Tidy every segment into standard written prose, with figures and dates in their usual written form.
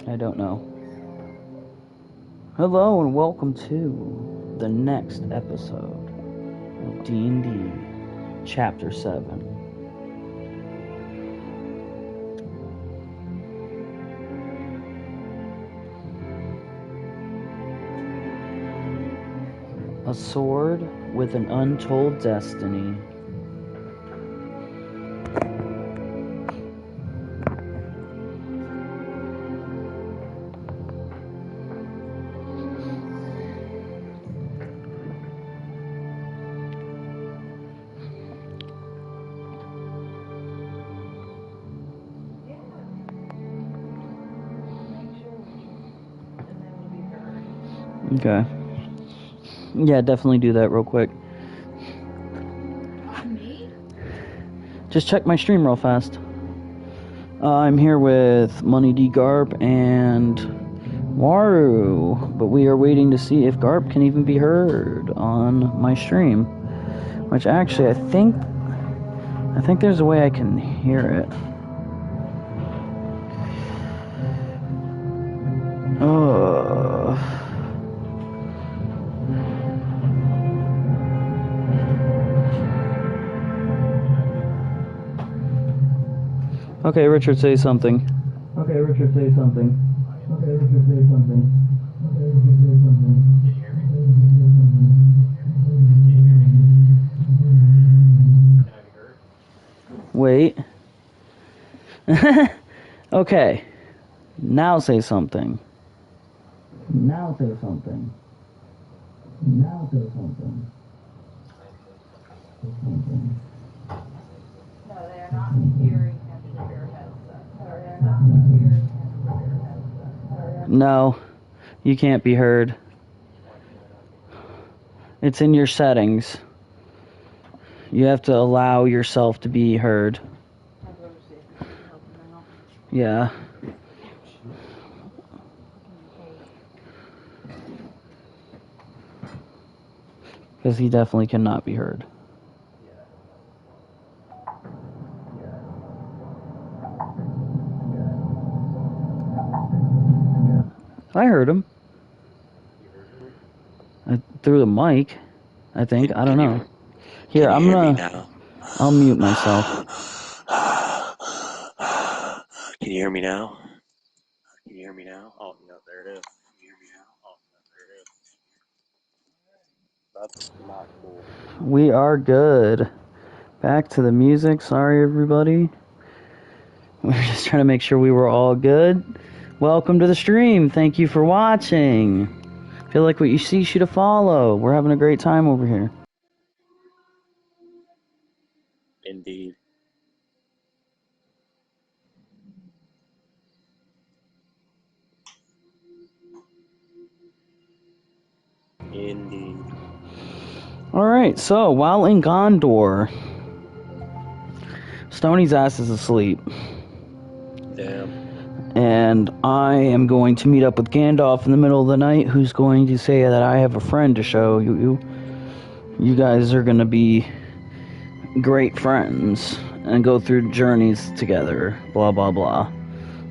I don't know. Hello and welcome to the next episode of D&D Chapter 7. A sword with an untold destiny. Okay. Yeah, definitely do that real quick. Me? Just check my stream real fast. I'm here with Money D Garp and Waru, but we are waiting to see if Garp can even be heard on my stream. Which actually, I think there's a way I can hear it. Okay, Richard, say something. Okay, Richard, say something. Okay, Richard, say something. Okay, Richard, say something. Can you hear me? Can I be heard? Wait. Okay. Now say something. Now say something. Now say something. Say something. No, they are not hearing him through your headset. They are not hearing him through your headset. No, you can't be heard. It's in your settings. You have to allow yourself to be heard. Yeah. Because he definitely cannot be heard. I heard him. Through the mic, I think. I don't know. Here, I'm gonna... I'll mute myself. Can you hear me now? Can you hear me now? Oh, no, there it is. Can you hear me now? Oh, no, there it is. That's not cool. We are good. Back to the music. Sorry, everybody. We were just trying to make sure we were all good. Welcome to the stream. Thank you for watching. If you like what you see, shoot a follow. We're having a great time over here. Indeed. Indeed. Alright, so while in Gondor, Stoney's ass is asleep. Damn. And I am going to meet up with Gandalf in the middle of the night, who's going to say that I have a friend to show you. You guys are going to be great friends and go through journeys together, blah, blah, blah.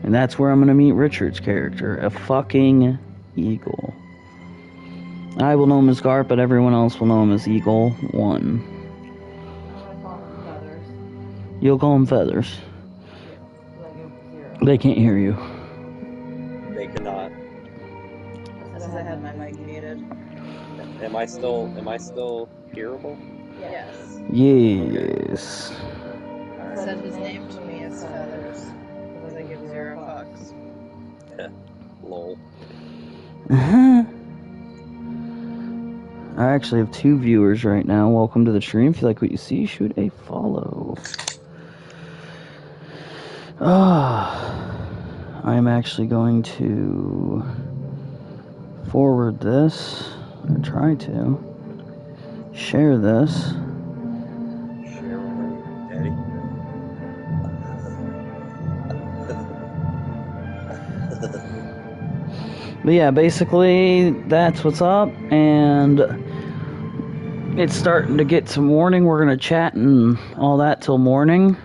And that's where I'm going to meet Richard's character, a fucking eagle. I will know him as Garp, but everyone else will know him as Eagle 1. You'll call him Feathers. They can't hear you. They cannot. Because I had my mic muted. Am I still hearable? Yes. Yes. Send his name to me as Feathers. Because I give 0 fucks. Lol. I actually have 2 viewers right now. Welcome to the stream. If you like what you see, shoot a follow. I'm actually going to forward this, or try to share this. Share with Daddy. But yeah, basically, that's what's up, and it's starting to get to morning. We're going to chat and all that till morning,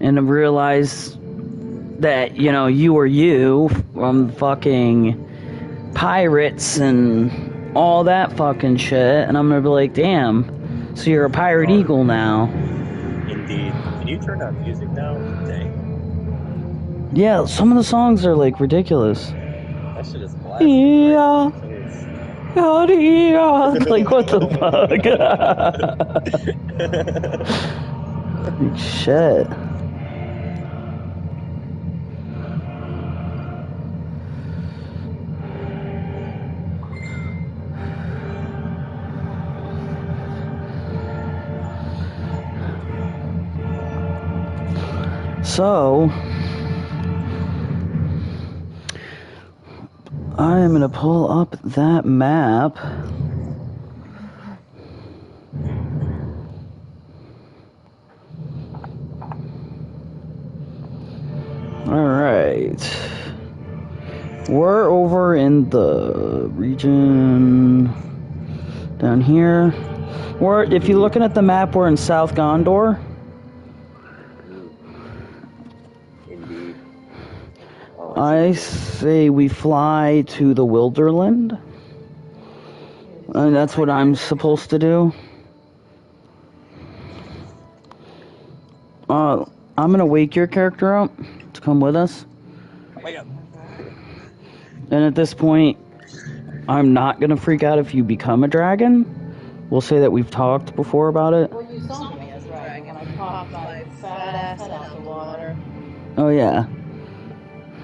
and I realize that, you know, you were you from fucking pirates and all that fucking shit, and I'm gonna be like, damn, so you're a pirate eagle now. Indeed. Can you turn down music now? Dang. Yeah, some of the songs are like ridiculous. That shit is blasting. Yeah. Yeah. Like, what the fuck? Like, shit. So, I am gonna pull up that map. Alright. We're over in the region down here. If you're looking at the map, we're in South Gondor. Indeed. I say we fly to the Wilderland. And that's what I'm supposed to do. I'm gonna wake your character up to come with us. Wake up. And at this point, I'm not gonna freak out if you become a dragon. We'll say that we've talked before about it. Well, you saw me as a dragon. I popped my fat ass out of the water. Oh yeah,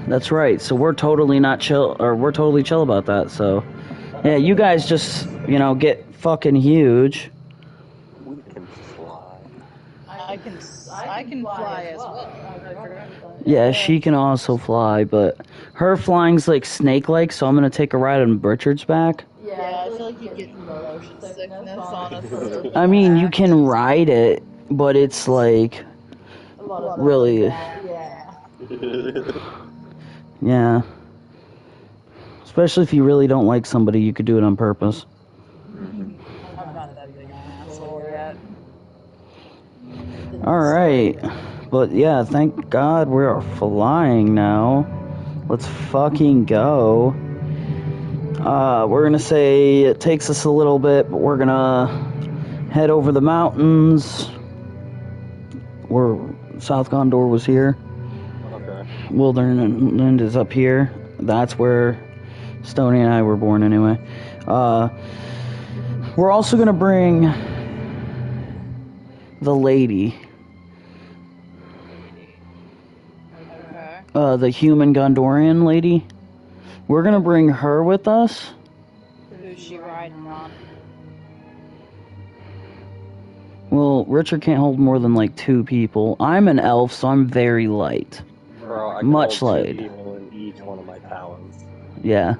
that's right. So we're totally not chill, or we're totally chill about that. So yeah, you guys just, you know, get fucking huge. We can fly. I can fly as well. Yeah, she can also fly, but her flying's like snake-like. So I'm gonna take a ride on Richard's back. Yeah, I feel like you get motion sickness on us. I mean, you can ride it, but it's like really, yeah. Especially if you really don't like somebody, you could do it on purpose. I'm not that big an asshole yet. Alright. But yeah, thank God we are flying now. Let's fucking go. We're gonna say it takes us a little bit, but we're gonna head over the mountains. Where South Gondor was here. Okay. Wilderland is up here. That's where Stoney and I were born anyway. We're also gonna bring the lady. Okay. The human Gondorian lady. We're gonna bring her with us. Who's she riding on? Well, Richard can't hold more than like 2 people. I'm an elf, so I'm very light. Bro, I can Much hold 2 light. people in each one of my talons. Yeah.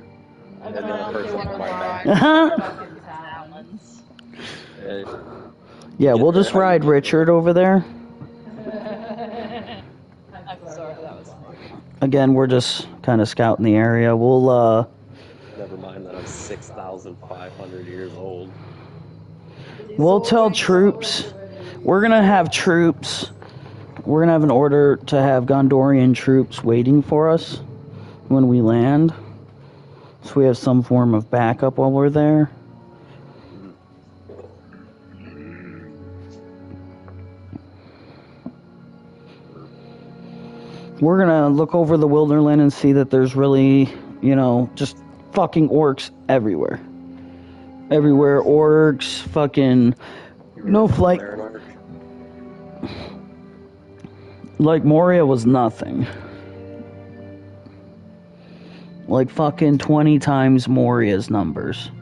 And then a person on my back. Fucking talons. Yeah, we'll just ride Richard over there. I'm sorry, that was funny. Again, we're just kind of scouting the area. We'll, Never mind that I'm 6,500 years old. we'll tell troops. We're gonna have troops. We're gonna have an order to have Gondorian troops waiting for us when we land. So we have some form of backup while we're there. We're gonna look over the Wilderland and see that there's really, you know, just fucking orcs everywhere. Everywhere, orcs, fucking, no flight. Like, Moria was nothing. Like, fucking 20 times Moria's numbers.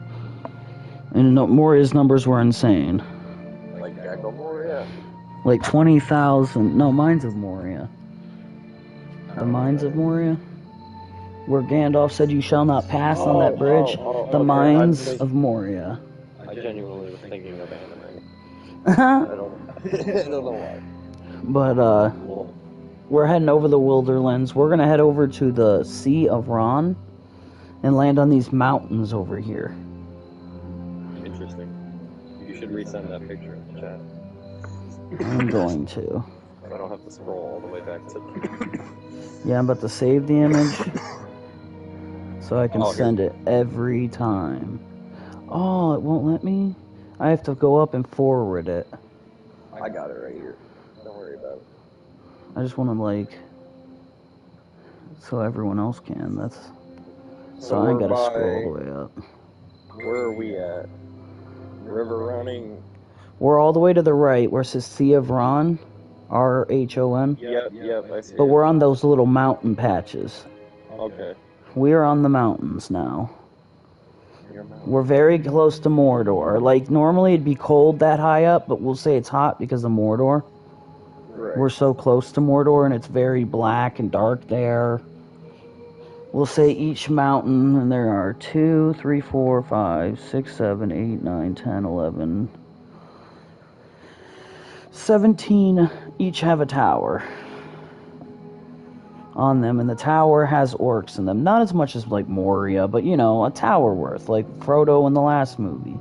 And no, Moria's numbers were insane. Like Gecko Moria. Like 20,000. No, Mines of Moria. The Mines of Moria? Where Gandalf said you shall not pass on that bridge. The Mines of Moria. I genuinely was thinking of anime. I don't know why. But, we're heading over the Wilderlands. We're gonna head over to the Sea of Ron and land on these mountains over here. Interesting. You should resend that picture in the chat. I'm going to. I don't have to scroll all the way back to... Yeah, I'm about to save the image so I can Oh, send it every time. Oh, it won't let me? I have to go up and forward it. I got it right here. Don't worry about it. I just want to, like, so everyone else can. That's... So I we're gotta by... scroll the way up. Where are we at? River running? We're all the way to the right where it says Sea of Ron. R-H-O-N. Yep, I see But it. we're on those little mountain patches. Okay. We're on the mountains now. Your mountain. We're very close to Mordor. Like, normally it'd be cold that high up, but we'll say it's hot because of Mordor. Right. We're so close to Mordor, and it's very black and dark there. We'll say each mountain, and there are 2, 3, 4, 5, 6, 7, 8, 9, 10, 11, 17 each have a tower on them, and the tower has orcs in them. Not as much as, like, Moria, but, you know, a tower worth, like Frodo in the last movie.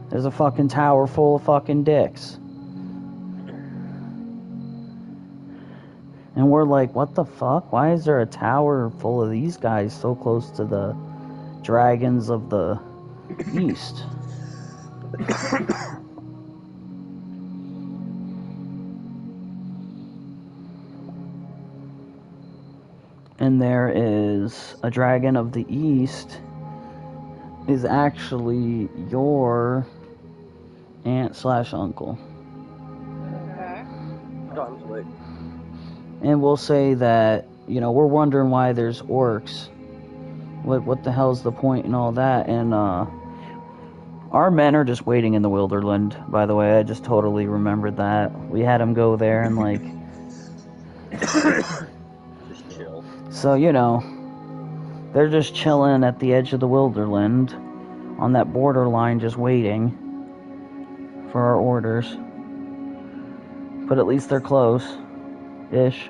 There's a fucking tower full of fucking dicks. And we're like, what the fuck? Why is there a tower full of these guys so close to the dragons of the east? And there is a dragon of the east is actually your aunt/uncle. Okay. Conflict. And we'll say that, you know, we're wondering why there's orcs. What the hell's the point and all that? And our men are just waiting in the Wilderland, by the way. I just totally remembered that. We had them go there and, like... Just chill. So, you know, they're just chilling at the edge of the Wilderland on that borderline, just waiting for our orders. But at least they're close-ish.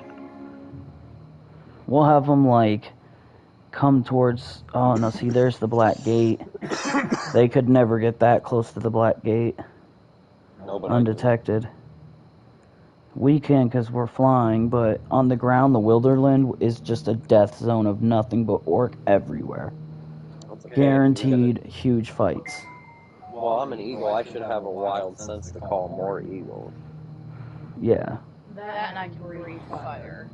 We'll have them, like, come towards... Oh, no, see, there's the Black Gate. They could never get that close to the Black Gate. Undetected. We can because we're flying, but on the ground, the Wilderland is just a death zone of nothing but orc everywhere. Okay. Guaranteed huge fights. Well, I'm an eagle. I should have a wild sense to call more eagles. Yeah. That and I can breathe fire.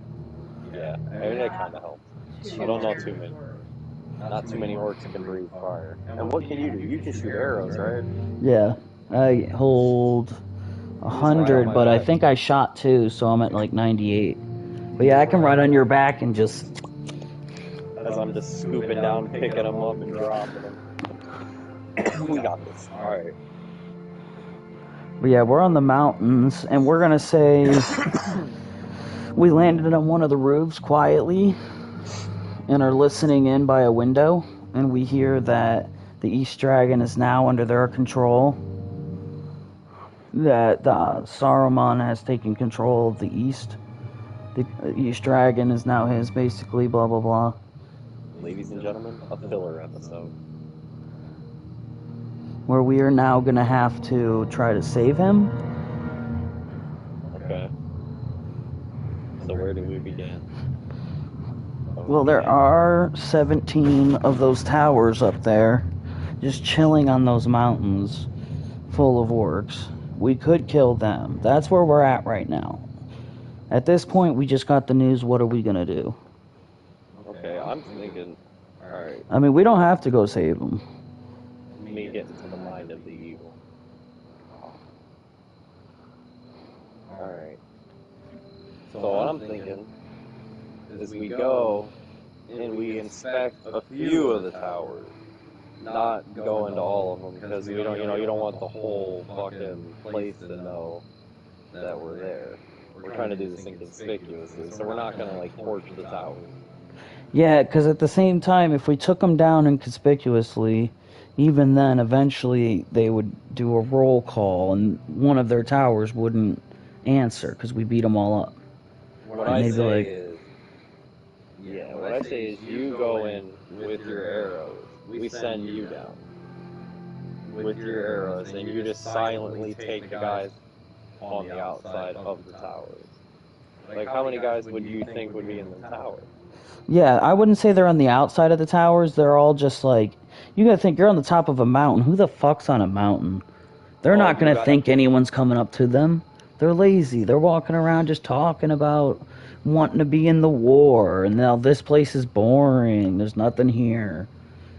Yeah, maybe that kind of helps. I don't know too many. Not too many orcs can breathe fire. And what can you do? You can shoot arrows, right? Yeah. I hold 100, but I think I shot 2, so I'm at like 98. But yeah, I can ride on your back and just... As I'm just scooping down, picking them up, and dropping them. We got this. Alright. But yeah, we're on the mountains, and we're gonna say... We landed on one of the roofs quietly and are listening in by a window, and we hear that the East Dragon is now under their control. That Saruman has taken control of the East. The East Dragon is now his, basically, blah, blah, blah. Ladies and gentlemen, a filler episode. Where we are now gonna have to try to save him. Okay. So where do we begin? Well, there are 17 of those towers up there, just chilling on those mountains, full of orcs. We could kill them. That's where we're at right now. At this point, we just got the news. What are we gonna do? Okay, I'm thinking... Alright. I mean, we don't have to go save them. Me get into the mind of the evil. Alright. So what I'm thinking is we go and we inspect a few of the towers, not go into all of them, because we don't, you don't want the whole fucking place to know that we're there. We're trying to do this inconspicuously, so we're not gonna like torch the towers. Yeah, because at the same time, if we took them down inconspicuously, even then, eventually they would do a roll call, and one of their towers wouldn't answer because we beat them all up. What I say is, what I say is you go in with your arrows. We send you down with your arrows, and you just silently take the guys on the outside of the towers. Like, how many guys would you think would be in the tower? Yeah, I wouldn't say they're on the outside of the towers. They're all just like, you gotta think you're on the top of a mountain. Who the fuck's on a mountain? They're not gonna think anyone's coming up to them. They're lazy. They're walking around just talking about wanting to be in the war, and now this place is boring. There's nothing here.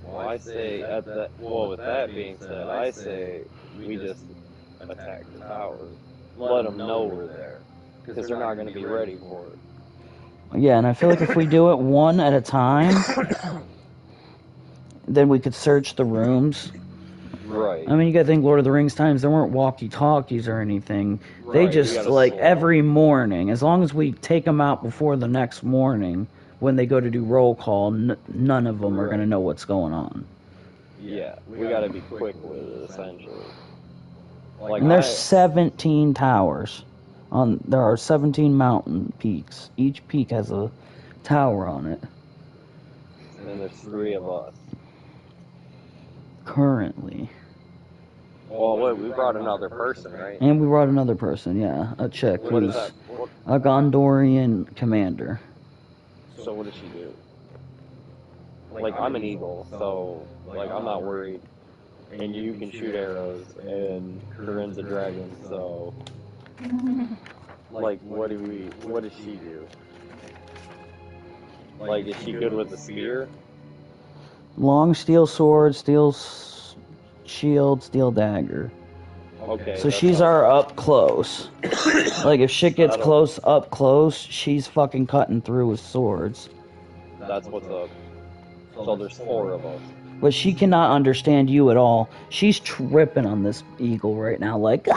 Well, I say with that being said, I say we just attack the towers. Let them know we're there. Because they're not going to be ready for it. Yeah, and I feel like if we do it one at a time, then we could search the rooms. Right. I mean, you gotta think Lord of the Rings times, there weren't walkie-talkies or anything. They Right, just, like, every morning, as long as we take them out before the next morning, when they go to do roll call, none of them are gonna know what's going on. Yeah, we gotta be quick with it, essentially. Like, And there's 17 towers. There are 17 mountain peaks. Each peak has a tower on it. And there's 3 of us. Currently. Well, wait, we brought another person, right? And we brought another person, yeah. A chick who's a Gondorian commander. So what does she do? Like, I'm an eagle, so, like, I'm not worried. And you can shoot arrows, and Corinne's a dragon, so... Like, what does she do? Like, is she good with the spear? Long steel sword, steel shield, steel dagger. Okay. So she's our up close. Like, if shit gets close, up close, she's fucking cutting through with swords. That's what's up. So there's 4 of us. But she cannot understand you at all. She's tripping on this eagle right now, like...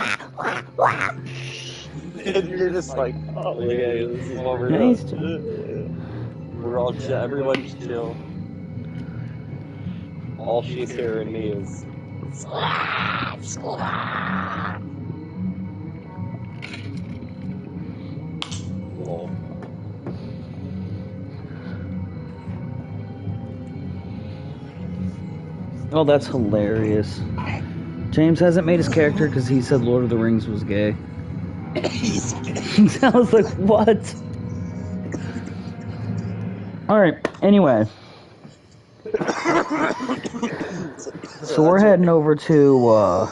And you're just like, oh, yeah, this is what we're doing. We're all chill. Everybody's chill. All she's hearing me is... Lol. Oh, that's hilarious. James hasn't made his character because he said Lord of the Rings was gay. I was like, what? Alright, anyway. So we're heading over to,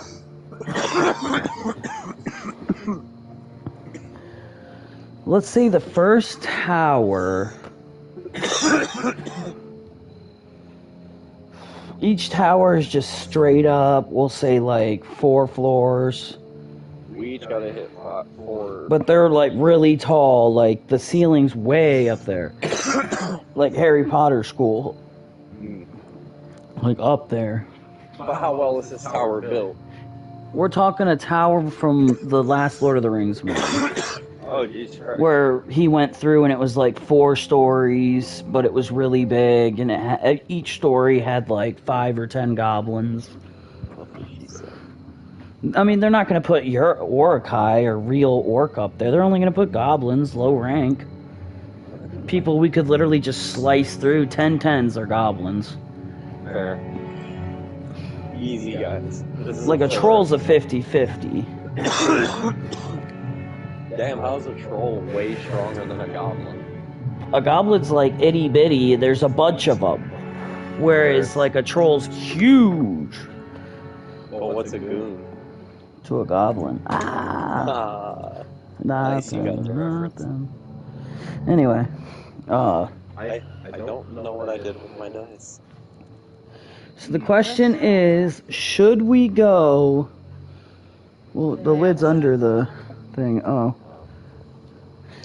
let's see, the first tower. Each tower is just straight up, we'll say like 4 floors. We each gotta hit 4. But they're like really tall, like the ceiling's way up there. Like Harry Potter school. Like up there. But how well is this tower built? We're talking a tower from the last Lord of the Rings movie. Oh, Jesus Christ. Where he went through and it was like 4 stories, but it was really big, and each story had like 5 or 10 goblins. I mean, they're not going to put your Orcai or real orc up there. They're only going to put goblins, low rank. People we could literally just slice through. 10/10s are goblins. Fair. Easy, guys. Like a troll's a 50-50. Damn, how's a troll way stronger than a goblin? A goblin's like itty bitty. There's a bunch of them. Whereas like a troll's huge. Well, what's a goon? To a goblin. Nice, you got the Nothing. Anyway, I don't know what I did with my dice. So the question is, should we go... Well, the lid's under the thing. Oh.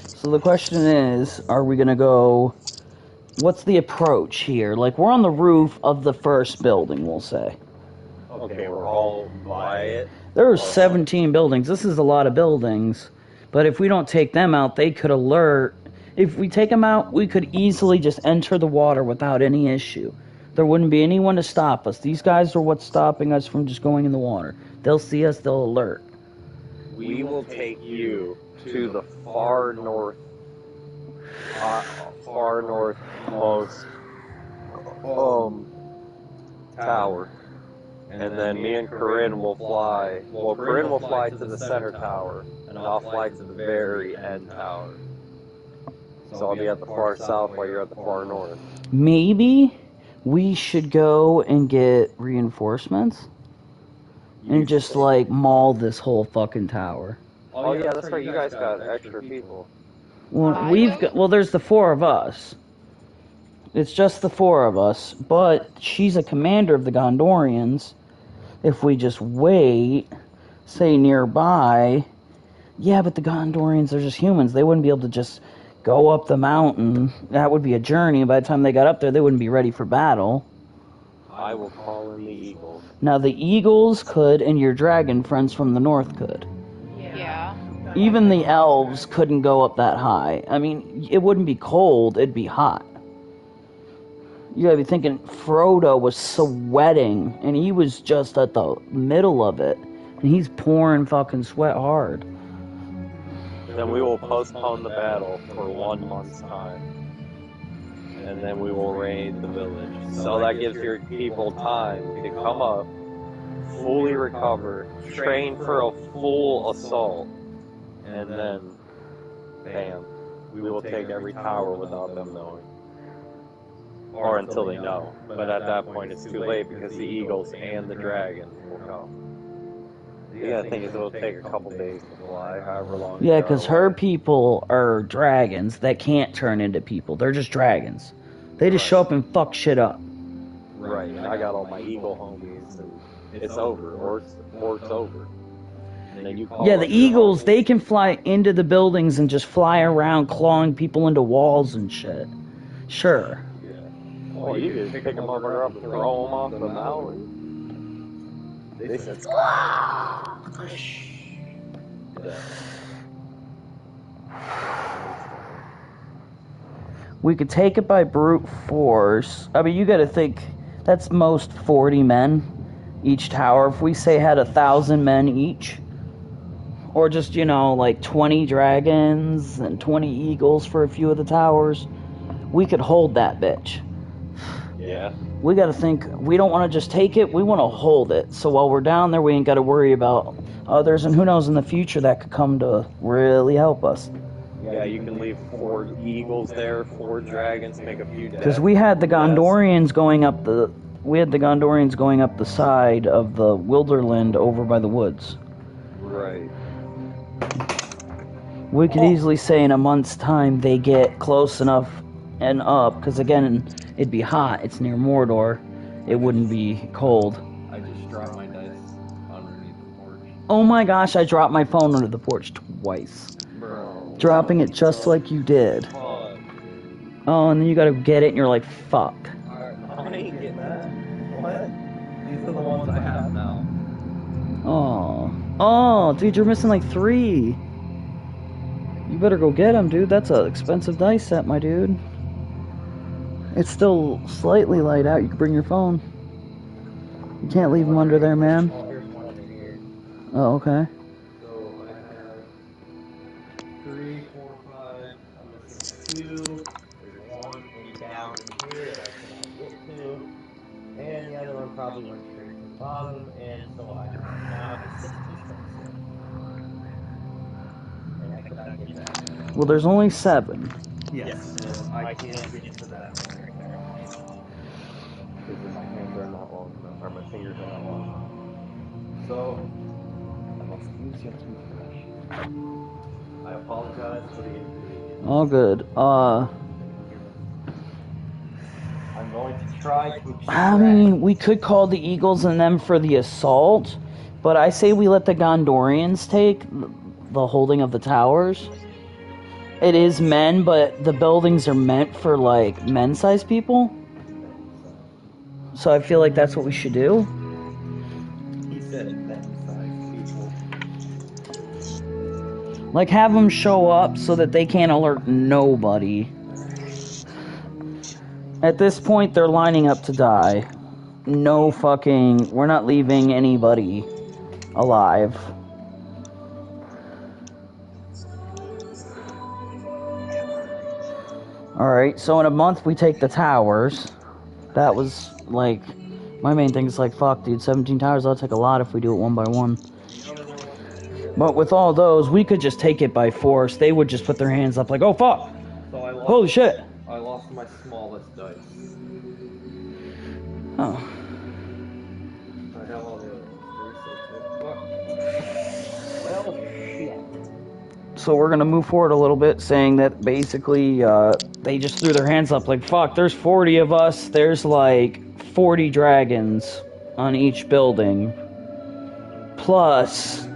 So the question is, are we going to go... What's the approach here? Like, we're on the roof of the first building, we'll say. Okay, we're all by it. There are 17 buildings. This is a lot of buildings. But if we don't take them out, they could alert. If we take them out, we could easily just enter the water without any issue. There wouldn't be anyone to stop us. These guys are what's stopping us from just going in the water. They'll see us, they'll alert. We will take you to the far northmost tower. And then me and Corinne will fly. Well, Corinne will fly to the center tower, and I'll fly to the very end tower. So I'll be at the far south while you're at the far north. Maybe we should go and get reinforcements and just like maul this whole fucking tower. Oh yeah, that's right. You guys got extra people. Well, there's the 4 of us. It's just the 4 of us, but she's a commander of the Gondorians. If we just wait, say nearby, yeah, but the Gondorians are just humans. They wouldn't be able to just go up the mountain. That would be a journey. By the time they got up there, they wouldn't be ready for battle. I will call in the Eagles. Now, the Eagles could, and your dragon friends from the north could. Yeah. Even the elves couldn't go up that high. I mean, it wouldn't be cold, it'd be hot. You gotta be thinking, Frodo was sweating, and he was just at the middle of it, and he's pouring fucking sweat hard. Then we will postpone the battle for 1 month's time. And then we will raid the village. So that gives your people time to come up, fully recover, train for a full assault, and then, bam, we will take every tower without them knowing. Or until they know. But at that point it's too late because the eagles and the dragons will come. You gotta think it'll take a couple days to fly, however long. Yeah, because her people are dragons that can't turn into people. They're just dragons. They just show up and fuck shit up. Right, and I got all my eagle homies, and it's over, or it's over. And then you call Yeah, the up your eagles, homies. they can fly into the buildings and just fly around clawing people into walls and shit. Sure. Oh, you just pick them up and throw them off the mountain. They said, We could take it by brute force. I mean, you gotta think, that's most 40 men each tower. If we say had 1,000 men each, or just, like 20 dragons and 20 eagles for a few of the towers, we could hold that bitch. yeah. We gotta think, we don't want to just take it, we want to hold it. So while we're down there, we ain't gotta worry about others, and who knows, in the future that could come to really help us. Yeah, you can leave 4 eagles there, 4 dragons, make a few deaths. Because we had the Gondorians going up the side of the Wilderland over by the woods. Right. We could easily say in a month's time they get close enough and up, because again, it'd be hot, it's near Mordor, it wouldn't be cold. I just dropped my dice underneath the porch. Oh my gosh, I dropped my phone under the porch twice. Bro. Dropping it just like you did. Fuck. Oh, and then you gotta get it and you're like, fuck. Alright, I ain't getting that. What? These are the ones I have now. Oh, dude, you're missing like 3. You better go get them, dude. That's an expensive dice set, my dude. It's still slightly light out. You can bring your phone. You can't leave them under there, man. Oh, here's one under here. Oh, okay. So I have 3, 4, 5. I'm missing 2. There's 1 way down in here that I cannot get to. And the other one probably went straight to the bottom. And so I now have 6 distractions. And I could not get that. Well, there's only 7. Yes. And I can't get into that one right there. Because my hands are not long enough, or my fingers are not long enough. So, I must use your toothbrush. I apologize for the inconvenience. All good. I'm going to try to extract. I mean, we could call the Eagles and them for the assault, but I say we let the Gondorians take the holding of the towers. It is men, but the buildings are meant for, like, men-sized people. So I feel like that's what we should do. He said that size people. Like, have them show up so that they can't alert nobody. At this point, they're lining up to die. No fucking... We're not leaving anybody alive. Alright, so in a month we take the towers. That was, like... My main thing is like, fuck, dude, 17 towers, that'll take a lot if we do it one by one. But with all those, we could just take it by force. They would just put their hands up like, oh, fuck! So I Holy shit. I lost my smallest dice. Oh. I have all the other ones. 3, 6, 8. Well, shit. So we're gonna move forward a little bit, saying that basically they just threw their hands up like, fuck, there's 40 of us, there's like 40 dragons on each building, plus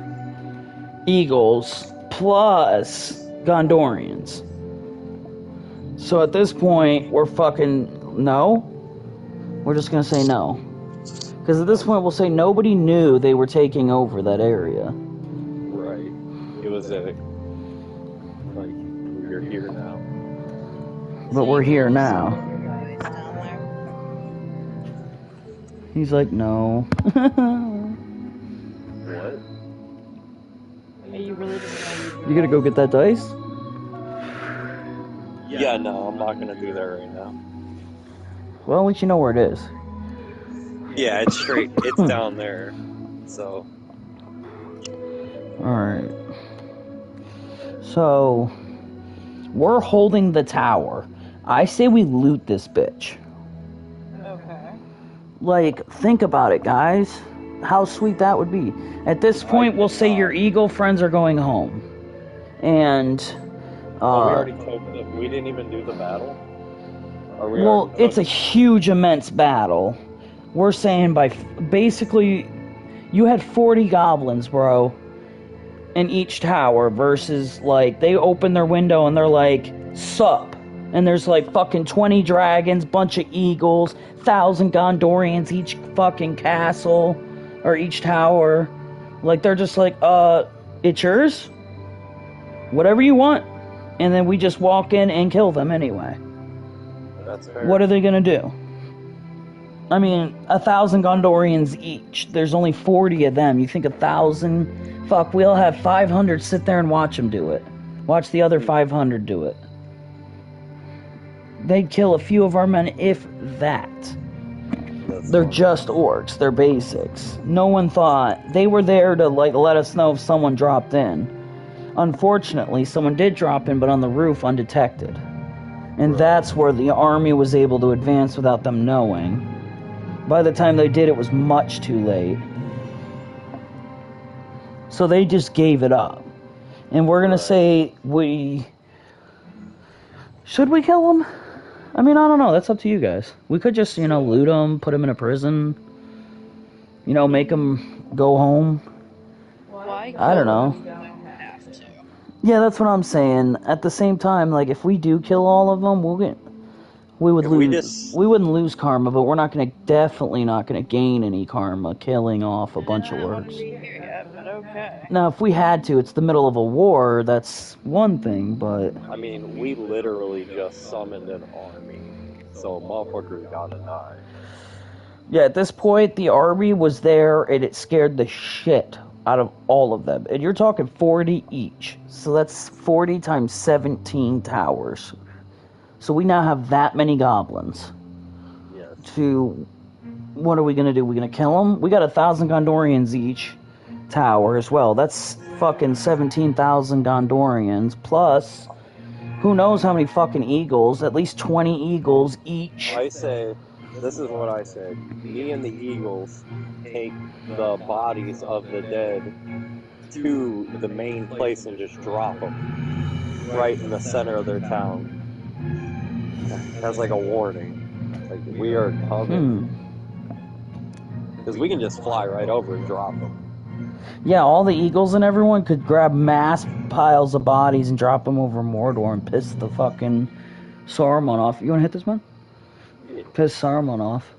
eagles, plus Gondorians. So at this point, we're fucking, no? We're just gonna say no. Because at this point, we'll say nobody knew they were taking over that area. Right. It was like, we're here now. But we're here now. Guys down there. He's like, no. What? Are you really just You gonna go get that dice? Yeah, no, I'm not gonna do that right now. Well, at least you know where it is. Yeah, it's straight. It's down there. So. Alright. So, we're holding the tower. I say we loot this bitch. Okay. Like, think about it, guys. How sweet that would be. At this point, we'll say your eagle friends are going home. And, We already took we didn't even do the battle? Or we well, already it's a took- huge, immense battle. We're saying basically, you had 40 goblins, bro, in each tower, versus, like, they open their window and they're like, sup. And there's, like, fucking 20 dragons, bunch of eagles, 1,000 Gondorians each fucking castle, or each tower. Like, they're just like, it's yours? Whatever you want. And then we just walk in and kill them anyway. That's fair. What are they gonna do? I mean, 1,000 Gondorians each. There's only 40 of them. You think 1,000? Fuck, we'll have 500 sit there and watch them do it. Watch the other 500 do it. They'd kill a few of our men, if that. They're just orcs. They're basics. No one thought. They were there to, like, let us know if someone dropped in. Unfortunately, someone did drop in, but on the roof undetected. And that's where the army was able to advance without them knowing. By the time they did, it was much too late. So they just gave it up. And we're gonna say should we kill them? I mean, I don't know. That's up to you guys. We could just, loot them, put them in a prison. Make them go home. Why? I don't know. You don't have to. Yeah, that's what I'm saying. At the same time, like, if we do kill all of them, we wouldn't lose karma, but we're definitely not gonna gain any karma killing off a bunch of orcs. Yeah, but okay. Now, if we had to, it's the middle of a war, that's one thing, but... I mean, we literally just summoned an army. So motherfuckers gotta die. Yeah, at this point, the army was there, and it scared the shit out of all of them. And you're talking 40 each. So that's 40 times 17 towers. So we now have that many goblins. Yes. What are we gonna do? We gonna kill them? We got 1,000 Gondorians each tower as well. That's fucking 17,000 Gondorians, plus who knows how many fucking eagles, at least 20 eagles each. I say, this is what I say. Me and the Eagles take the bodies of the dead to the main place and just drop them right in the center of their town. As like a warning. Like, we are coming. Because we can just fly right over and drop them. Yeah, all the eagles and everyone could grab mass piles of bodies and drop them over Mordor and piss the fucking Saruman off. You wanna hit this one? Piss Saruman off.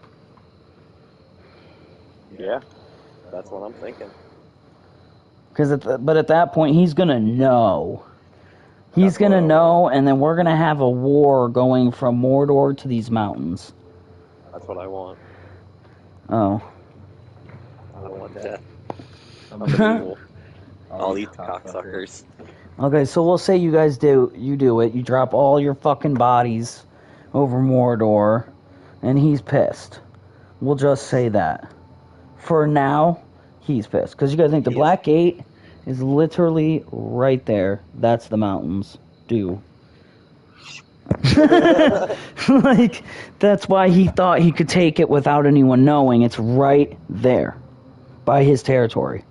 Yeah, that's what I'm thinking. But at that point, he's gonna know. He's gonna know, and then we're gonna have a war going from Mordor to these mountains. That's what I want. Oh. I don't want death. I'm an evil. I'll eat the cocksuckers. Okay, so we'll say you guys do it. You drop all your fucking bodies over Mordor, and he's pissed. We'll just say that. For now, he's pissed. Because you gotta think, the Black Gate is literally right there. That's the mountains. Like, that's why he thought he could take it without anyone knowing. It's right there, by his territory.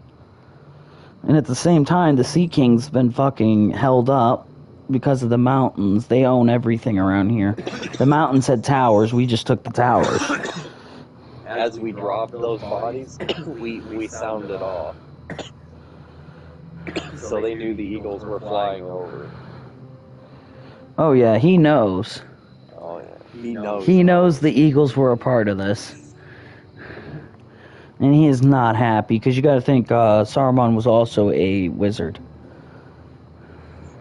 And at the same time, the Sea King's been fucking held up because of the mountains. They own everything around here. The mountains had towers, we just took the towers. As we dropped those bodies, we sounded off. So they knew the eagles were flying over. Oh yeah, he knows. Oh yeah, he knows. He knows the eagles were a part of this. And he is not happy, because you gotta think, Saruman was also a wizard.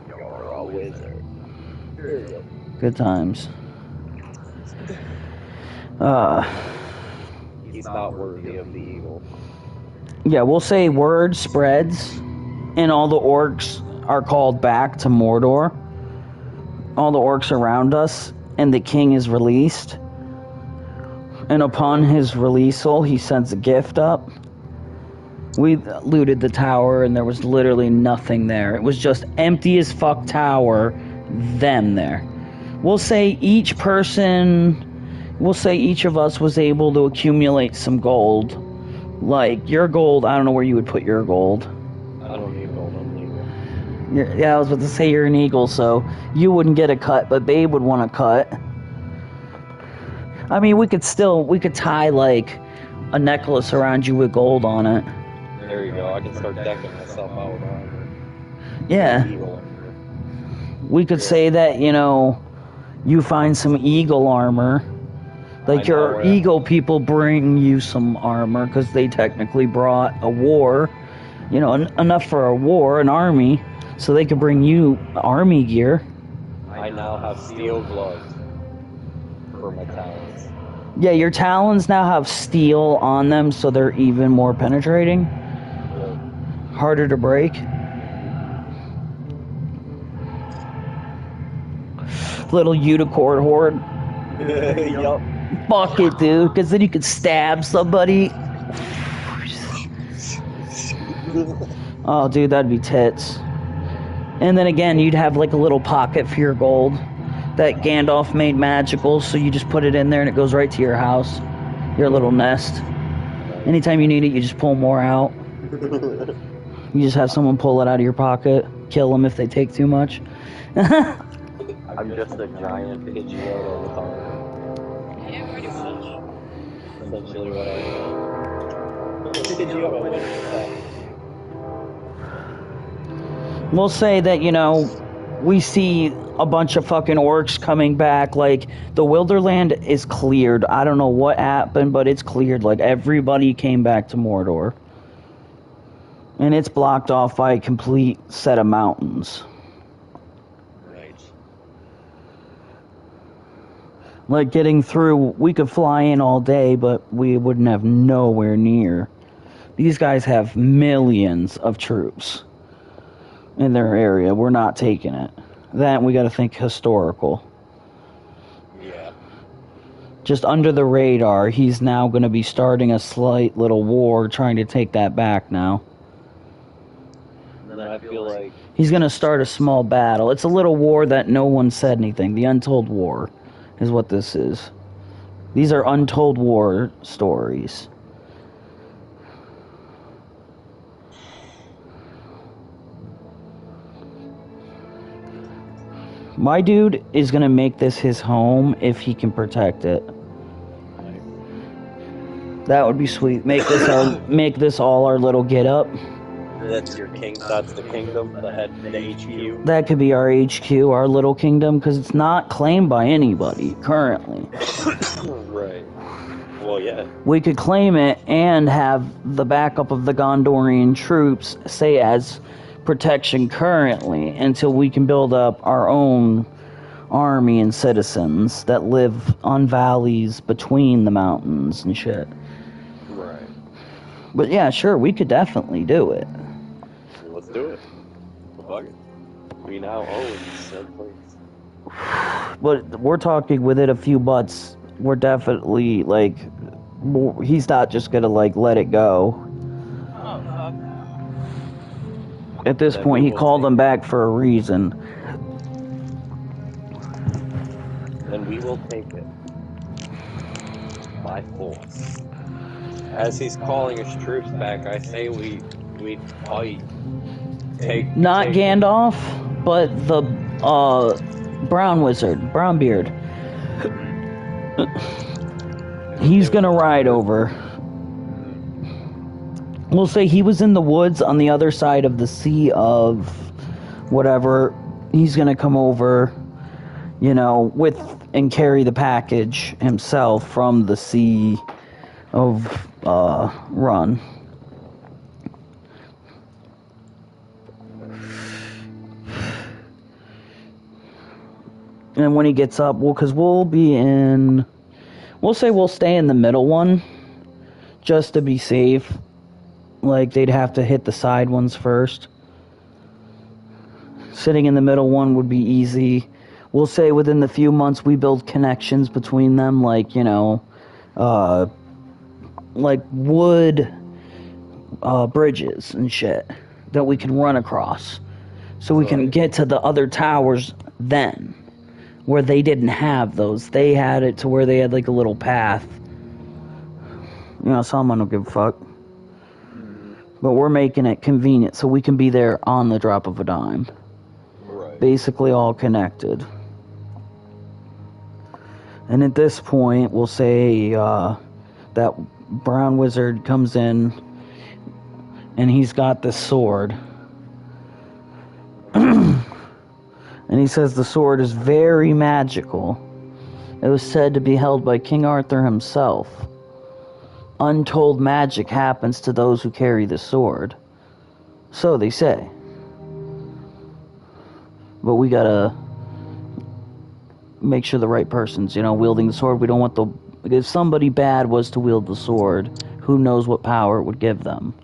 You're a wizard. Period. Good times. He's not worthy of the eagle. Yeah, we'll say word spreads, and all the orcs are called back to Mordor. All the orcs around us, and the king is released. And upon his releasal, he sends a gift up. We looted the tower, and there was literally nothing there. It was just empty as fuck tower, them there. We'll say each of us was able to accumulate some gold. Like, your gold, I don't know where you would put your gold. I don't need gold, I'm legal. Yeah, I was about to say you're an eagle, so you wouldn't get a cut, but Babe would want a cut. I mean, we could tie, like, a necklace around you with gold on it. There you go, I can start decking myself out with armor. Yeah. Eagle. We could say that, you find some eagle armor. Like, your eagle people bring you some armor, because they technically brought a war. Enough for a war, an army, so they could bring you army gear. I now have steel gloves for my talons. Yeah, your talons now have steel on them, so they're even more penetrating. Harder to break. Little unicorn horde. Yup. Fuck it, dude, because then you could stab somebody. Oh, dude, that'd be tits. And then again, you'd have like a little pocket for your gold that Gandalf made magical, so you just put it in there and it goes right to your house, your little nest. Anytime you need it, you just pull more out. You just have someone pull it out of your pocket, kill them if they take too much. I'm just a giant Pidgeotto with armor. Yeah, pretty much. Essentially what I am. Pidgeotto with attack. We'll say that, we see a bunch of fucking orcs coming back. Like, the Wilderland is cleared. I don't know what happened, but it's cleared. Like, everybody came back to Mordor. And it's blocked off by a complete set of mountains. Right. Like, getting through, we could fly in all day, but we wouldn't have nowhere near. These guys have millions of troops in their area. We're not taking it. That, we gotta think historical. Yeah. Just under the radar, he's now gonna be starting a slight little war, trying to take that back now. And then I feel like He's gonna start a small battle. It's a little war that no one said anything. The Untold War is what this is. These are untold war stories. My dude is gonna make this his home if he can protect it. That would be sweet. Make this all our little get up. that's your king. That's the kingdom, the HQ. That could be our HQ, our little kingdom, because it's not claimed by anybody currently. Right. Well, yeah. We could claim it and have the backup of the Gondorian troops, say, as protection currently, until we can build up our own army and citizens that live on valleys between the mountains and shit. Right. But yeah, sure, we could definitely do it. Let's do it. Fuck it. We now own said place. But we're talking with it a few butts. We're definitely, like, he's not just gonna, like, let it go. Oh, fuck. At this point, he called them back for a reason. we will take it by force. As he's calling his troops back, I say we fight. Not Take Gandalf, but the brown wizard, Brownbeard. He's gonna ride over. We'll say he was in the woods on the other side of the sea of whatever. He's gonna come over, you know, with and carry the package himself from the sea of Run. And when he gets up, because we'll say we'll stay in the middle one, just to be safe. Like, they'd have to hit the side ones first. Sitting in the middle one would be easy. We'll say within the few months we build connections between them, like, you know, like wood bridges and shit that we can run across. So we can get to the other towers then. Where they didn't have those. They had it to where they had like a little path. You know, someone don't give a fuck. But we're making it convenient so we can be there on the drop of a dime. Right. Basically all connected. And at this point, we'll say that brown wizard comes in and he's got this sword. And he says the sword is very magical. It was said to be held by King Arthur himself. Untold magic happens to those who carry the sword. So they say. But we gotta make sure the right person's, you know, wielding the sword. We don't want the... If somebody bad was to wield the sword, who knows what power it would give them.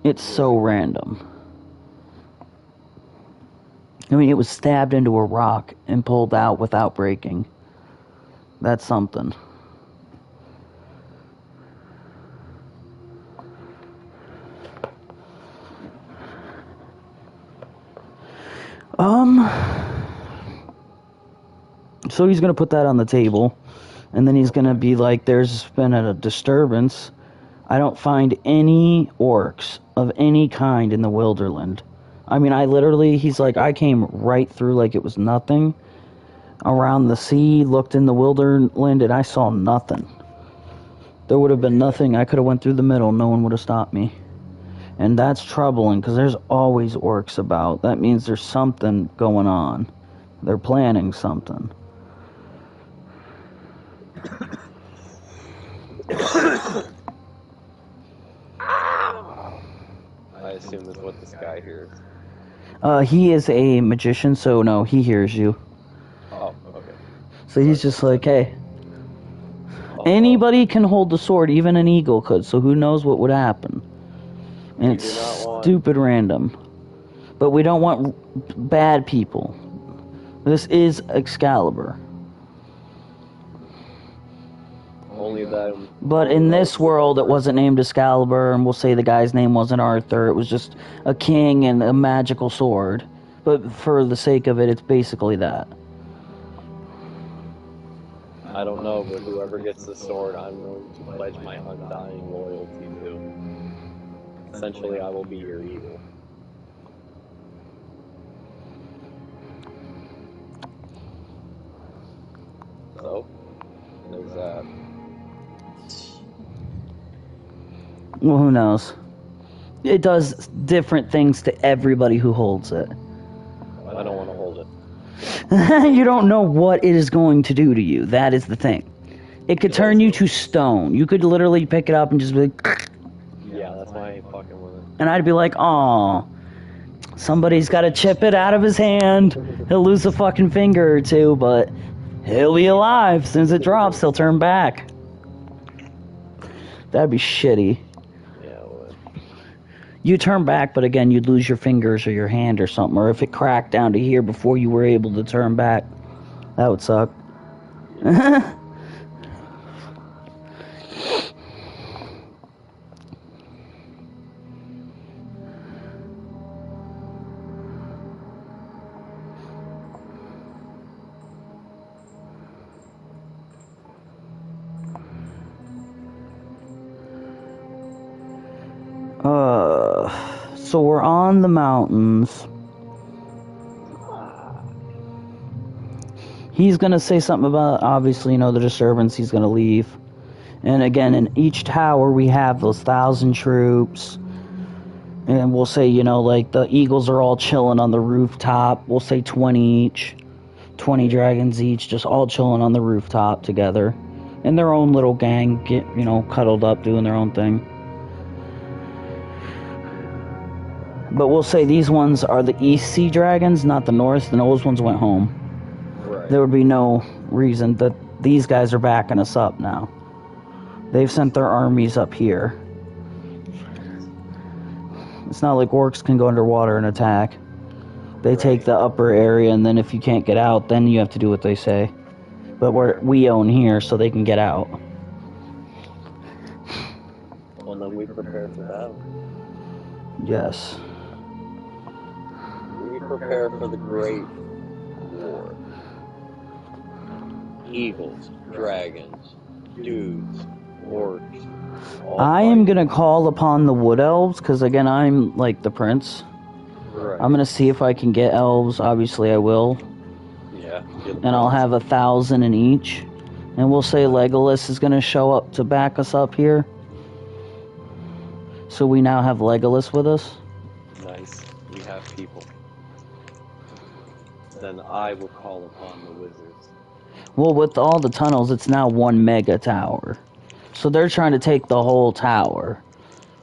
It's so random. I mean, it was stabbed into a rock and pulled out without breaking. That's something. So he's gonna put that on the table, and then he's gonna be like, there's been a disturbance. I don't find any orcs of any kind in the Wilderland. I mean, he's like, I came right through like it was nothing. Around the sea, looked in the Wilderland, and I saw nothing. There would have been nothing. I could have went through the middle. No one would have stopped me. And that's troubling, because there's always orcs about. That means there's something going on. They're planning something. I assume that's what this guy hears. He is a magician, so no, he hears you. Oh, okay. So he's just like, hey, anybody can hold the sword, even an eagle could, so who knows what would happen. And it's stupid random. But we don't want bad people. This is Excalibur. Only that. But in this world, it wasn't named Excalibur, and we'll say the guy's name wasn't Arthur. It was just a king and a magical sword. But for the sake of it, it's basically that. I don't know, but whoever gets the sword, I'm going to pledge my undying loyalty to. Essentially, I will be your eagle. So, there's that. Well, who knows? It does different things to everybody who holds it. I don't want to hold it. You don't know what it is going to do to you. That is the thing. It could turn you to stone. You could literally pick it up and just be like... Yeah, that's why I ain't fucking with it. And I'd be like, aw, somebody's got to chip it out of his hand. He'll lose a fucking finger or two, but he'll be alive. As soon as it drops, he'll turn back. That'd be shitty. Yeah, it would. You turn back, but again, you'd lose your fingers or your hand or something. Or if it cracked down to here before you were able to turn back, that would suck. Yeah. So we're on the mountains. He's gonna say something about, obviously, you know, the disturbance. He's gonna leave. And again, in each tower, we have those 1,000 troops. And we'll say, you know, like the Eagles are all chilling on the rooftop. We'll say 20 each. 20 dragons each, just all chilling on the rooftop together. In their own little gang, get, you know, cuddled up, doing their own thing. But we'll say these ones are the East Sea dragons, not the North. And those ones went home. Right. There would be no reason that these guys are backing us up now. They've sent their armies up here. It's not like orcs can go underwater and attack. They take the upper area, and then if you can't get out, then you have to do what they say. But we own here, so they can get out. Well, then we prepare for battle. Yes. We prepare for the great war. Eagles, dragons, dudes, orcs. I am going to call upon the wood elves, because again, I'm like the prince. Right. I'm going to see if I can get elves. Obviously, I will. Yeah. And I'll have 1,000 in each. And we'll say Legolas is going to show up to back us up here. So we now have Legolas with us. Nice. We have people. Then I will call upon the wizards. Well, with all the tunnels, it's now one mega tower. So they're trying to take the whole tower.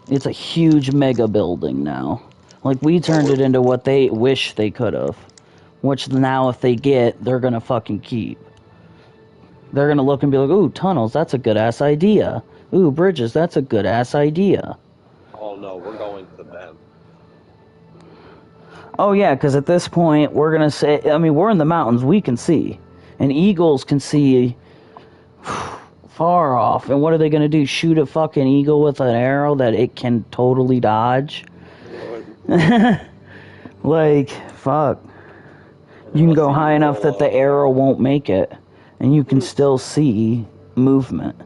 It's a huge mega building now. Like, we turned it into what they wish they could have. Which now, if they get, they're gonna fucking keep. They're gonna look and be like, ooh, tunnels, that's a good-ass idea. Ooh, bridges, that's a good-ass idea. Oh no, we're going to them. Oh yeah, because at this point, we're gonna say, I mean, we're in the mountains, we can see. And eagles can see far off. And what are they gonna do? Shoot a fucking eagle with an arrow that it can totally dodge? Like, fuck. You can go high enough that the arrow won't make it. And you can still see movement.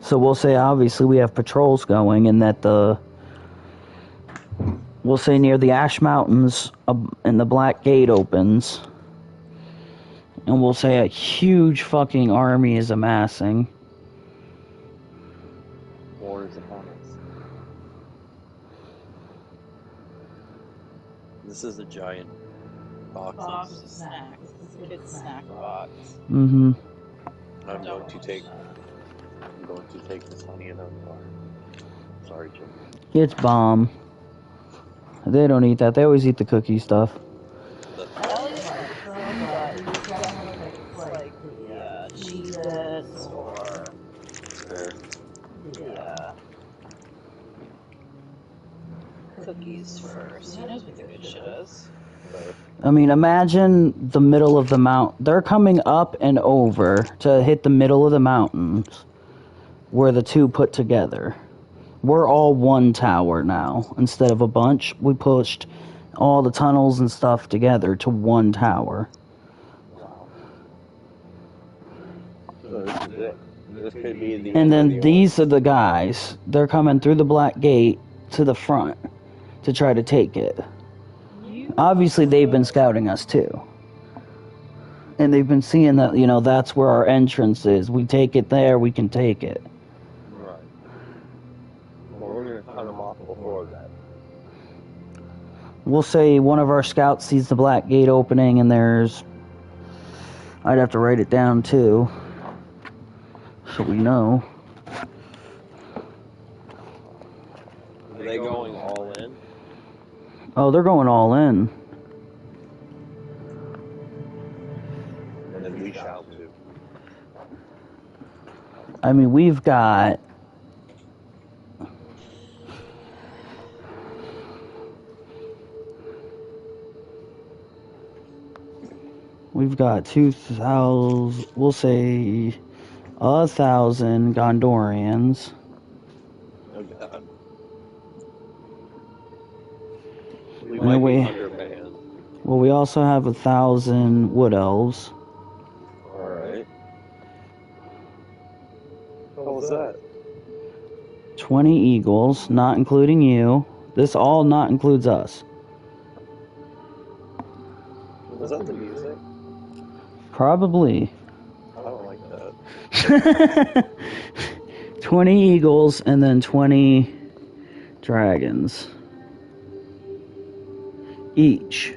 So we'll say, obviously, we have patrols going, and that we'll say near the Ash Mountains, and the Black Gate opens. And we'll say a huge fucking army is amassing. War is upon us. This is a giant box of snacks. This is a kid's snack box. Mm-hmm. I'm going to take this honey in a bar. Sorry, Jim. It's bomb. They don't eat that. They always eat the cookie stuff. I always like them, but these definitely tastes like the Cheez-Its or the cookies first. He knows what the good shit is. I mean, imagine the middle of the mountain. They're coming up and over to hit the middle of the mountains where the two put together. We're all one tower now. Instead of a bunch, we pushed all the tunnels and stuff together to one tower. So this could be the And then these are the guys. They're coming through the Black Gate to the front to try to take it. Obviously, they've been scouting us too. And they've been seeing that, you know, that's where our entrance is. We take it there, we can take it. Right. Well, we're going to cut them off before that. We'll say one of our scouts sees the Black Gate opening, and there's... I'd have to write it down too, so we know. Are they going all in? Oh, they're going all in. And then we shall too. I mean, we've got... We've got 2,000... We'll say 1,000 Gondorians. Oh, God. We And might we- be undermanned. Well, we also have 1,000 Wood Elves. Alright. What was that? 20 eagles, not including you. This all not includes us. Was that the music? Probably. I don't like that. 20 eagles and then 20 dragons. Each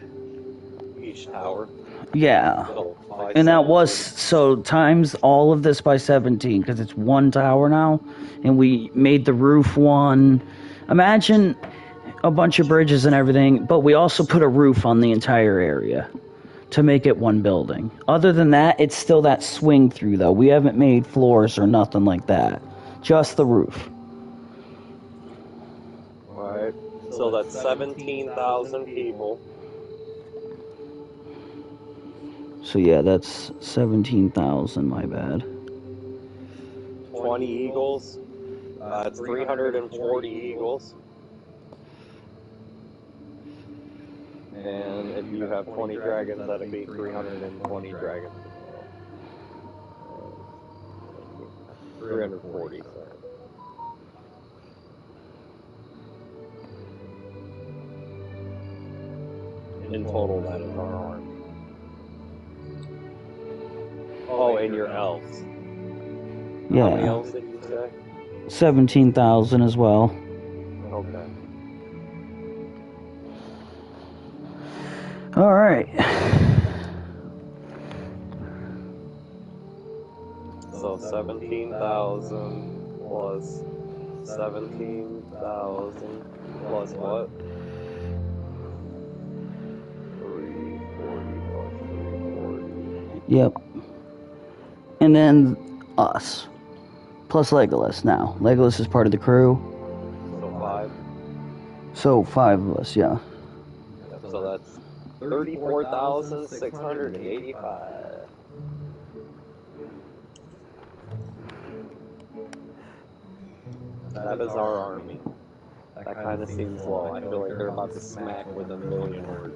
Tower. Yeah. So, And that was, so times all of this by 17, because it's one tower now, and we made the roof one. Imagine a bunch of bridges and everything, but we also put a roof on the entire area to make it one building. Other than that, it's still that swing through, though. We haven't made floors or nothing like that. Just the roof. Alright. So that's 17,000 people. So yeah, that's 17,000, my bad. 20 eagles. It's 340 eagles. And if you have 20 dragons, that'd be 320 dragons as well. 340, sorry. In total, that is our army. Oh, and your elves. Yeah. How many elves did you say? 17,000 as well. Okay. Alright. So 17,000 plus 17,000 plus what? 340 plus 340. Yep. And then us. Plus Legolas now. Legolas is part of the crew. So 5. So 5 of us, yeah. So that's 34,685. That is our army. That kind of seems low. I feel like they're about to smack with 1,000,000 words.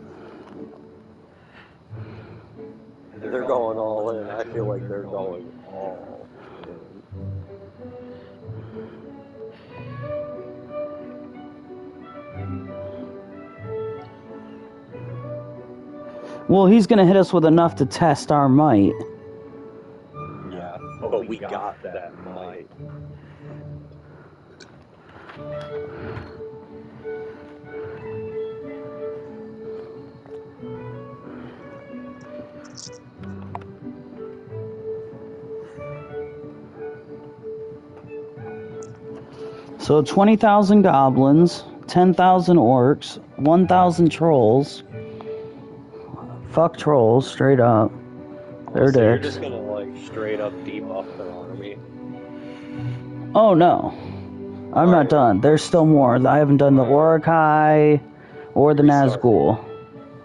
They're going all in. I feel like they're going all in. Well, he's gonna hit us with enough to test our might. Yeah, but we got that might. So 20,000 goblins, 10,000 orcs, 1,000 trolls. Fuck trolls, straight up. They're So you're dicks. just gonna like straight up debuff their army. Oh no. I'm not done. There's still more. I haven't done the Orokai or the Nazgul.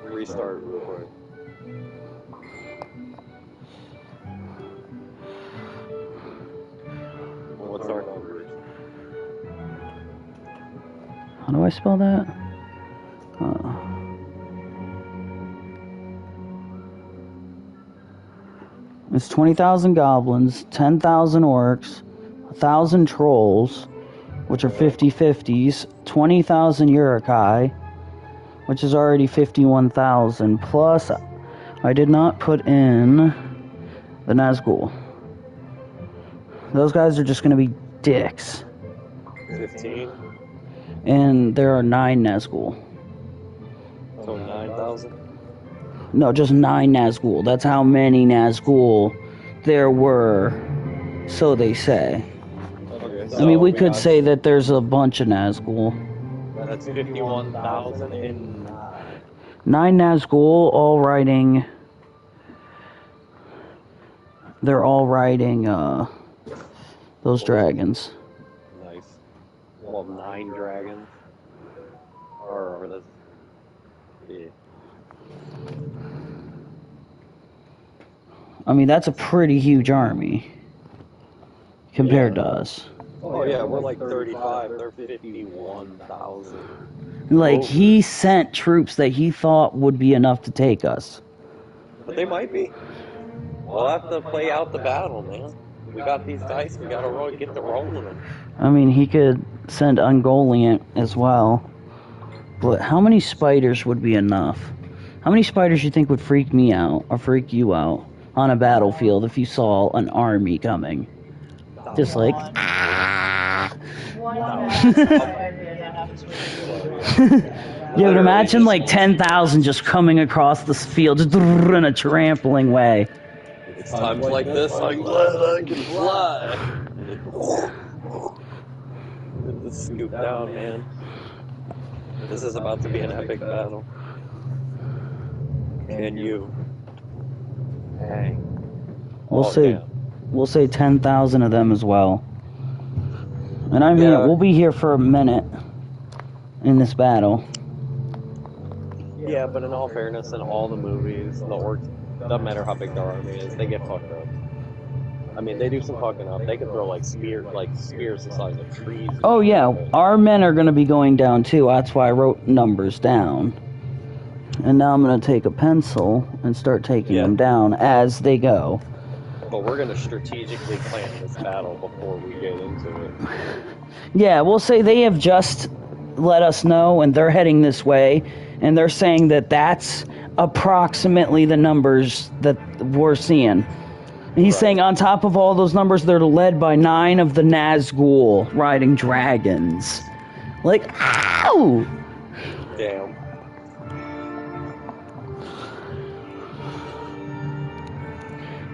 Restart real quick. What's our numbers? How do I spell that? It's 20,000 goblins, 10,000 orcs, 1,000 trolls, which are 50/50s, 20,000 Urukai, which is already 51,000, plus I did not put in the Nazgul. Those guys are just going to be dicks. 15? And there are 9 Nazgul. So 9,000? No, just 9 Nazgul. That's how many Nazgul there were, so they say. Okay, I mean, we could got- say that there's a bunch of Nazgul. That's 51,009. 9 Nazgul, all riding... They're all riding, those dragons. Nice. Well, 9 dragons. Or that's... Yeah. I mean, that's a pretty huge army. Compared to us. Oh yeah, we're like 35. They're 51,000. Like, he sent troops that he thought would be enough to take us. But they might be. We'll have to play out the battle, man. We got these dice. We gotta get the rolling them. I mean, he could send Ungoliant as well. But how many spiders would be enough? How many spiders you think would freak me out or freak you out on a battlefield if you saw an army coming? Just like... One You would imagine like 10,000 just coming across this field just in a trampling way. It's times like this I'm glad I can fly. Just scoop down, man. This is about to be an epic battle. Can you hang? We'll say 10,000 of them as well. And I mean, we'll be here for a minute in this battle. Yeah, but in all fairness, in all the movies, the orcs, doesn't matter how big their army is, they get fucked up. I mean, they do some fucking up. They can throw like spears the size of trees. Oh yeah, our men are going to be going down too. That's why I wrote numbers down. And now I'm going to take a pencil and start taking them down as they go. But we're going to strategically plan this battle before we get into it. Yeah, we'll say they have just let us know and they're heading this way. And they're saying that that's approximately the numbers that we're seeing. And he's saying on top of all those numbers, they're led by 9 of the Nazgul riding dragons. Like, ow! Damn.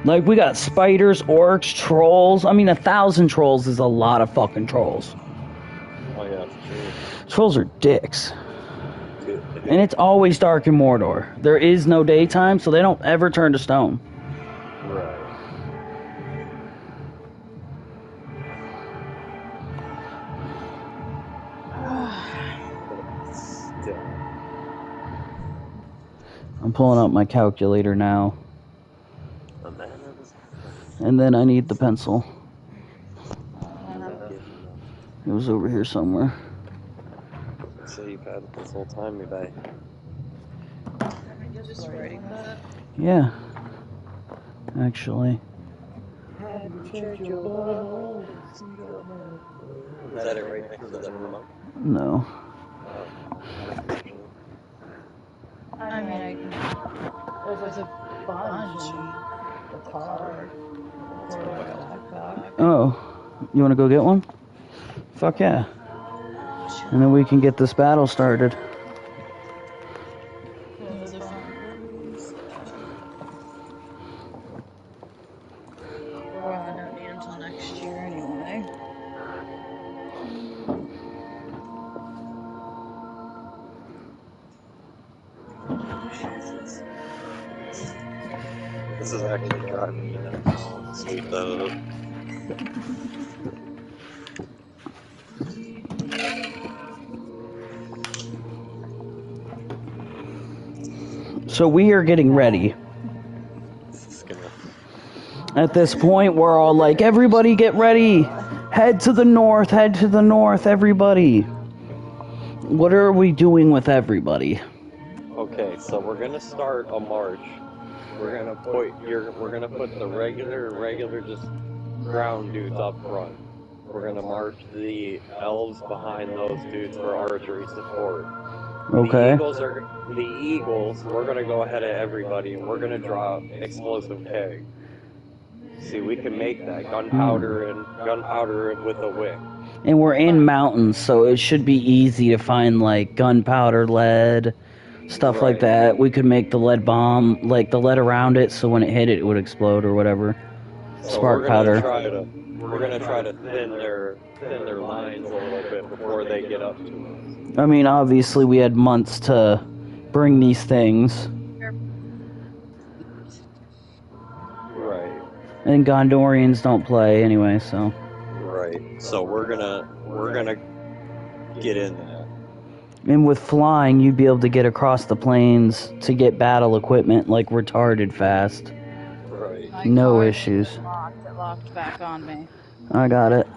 Like, we got spiders, orcs, trolls. I mean, 1,000 trolls is a lot of fucking trolls. Oh, yeah, that's true. Trolls are dicks. And it's always dark in Mordor. There is no daytime, so they don't ever turn to stone. Right. I'm pulling up my calculator now. And then I need the pencil. It was over here somewhere. So you've had this whole time, you bet. Just writing that. Yeah. Actually. Is that it right next to the remote? No. I mean, there's a bunch. It's hard. Oh. You want to go get one? Fuck yeah. And then we can get this battle started. Well, I don't need until next year anyway. This is actually driving me nuts. Sweet though. So we are getting ready. At this point, we're all like, everybody get ready. Head to the north, everybody. What are we doing with everybody? Okay, so we're gonna start a march. We're gonna put the regular just ground dudes up front. We're gonna march the elves behind those dudes for archery support. Okay. The Eagles, we're gonna go ahead of everybody and we're gonna drop explosive keg. See, we can make that gunpowder and with a wick. And we're in mountains, so it should be easy to find like gunpowder, lead, stuff like that. We could make the lead bomb, like the lead around it, so when it hit it, it would explode or whatever. So Spark powder. We're gonna try to thin their lines a little bit before they get up to us. I mean, obviously we had months to bring these things. Right. And Gondorians don't play anyway, so. Right. So we're gonna get in that. And with flying, you'd be able to get across the plains to get battle equipment like retarded fast. Right. No issues. It locked back on me. I got it.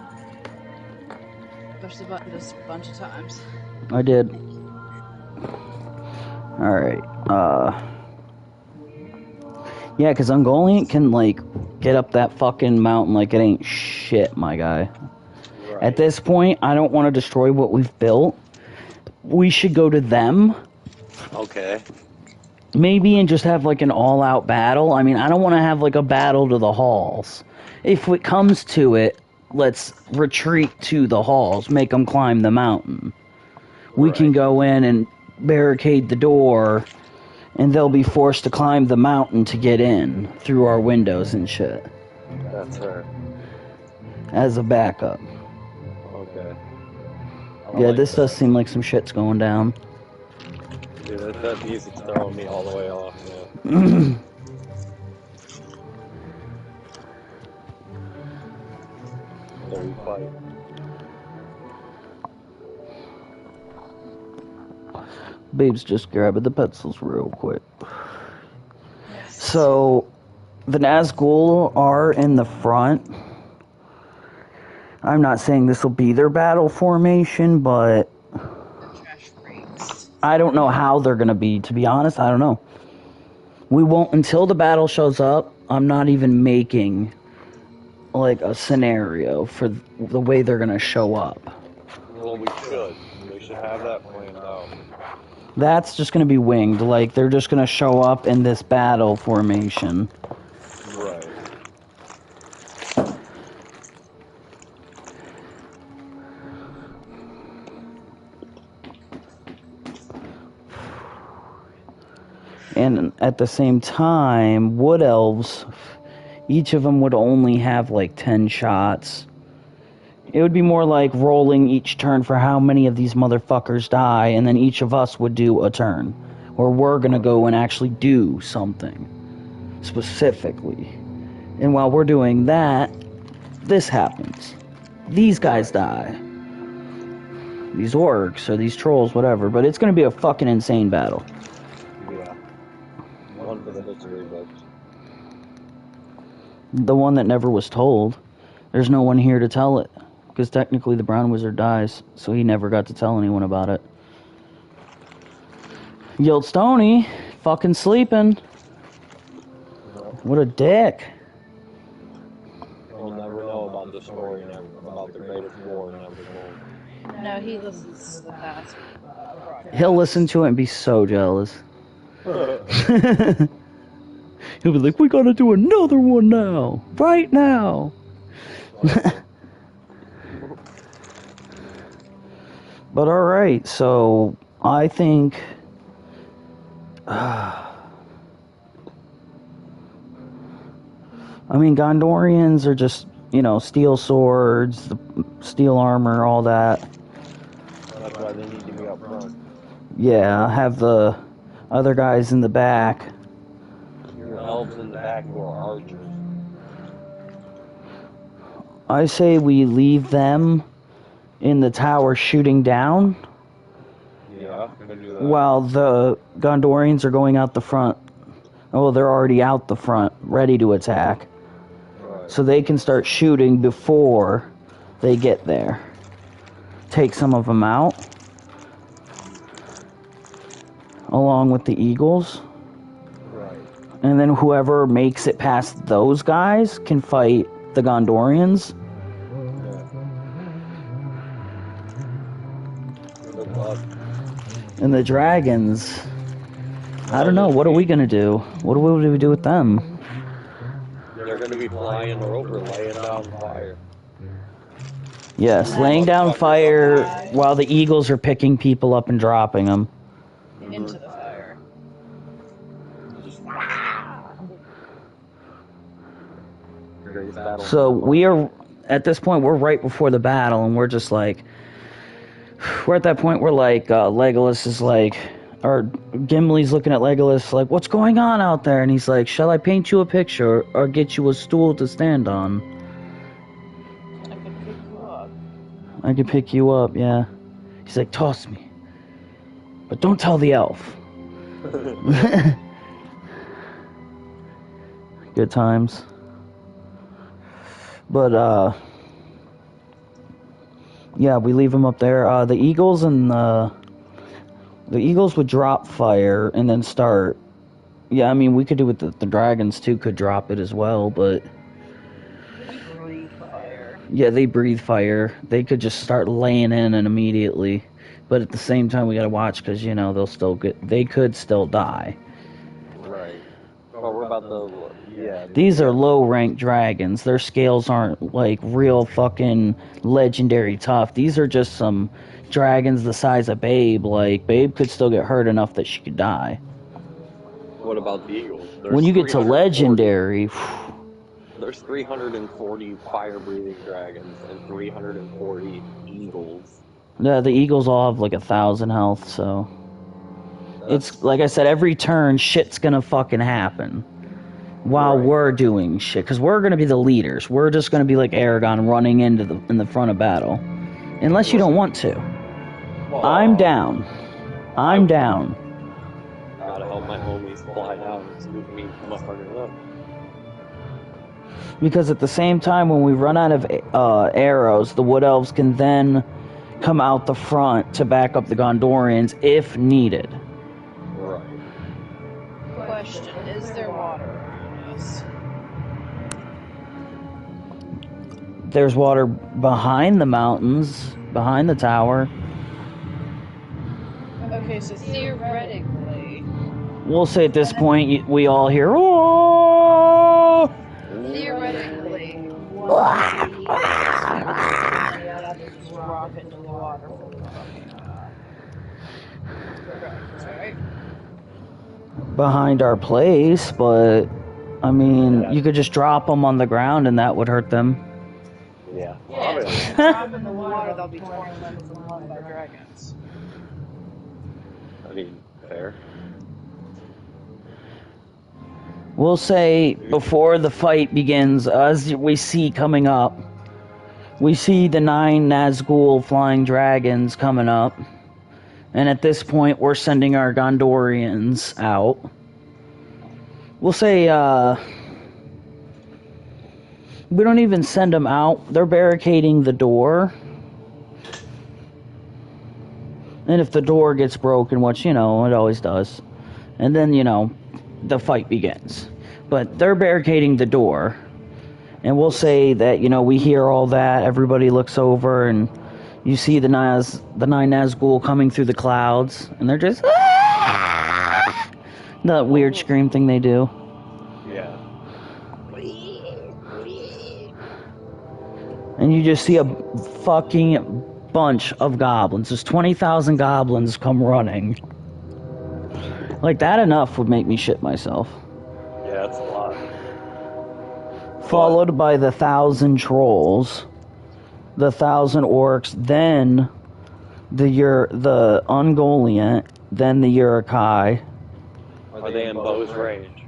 Push the button just a bunch of times. I did. Alright, yeah, because Ungoliant can, like, get up that fucking mountain like it ain't shit, my guy. At this point, I don't want to destroy what we've built. We should go to them. Okay. Maybe and just have like an all-out battle. I mean, I don't want to have like a battle to the halls. If it comes to it, let's retreat to the halls. Make them climb the mountain. We can go in and barricade the door, and they'll be forced to climb the mountain to get in through our windows and shit. That's fair. As a backup. Okay. Yeah, this does seem like some shit's going down. Dude, that music's throwing me all the way off, man. So we fight. Babe's just grabbing the pencils real quick. So, the Nazgul are in the front. I'm not saying this will be their battle formation, but I don't know how they're going to be. To be honest, I don't know. We won't, until the battle shows up, I'm not even making, like, a scenario for the way they're going to show up. Well, we should. We should have that planned out. That's just going to be winged. Like, they're just going to show up in this battle formation. Right. And at the same time, wood elves, each of them would only have like 10 shots. It would be more like rolling each turn for how many of these motherfuckers die, and then each of us would do a turn. Or we're gonna go and actually do something specifically. And while we're doing that, this happens. These guys die. These orcs, or these trolls, whatever. But it's gonna be a fucking insane battle. Yeah. One for the history books. The one that never was told. There's no one here to tell it. Because technically the Brown Wizard dies, so he never got to tell anyone about it. Yield Stony, fucking sleeping. What a dick. He'll never know about the story and about the greatest war and everything. No, he listens to the past broadcast. He'll listen to it and be so jealous. He'll be like, we gotta do another one now. Right now. But alright, so I think... I mean, Gondorians are just, you know, steel swords, the steel armor, all that. That's why they need to be up front. Yeah, have the other guys in the back. Your elves in the back who are archers. I say we leave them in the tower shooting down, Yeah, could do that. while the Gondorians are going out the front. Oh, they're already out the front, ready to attack. Right. So they can start shooting before they get there. Take some of them out, along with the Eagles. Right. And then whoever makes it past those guys can fight the Gondorians. Good luck. And the dragons, I don't know, what are we gonna do? What do we do with them? They're going to be flying over, laying down fire. Yes, laying down fire while the Eagles are picking people up and dropping them. Into the fire. Just greatest battle. So we are, at this point, we're right before the battle, and we're just like, we're at that point where like, Legolas is like, or Gimli's looking at Legolas like, what's going on out there? And he's like, shall I paint you a picture or get you a stool to stand on? I can pick you up. I can pick you up, yeah. He's like, toss me. But don't tell the elf. Good times. But, yeah, we leave them up there. The Eagles and the Eagles would drop fire and then start. Yeah, I mean, we could do it. The dragons too could drop it as well, but We breathe fire. Yeah, they breathe fire. They could just start laying in and immediately. But at the same time, we gotta watch because, you know, they could still die. Right. But we're about to, yeah. These are low-ranked dragons. Their scales aren't, like, real fucking legendary tough. These are just some dragons the size of Babe. Like, Babe could still get hurt enough that she could die. What about the eagles? When you get to legendary... There's 340 fire-breathing dragons and 340 eagles. Yeah, the eagles all have, like, 1,000 health, so... It's, like I said, every turn, shit's gonna fucking happen. While we're doing shit, because we're gonna be the leaders. We're just gonna be like Aragon running in the front of battle, unless you don't want to. Well, I'm down. I'm down. Gotta help my homies fly down and scoop me motherfuckers up. Because at the same time, when we run out of arrows, the Wood Elves can then come out the front to back up the Gondorians if needed. Right. Question: is there water around us? There's water behind the mountains, behind the tower. Okay, so theoretically... We'll say at this point, we all hear, "Oh!" Theoretically, what would just rocket into the water from the fucking, right? behind our place, but I mean, you could just drop them on the ground and that would hurt them. Yeah. Yeah, drop in the water, they'll be torn limb from limb by dragons. I mean, fair. We'll say before the fight begins, as we see coming up, we see the 9 Nazgul flying dragons coming up. And at this point, we're sending our Gondorians out. We'll say, we don't even send them out. They're barricading the door. And if the door gets broken, which, you know, it always does, and then, you know, the fight begins. But they're barricading the door. And we'll say that, you know, we hear all that. Everybody looks over and you see the 9 Nazgul coming through the clouds. And they're just... Ah! That weird scream thing they do. Yeah. And you just see a fucking bunch of goblins. There's 20,000 goblins come running. Like, that enough would make me shit myself. Yeah, that's a lot. Followed by the 1,000 trolls, the 1,000 orcs, then the Ungoliant, then the Uruk-hai. Are they in Bow's range?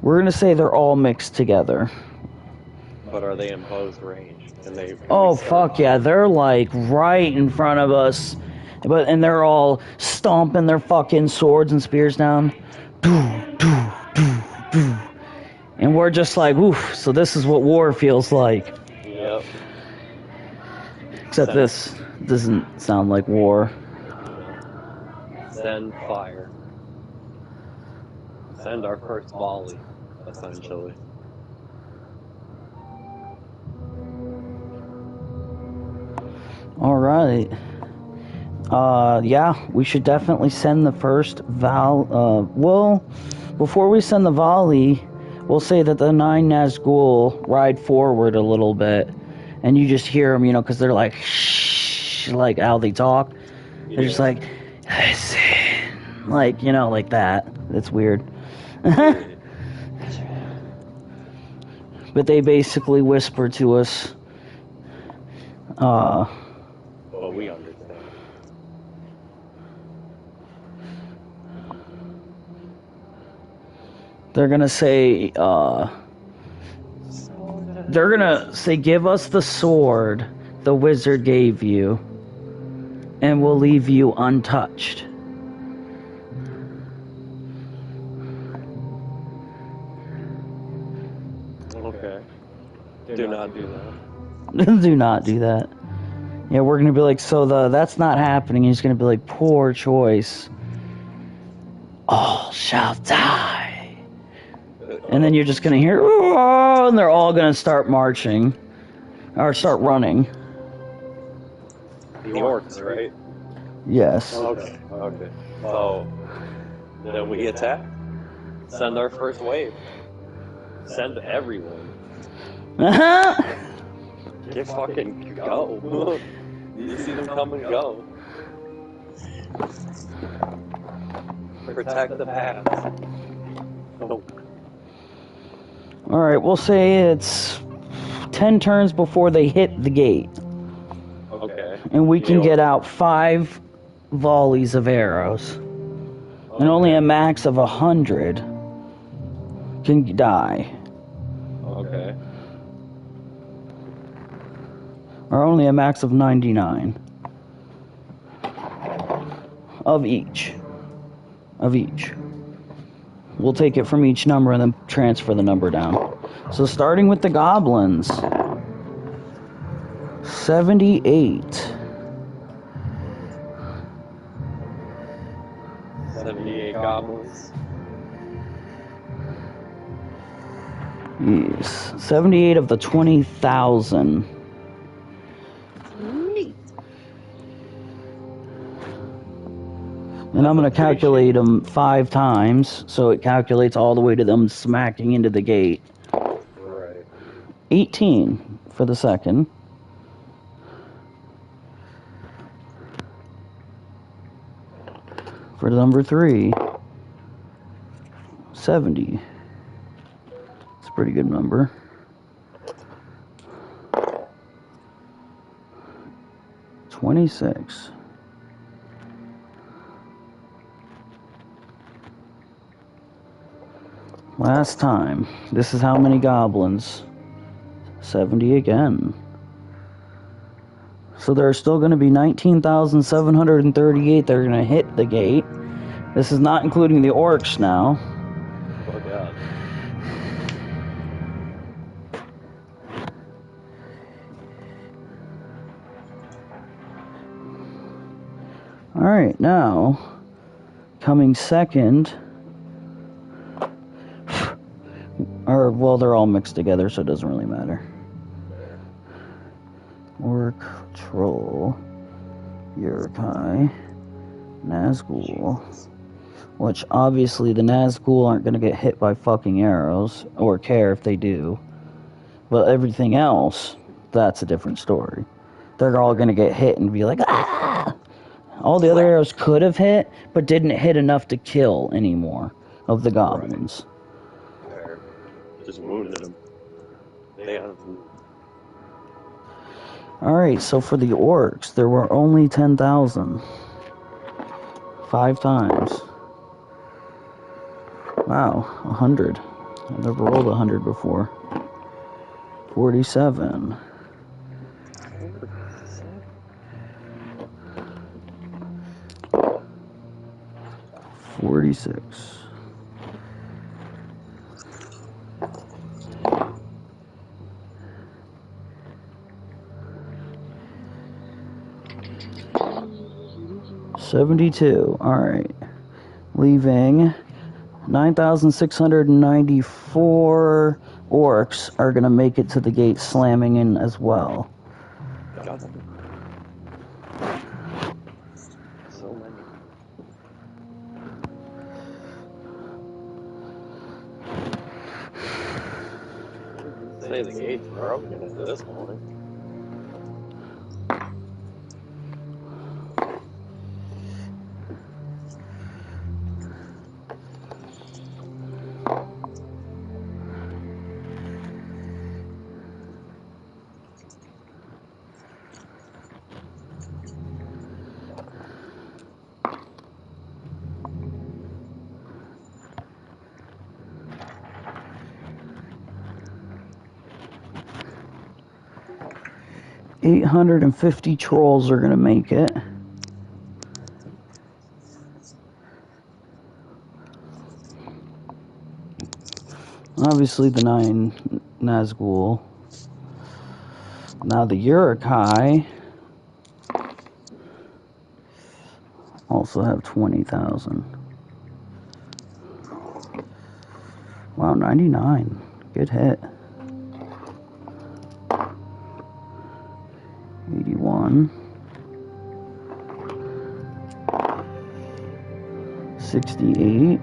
We're gonna say they're all mixed together. But are they in Bow's range? Oh fuck yeah, they're like right in front of us, and they're all stomping their fucking swords and spears down. And we're just like, oof, so this is what war feels like. Yep. Except this doesn't sound like war. Send fire. Send our first volley, essentially. Alright. Yeah, we should definitely send the first well, before we send the volley, we'll say that the 9 Nazgul ride forward a little bit, and you just hear them, you know, because they're like, shh, like how they talk. Yeah. They're just like, listen, like, you know, like that. It's weird. But they basically whisper to us, well, we understand. They're gonna say, give us the sword the wizard gave you, and we'll leave you untouched. Okay. Do not do that. Do not do that. Yeah, we're gonna be like, so that's not happening. He's gonna be like, poor choice. All shall die. And then you're just gonna hear, "Oh," and they're all gonna start marching. Or start running. The orcs, right? Yes. Okay. Okay. So then we attack. Send our first wave. Send everyone. Uh-huh. Get fucking go. You see them come and go. Protect the paths. Oh, Alright, we'll say it's 10 turns before they hit the gate. okay. And we can get out 5 volleys of arrows. And only a max of 100 can die. Okay. Or only a max of 99. Of each. Of each. We'll take it from each number and then transfer the number down. So starting with the goblins. 78. 78 goblins. Yes. 78 of the 20,000. And I'm going to calculate them 5 times, so it calculates all the way to them smacking into the gate. Right. 18 for the second. For number 3, 70. It's a pretty good number. 26. Last time. This is how many goblins. 70 again. So there are still going to be 19,738 that are going to hit the gate. This is not including the orcs now. Oh god. Alright, now, coming second, or, well, they're all mixed together, so it doesn't really matter. Orc, Troll, Uruk-hai, Nazgul, which obviously the Nazgul aren't going to get hit by fucking arrows, or care if they do. But everything else, that's a different story. They're all going to get hit and be like, ah! All the other arrows could have hit, but didn't hit enough to kill anymore of the goblins. Fair. Just wounded them. They had Alright, so for the orcs, there were only 10,000. 5 times. Wow, 100. I've never rolled 100 before. 47. 46. 72. Alright. Leaving 9,694 orcs are going to make it to the gate slamming in as well. got them. So many. Say the gate's broken at this point. $850 trolls are going to make it. Obviously the 9 Nazgul. Now the Uruk-hai also have 20,000. Wow, 99. Good hit. 81. 68.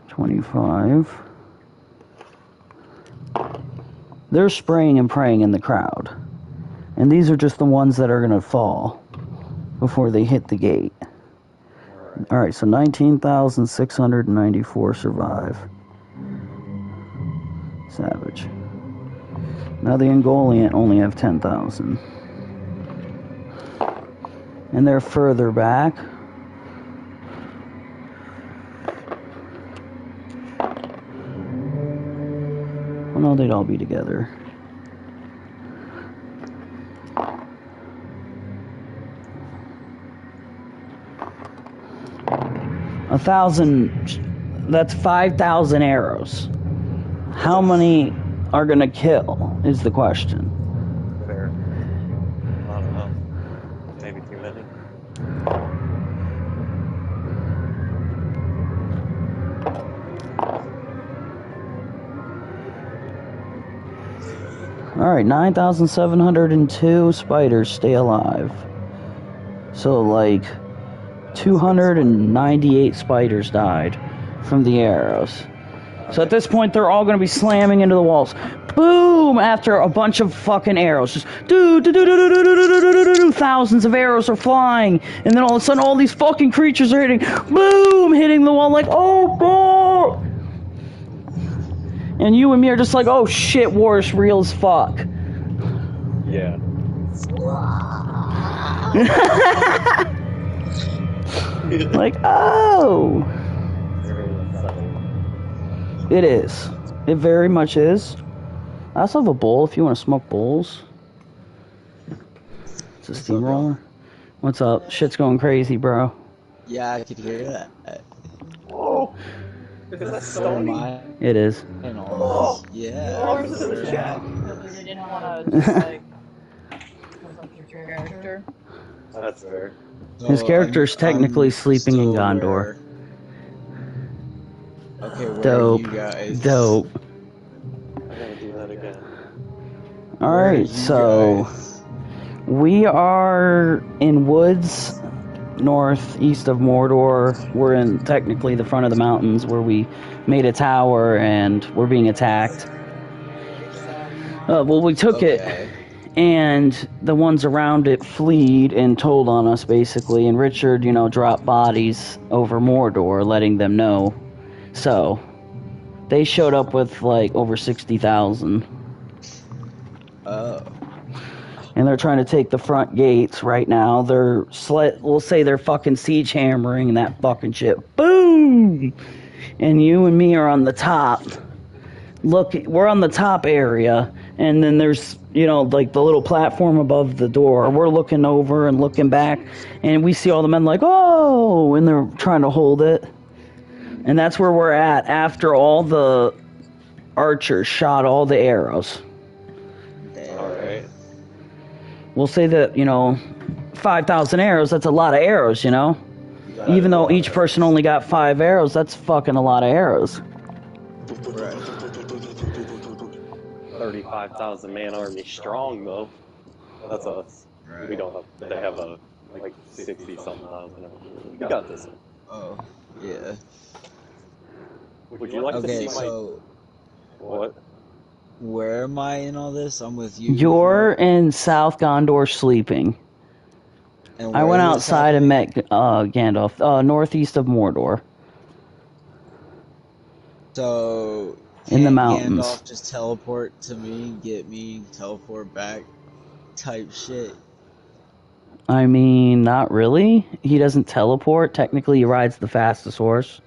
25. They're spraying and praying in the crowd. And these are just the ones that are going to fall before they hit the gate. Alright, so 19,694 survive. Savage. Now the Ungoliant only have 10,000. And they're further back. Well, no, they'd all be together. A 1,000, that's 5,000 arrows. How many are gonna kill is the question. Fair. I don't know. Maybe too many. Alright, 9,702 spiders stay alive. So, like, 298 spiders died from the arrows. So at this point, they're all going to be slamming into the walls. Boom! After a bunch of fucking arrows. Just thousands of arrows are flying. And then all of a sudden, all these fucking creatures are hitting. Boom! Hitting the wall like, oh, boom! And you and me are just like, oh shit, war is real as fuck. Yeah. Like, oh! It is. It very much is. I also have a bowl if you want to smoke bowls. It's a steamroller. What's up? Shit's going crazy, bro. Yeah, I could hear that. Oh! Is that Stony? It is. Oh, yeah. Because you didn't want to just like mess up your character. That's fair. His character's technically sleeping in Gondor. Okay, where Dope. are you guys? Dope. I gotta do that again. Alright, so we are in woods northeast of Mordor. We're in technically the front of the mountains where we made a tower and we're being attacked. Well, we took it, and the ones around it fleed and told on us, basically. And Richard, you know, dropped bodies over Mordor, letting them know. So, they showed up with, like, over 60,000. Oh. And they're trying to take the front gates right now. They're, we'll say they're fucking siege hammering that fucking shit. Boom! And you and me are on the top. Look, we're on the top area. And then there's, you know, like the little platform above the door. We're looking over and looking back. And we see all the men like, oh! And they're trying to hold it. And that's where we're at after all the archers shot all the arrows. Alright. We'll say that, you know, 5,000 arrows, that's a lot of arrows, you know? Even though each person only got 5 arrows, that's fucking a lot of arrows. 35,000 man army strong, though. That's us. We don't have, they have a, like, 60-something thousand. We got this one. Oh, yeah. Would you like to see my... What? Where am I in all this? I'm with you. You're in South Gondor sleeping. And I where went is outside and met Gandalf, northeast of Mordor. So, In the can't mountains. Gandalf just teleport to me, get me, teleport back, type shit. I mean, not really. He doesn't teleport. Technically, he rides the fastest horse.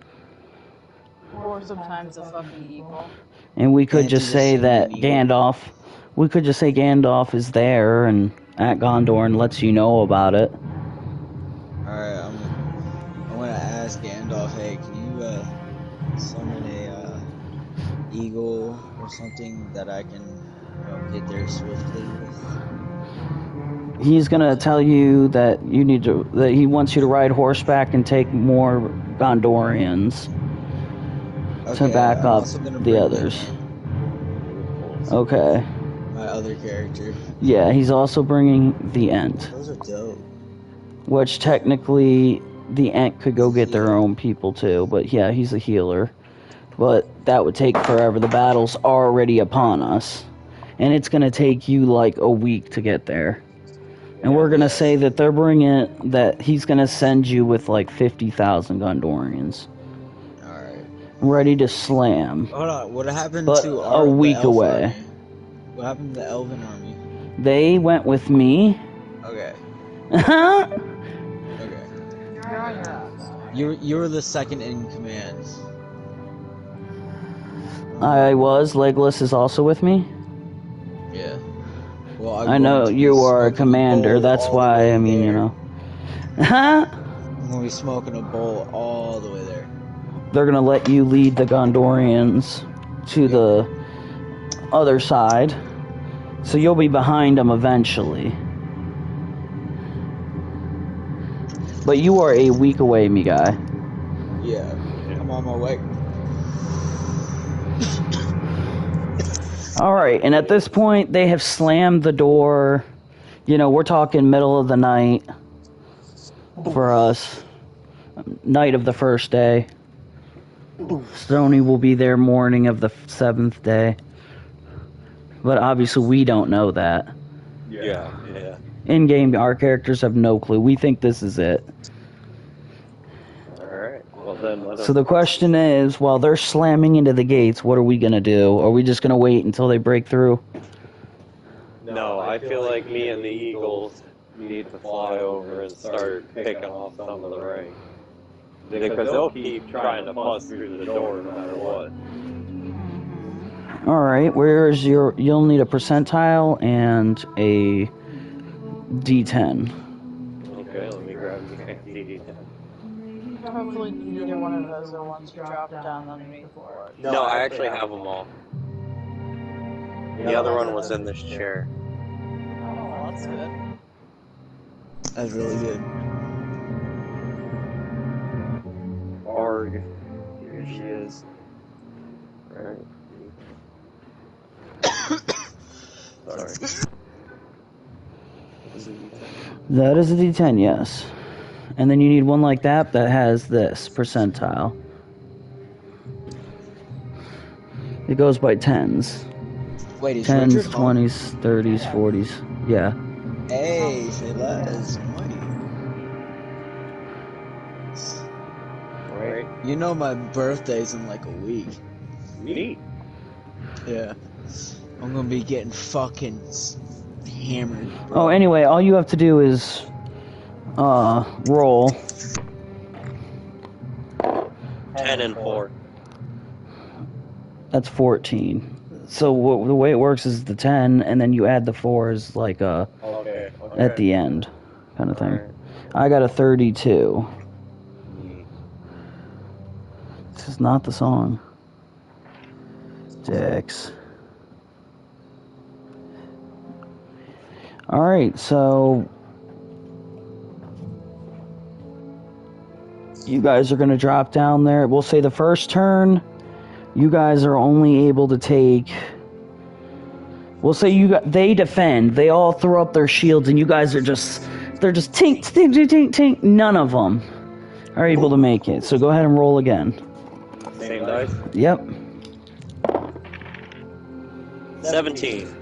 Or sometimes a fucking eagle. And we could Can't just you say just that send an Gandalf... We could just say Gandalf is there and at Gondor and lets you know about it. Alright, I'm gonna ask Gandalf, hey, can you summon a eagle or something that I can Get there swiftly. He's gonna tell you that he wants you to ride horseback and take more Gondorians to back I'm up also gonna the bring others. Hannah, Okay. my other character. Yeah, he's also bringing the Ent, Those are dope. which technically the Ent could go get their own people too, but yeah, he's a healer. But that would take forever. The battle's already upon us. And it's going to take you like a week to get there. And we're going to say that that he's going to send you with like 50,000 Gondorians. Alright. Ready to slam. Hold on, what happened But to a week the elf away. army? What happened to the elven army? They went with me. Okay. I Okay. You're on your own. You were the second in command. was. Legolas is also with me. Yeah. Well, I know you are a commander. That's why, I mean, you know. I'm gonna be smoking a bowl all the way there. They're going to let you lead the Gondorians to the other side. So you'll be behind them eventually. But you are a week away, me guy. Yeah. I'm on my way. Alright, and at this point, they have slammed the door. You know, we're talking middle of the night for us. Night of the first day. Stony will be there morning of the 7th day. But obviously, we don't know that. Yeah. In-game, our characters have no clue. We think this is it. Alright. Well then, let us... So the question is, while they're slamming into the gates, what are we going to do? Are we just going to wait until they break through? No, I feel like me and the Eagles need to fly over and start picking off some of the ranks. Because they'll keep trying to bust through the door no matter what. Alright, you'll need a percentile and a D10. Okay, let me grab the D10. Hopefully neither one of those are ones you dropped down underneath the floor. No, I actually have them all. The other one was in this chair. Oh, that's good. That's really good. Arg. Here she is. Alright. Sorry. That is a D10, yes. And then you need one like that has this percentile. It goes by tens. Wait, is 10s, Richard home? 20s, 30s, 40s. Yeah. Hey, say less. Money. Right. You know my birthday's in like a week. Neat. Yeah. I'm gonna be getting fucking hammered, bro. Oh, anyway, all you have to do is roll. 10 and 4. That's 14. So the way it works is the 10, and then you add the 4s like Okay. at the end, kind of thing. Alright. I got a 32. This is not the song. Dicks. Alright, so you guys are going to drop down there. We'll say the first turn, you guys are only able to take... We'll say they defend. They all throw up their shields, and you guys are they're just tink, tink, tink, tink, tink. None of them are able to make it. So go ahead and roll again. Same dice? Yep. 17.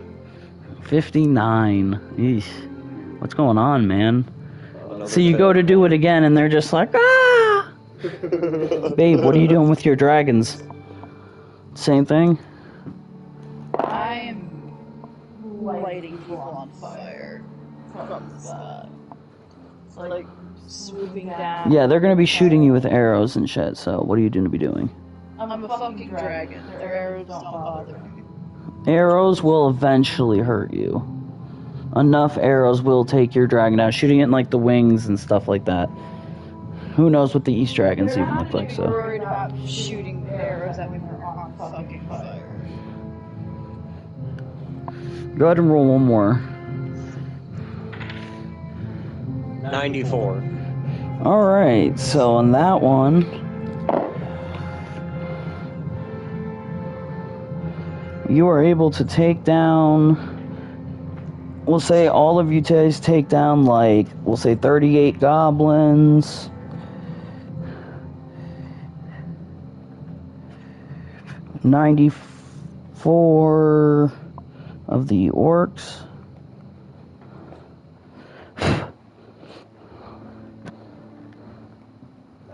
59. Eesh. What's going on, man? So you go to do it again, and they're just like, ah! Babe, what are you doing with your dragons? Same thing? I am lighting people on fire from the sky. Like, swooping down. Yeah, they're going to be shooting you with arrows and shit, so what are you going to be doing? I'm a fucking dragon. Their arrows don't bother me. Arrows will eventually hurt you. Enough arrows will take your dragon out, shooting it in like the wings and stuff like that. Who knows what the East Dragons even look like, so. I'm worried about shooting arrows at me when they're on fucking fire. Go ahead and roll one more. 94. Alright, so on that one, you are able to take down, we'll say all of you guys take down, like, we'll say 38 goblins, 94 of the orcs,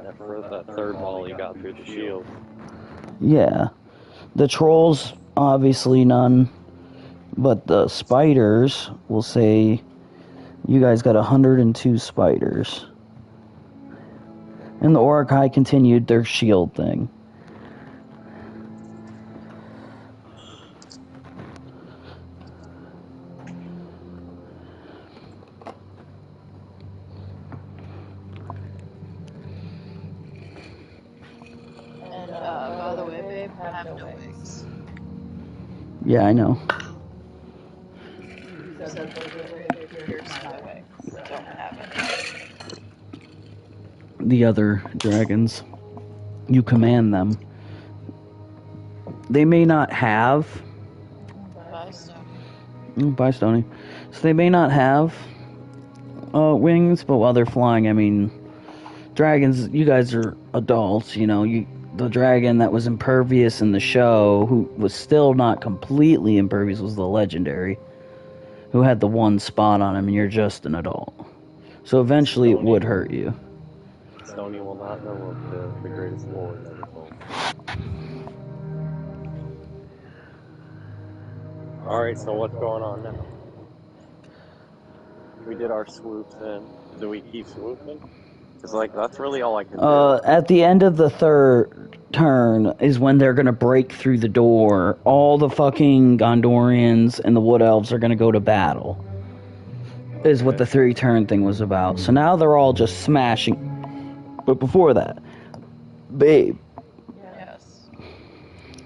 After that third volley got through the shield. yeah. The trolls, obviously none, but the spiders, we'll say you guys got 102 spiders. And the Orokai continued their shield thing. And by the way, babe, I have no wings. Yeah, I know. You said that they pierced my wings. I don't have any. The other dragons, you command them. They may not have... Bye, Stone. Bye, Stony. So they may not have wings, but while they're flying, I mean, dragons, you guys are adults, you know, the dragon that was impervious in the show, who was still not completely impervious, was the legendary, who had the one spot on him, and you're just an adult. So eventually it would hurt you. Stony will not know of the greatest lord ever told. Alright, so what's going on now? We did our swoops in. Do we keep swooping? Because, like, that's really all I can do. At the end of the third turn is when they're gonna break through the door. All the fucking Gondorians and the Wood Elves are gonna go to battle. Is what the 3-turn thing was about. So now they're all just smashing. But before that, babe, Yes.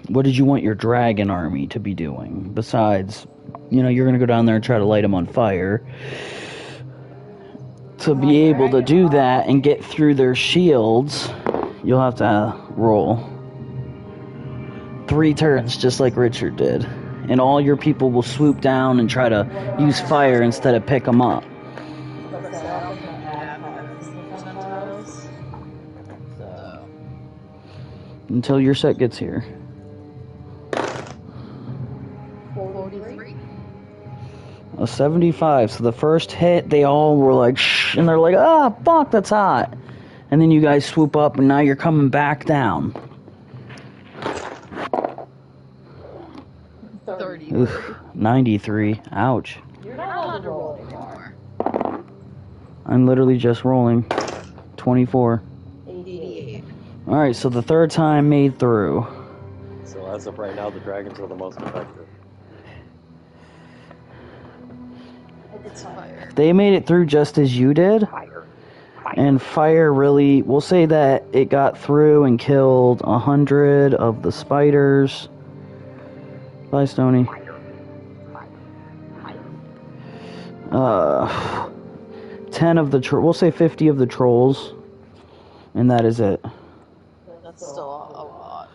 what did you want your dragon army to be doing? Besides, you know, you're gonna go down there and try to light them on fire. To be able to do that and get through their shields, you'll have to roll 3 turns, just like Richard did. And all your people will swoop down and try to use fire instead of pick them up. So, Until your set gets here. 43. A 75. So the first hit, they all were like, shh, and they're like, ah, fuck, that's hot. And then you guys swoop up, and now you're coming back down. 30. Oof, 93. Ouch. You're not allowed to roll anymore. I'm literally just rolling. 24. 88. Alright, so the third time made through. So as of right now, the dragons are the most effective. It's fire. They made it through just as you did. And fire really, we'll say that it got through and killed 100 of the spiders. Bye, Stony. 10 of the we'll say 50 of the trolls, and that is it. That's still a lot.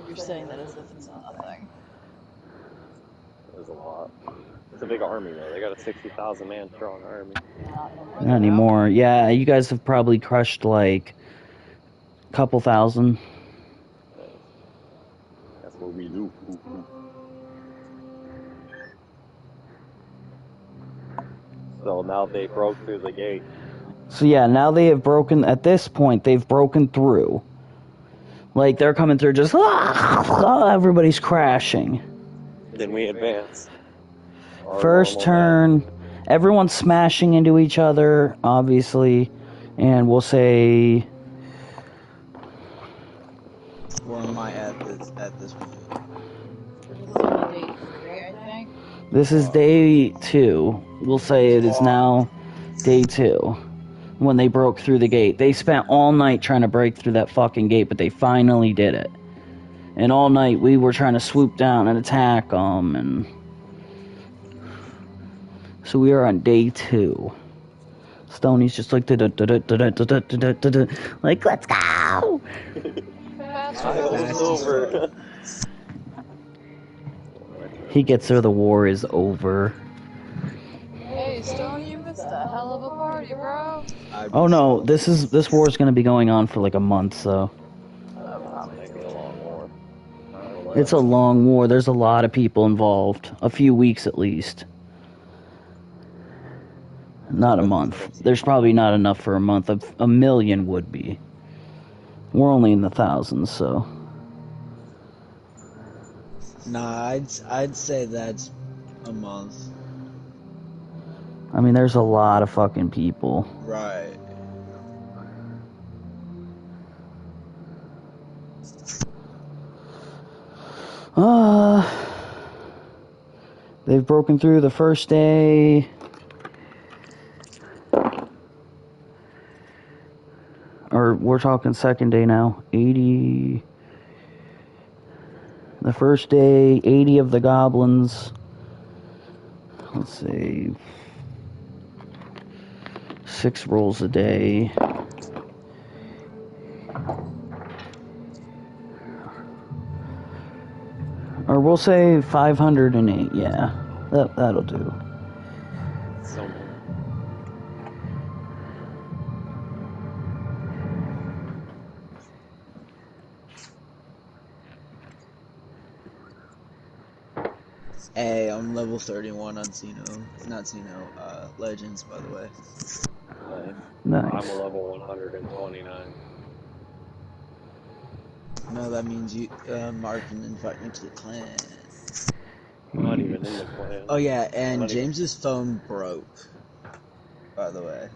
You're saying that as if it's nothing. There's a lot. It's a big army, though. They got a 60,000 man strong army. Not anymore. Yeah, you guys have probably crushed like a couple thousand. That's what we do. So now they broke through the gate. So yeah, now they have broken, at this point, they've broken through. Like, they're coming through just, everybody's crashing. Then we advance. First turn, everyone's smashing into each other, obviously, and we'll say... Where am I at this point? This is day 2. We'll say it is now day 2. When they broke through the gate. They spent all night trying to break through that fucking gate, but they finally did it. And all night we were trying to swoop down and attack them, and So we are on day 2. Stoney's just like like let's go. Fast I was Fast as over. He gets there, the war is over. Hey, Stone, you missed a hell of a party, bro. Oh no, this war is going to be going on for like a month, so Oh, probably. Make it a long war. it's a long war. There's a lot of people involved. A few weeks at least. Not a month. There's probably not enough for a month. A million would be. We're only in the thousands, so. Nah, I'd say that's a month. I mean, there's a lot of fucking people. Right. They've broken through the first day. Or we're talking second day now. 80. The first day, 80 of the goblins. Let's see. 6 rolls a day. Or we'll say 508, yeah. That'll do. So many. Hey, I'm level 31 on not Legends, by the way. Nice. I'm a level 129. No, that means you, Mark can invite me to the clan. I'm not even in the clan. Oh yeah, I'm and not even- James's phone broke, by the way.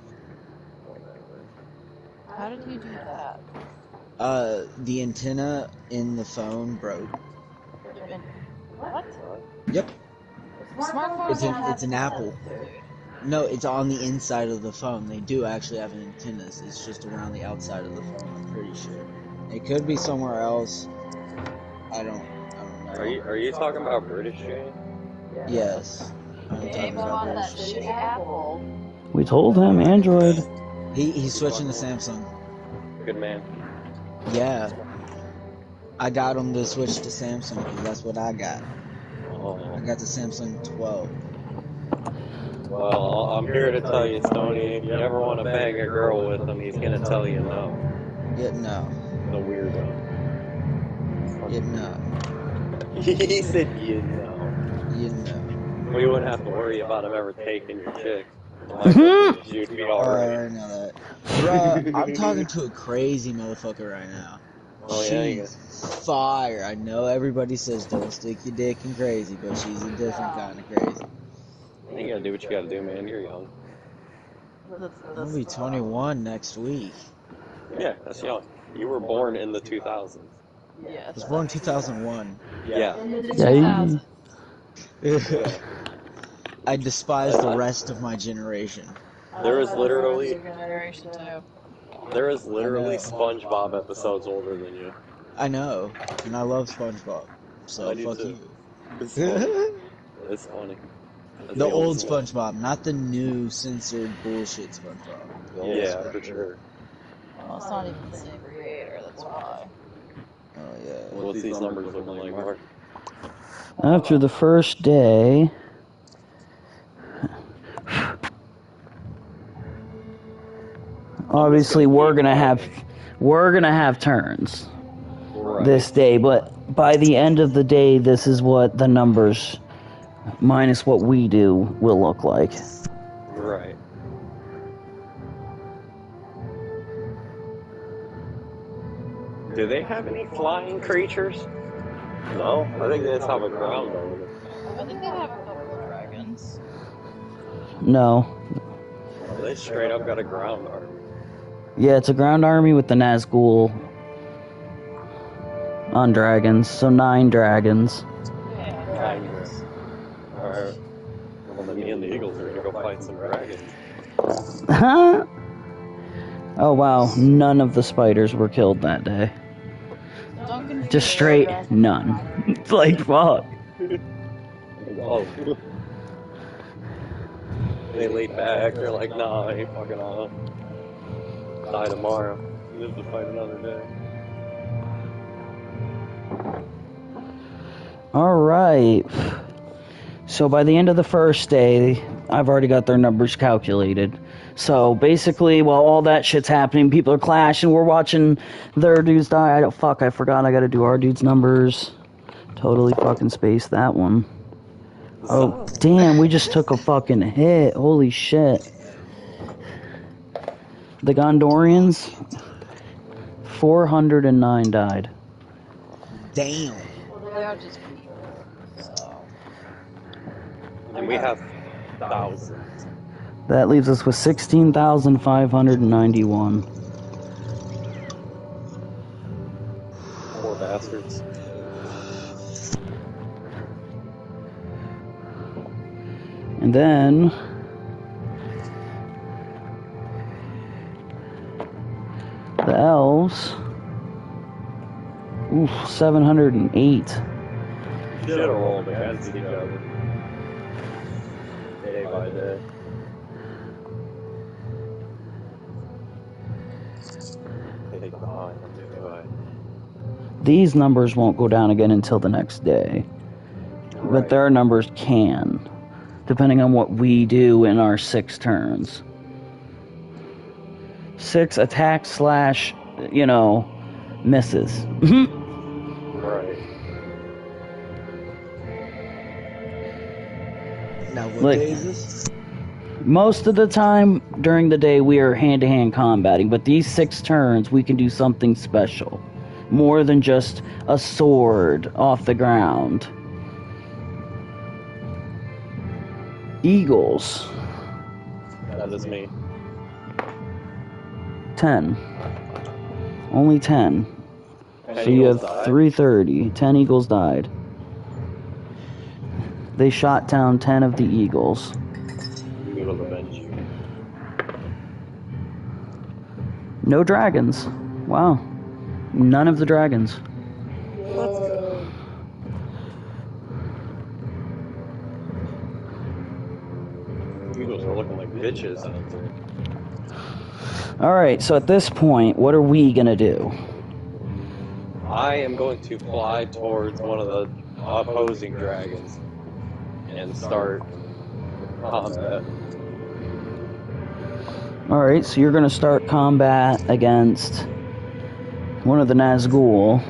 How did he do that? The antenna in the phone broke. What? Yep. Smartphones It's don't have an Apple. dude. No, it's on the inside of the phone. They do actually have antennas. It's just around the outside of the phone, I'm pretty sure. It could be somewhere else. I don't know. Are you talking about British Jane? Yes. I'm talking James about bought that British. shitty Apple. We told him, Android. He's switching to Samsung. Good man. Yeah. I got him to switch to Samsung because that's what I got. Oh. I got the Samsung 12. Well, I'm here to tell you, Stoney, if you ever want to bang a girl with him, he's gonna tell you no. Yeah, no. The weirdo. Yeah, no. He said you know. Yeah, no. We wouldn't have to worry about him ever taking your chick. You'd be Oh, alright. I know that. Bruh, I'm talking to a crazy motherfucker right now. Oh, yeah, you She's fire. I know everybody says don't stick your dick in crazy, but she's a different kind of crazy. You gotta do what you gotta do, man. You're young. I'll be 21 next week. Yeah, that's young. You were born in the 2000s. Yes. I was born 2001. Yeah. Yeah. I despise the rest of my generation. There is literally Generation 2. SpongeBob episodes older than you. I know, and I love SpongeBob. So I do fuck too. you. It's funny. It's funny. That's The old one. SpongeBob, not the new censored bullshit SpongeBob. The old Yeah, SpongeBob. for sure. Well, it's not even the same creator, that's why. Oh yeah. What's these numbers looking like, Mark? After the first day, obviously we're gonna have turns Right. this day, but by the end of the day, this is what the numbers minus what we do will look like. Right. Do they have any flying creatures? No, I think they just have a ground over. I think they have a couple of dragons. No. They straight up got a ground army. Yeah, it's a ground army with the Nazgul on dragons, so 9 dragons. Yeah, dragons. Alright. Well, then me and the Eagles are gonna go fight some dragons. Huh? Oh wow, none of the spiders were killed that day. Don't confuse Just straight none. It's like, fuck. Oh. They laid back. They're like, nah, I ain't fucking off. Die tomorrow. Live to fight another day. Alright. So by the end of the first day, I've already got their numbers calculated. So basically, while all that shit's happening, people are clashing, we're watching their dudes die. I forgot I gotta do our dudes' numbers. Totally fucking spaced that one. Oh, damn, we just took a fucking hit. Holy shit. The Gondorians, 409 died. Damn. Well, they are just people. So. And we have thousands. That leaves us with 16,591. Poor bastards. And then the elves, oof, 708. Should have rolled against each other. Day by day. Take behind them, do I? These numbers won't go down again until the next day. Right. But their numbers can, depending on what we do in our 6 turns. 6 attack / misses. Right. Now, what Like- day is this? Most of the time during the day we are hand-to-hand combating, but these 6 turns we can do something special. More than just a sword off the ground. Eagles, That is me. 10. Only 10. So you Eagles have died? 330. 10 eagles died. They shot down 10 of the eagles. We will avenge you. No dragons. Wow. None of the dragons. Let's go. Eagles are looking like bitches out there. Alright, so at this point, what are we gonna do? I am going to fly towards one of the opposing dragons and start combat. Alright, so you're gonna start combat against one of the Nazgul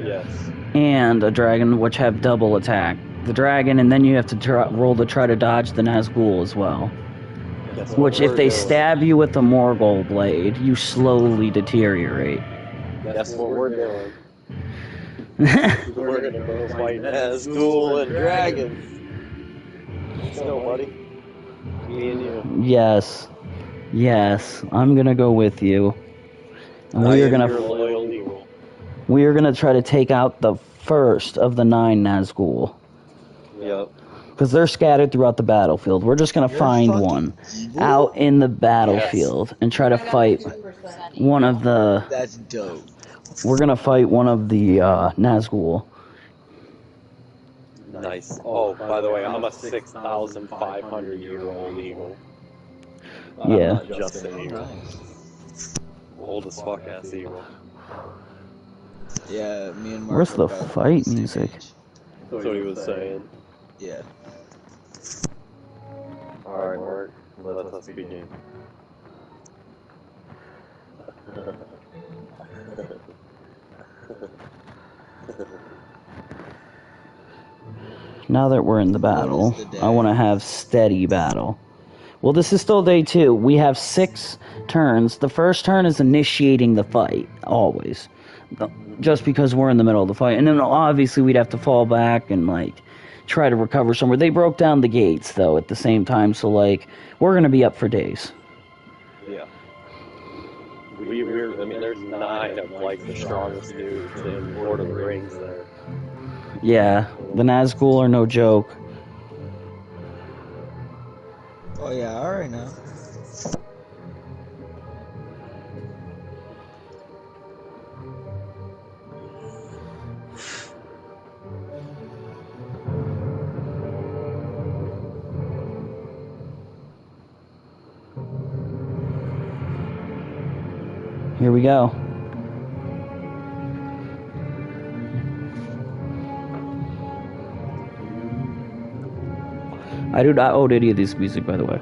Yes. and a dragon, which have double attack. The dragon, and then you have to roll to try to dodge the Nazgul as well. That's what Which, if we're they doing. stab you with a Morgul blade, you slowly deteriorate. That's what we're doing. We're gonna go fight Nazgul and dragons. Let's go, buddy. Me and you. Yes. Yes, I'm gonna go with you. And I we are am gonna your loyal eagle. we are gonna try to take out the first of the 9 Nazgul. Yep. Because they're scattered throughout the battlefield. We're just gonna You're find fucking one evil? out in the battlefield and try to fight 2% one of the. That's dope. We're gonna fight one of the Nazgul. Nice. Oh, by the way, I'm a 6,500-year-old eagle. Yeah. I'm not just an eagle. Nice. Old as fuck ass eagle. Yeah, me and Mark Where's are the about fight same music? age. That's what he was saying. Yeah. Alright, Mark. Let us begin. Now that we're in the battle, What is the day? I want to have steady battle. Well, this is still day 2. We have 6 turns. The first turn is initiating the fight, always. Just because we're in the middle of the fight. And then obviously we'd have to fall back and, try to recover somewhere. They broke down the gates, though, at the same time. So, we're going to be up for days. Yeah. I mean, there's 9 of, the strongest dudes in Lord of the Rings there. Yeah, the Nazgul are no joke. Oh yeah, alright now. Here we go. I do not own any of this music, by the way.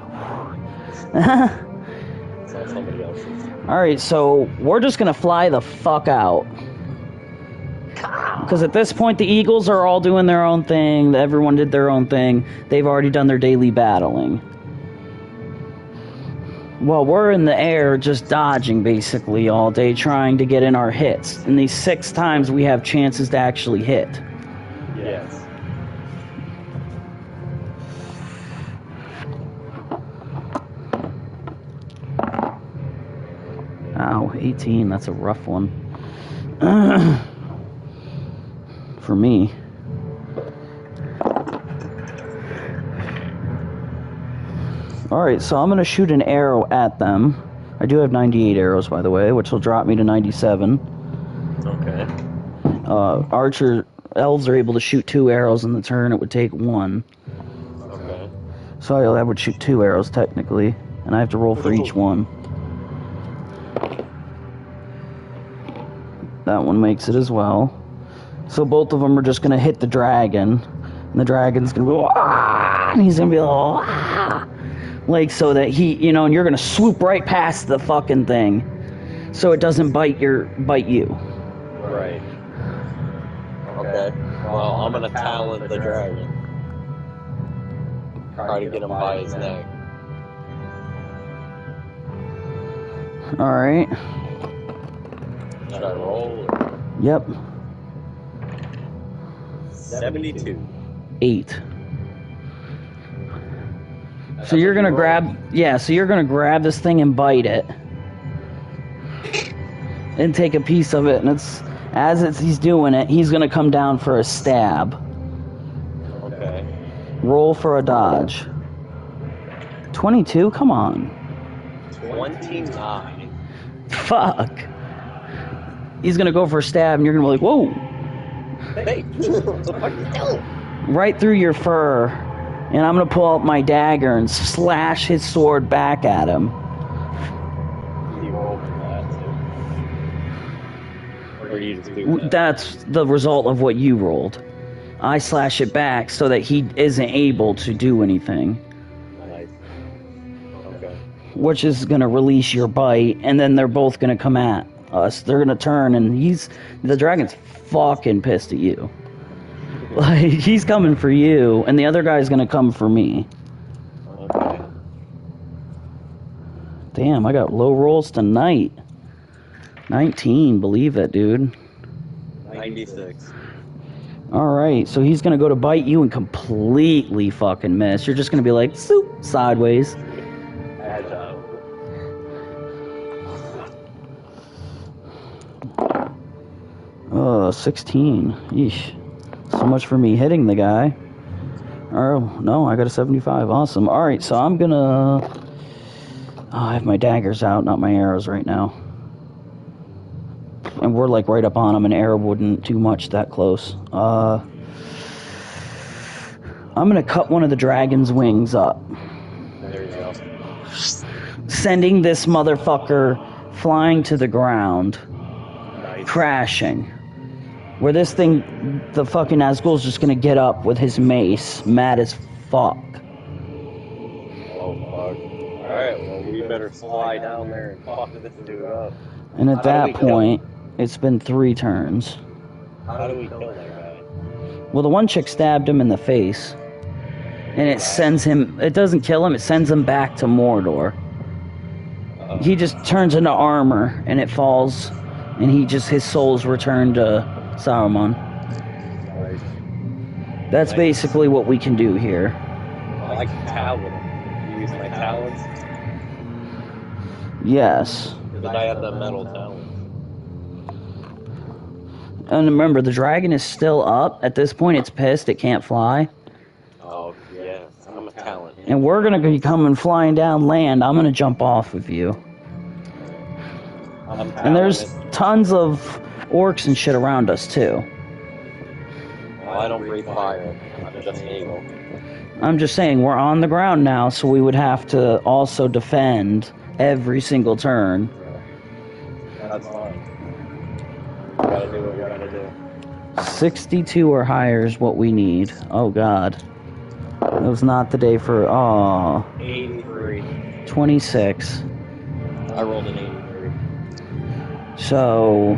It's not somebody else's. Alright, so we're just gonna fly the fuck out. Because at this point, the Eagles are all doing their own thing. Everyone did their own thing. They've already done their daily battling. Well, we're in the air just dodging, basically, all day, trying to get in our hits. And these 6 times we have chances to actually hit. Yes. Ow, 18, that's a rough one. For me. Alright, so I'm going to shoot an arrow at them. I do have 98 arrows, by the way, which will drop me to 97. Okay. Elves are able to shoot 2 arrows in the turn. It would take 1. Okay. So I would shoot 2 arrows, technically. And I have to roll for each one. That one makes it as well. So both of them are just going to hit the dragon. And the dragon's going to go, ah! And he's going to be like, ah! Like, so that he, you know, and you're going to swoop right past the fucking thing. So it doesn't bite you. Right. Okay. Well, I'm going to talent the dragon. Try to get him by his neck. Alright. Should I roll? Yep. 72. 8. So you're gonna grab, so you're gonna grab this thing and bite it, and take a piece of it. And he's doing it, he's gonna come down for a stab. Okay. Roll for a dodge. 22. Come on. 29. Fuck. He's gonna go for a stab, and you're gonna be like, whoa! Hey, what the fuck are you doing? Right through your fur. And I'm going to pull out my dagger and slash his sword back at him. You roll for that, too. Or you just do that? That's the result of what you rolled. I slash it back so that he isn't able to do anything. Nice. Okay. Which is going to release your bite, and then they're both going to come at us. They're going to turn, and the dragon's fucking pissed at you. Like, he's coming for you, and the other guy's gonna come for me. Okay. Damn, I got low rolls tonight. 19, believe it, dude. 96. Alright, so he's gonna go to bite you and completely fucking miss. You're just gonna be like, soup, sideways. Agile. 16. Yeesh. So much for me hitting the guy. Oh, no, I got a 75. Awesome. Alright, so I'm gonna... I have my daggers out, not my arrows right now. And we're like right up on him, an arrow wouldn't do much that close. I'm gonna cut one of the dragon's wings up. There you go. Sending this motherfucker flying to the ground. Nice. Crashing. Where this thing, the fucking Nazgul's just gonna get up with his mace, mad as fuck. Oh, fuck. Alright, well, we better fly down there and fuck this dude up. And at that point, it's been 3 turns. How do we kill that guy? Well, the one chick stabbed him in the face. And it sends him, it doesn't kill him, it sends him back to Mordor. He just turns into armor, and it falls, and his soul's returned to Saruman. Right. That's basically what we can do here. I can talent him. Use my talents. Yes. Because I have the metal talents. And remember, the dragon is still up. At this point, it's pissed. It can't fly. Oh, yes. I'm a talent. And we're going to be coming flying down land. I'm going to jump off of you. And there's tons of orcs and shit around us, too. Well, I don't breathe fire. I'm just able. I'm just saying, we're on the ground now, so we would have to also defend every single turn. That's fine. We gotta do what we gotta do. 62 or higher is what we need. Oh god. It was not the day for 83. 26. I rolled an 83. So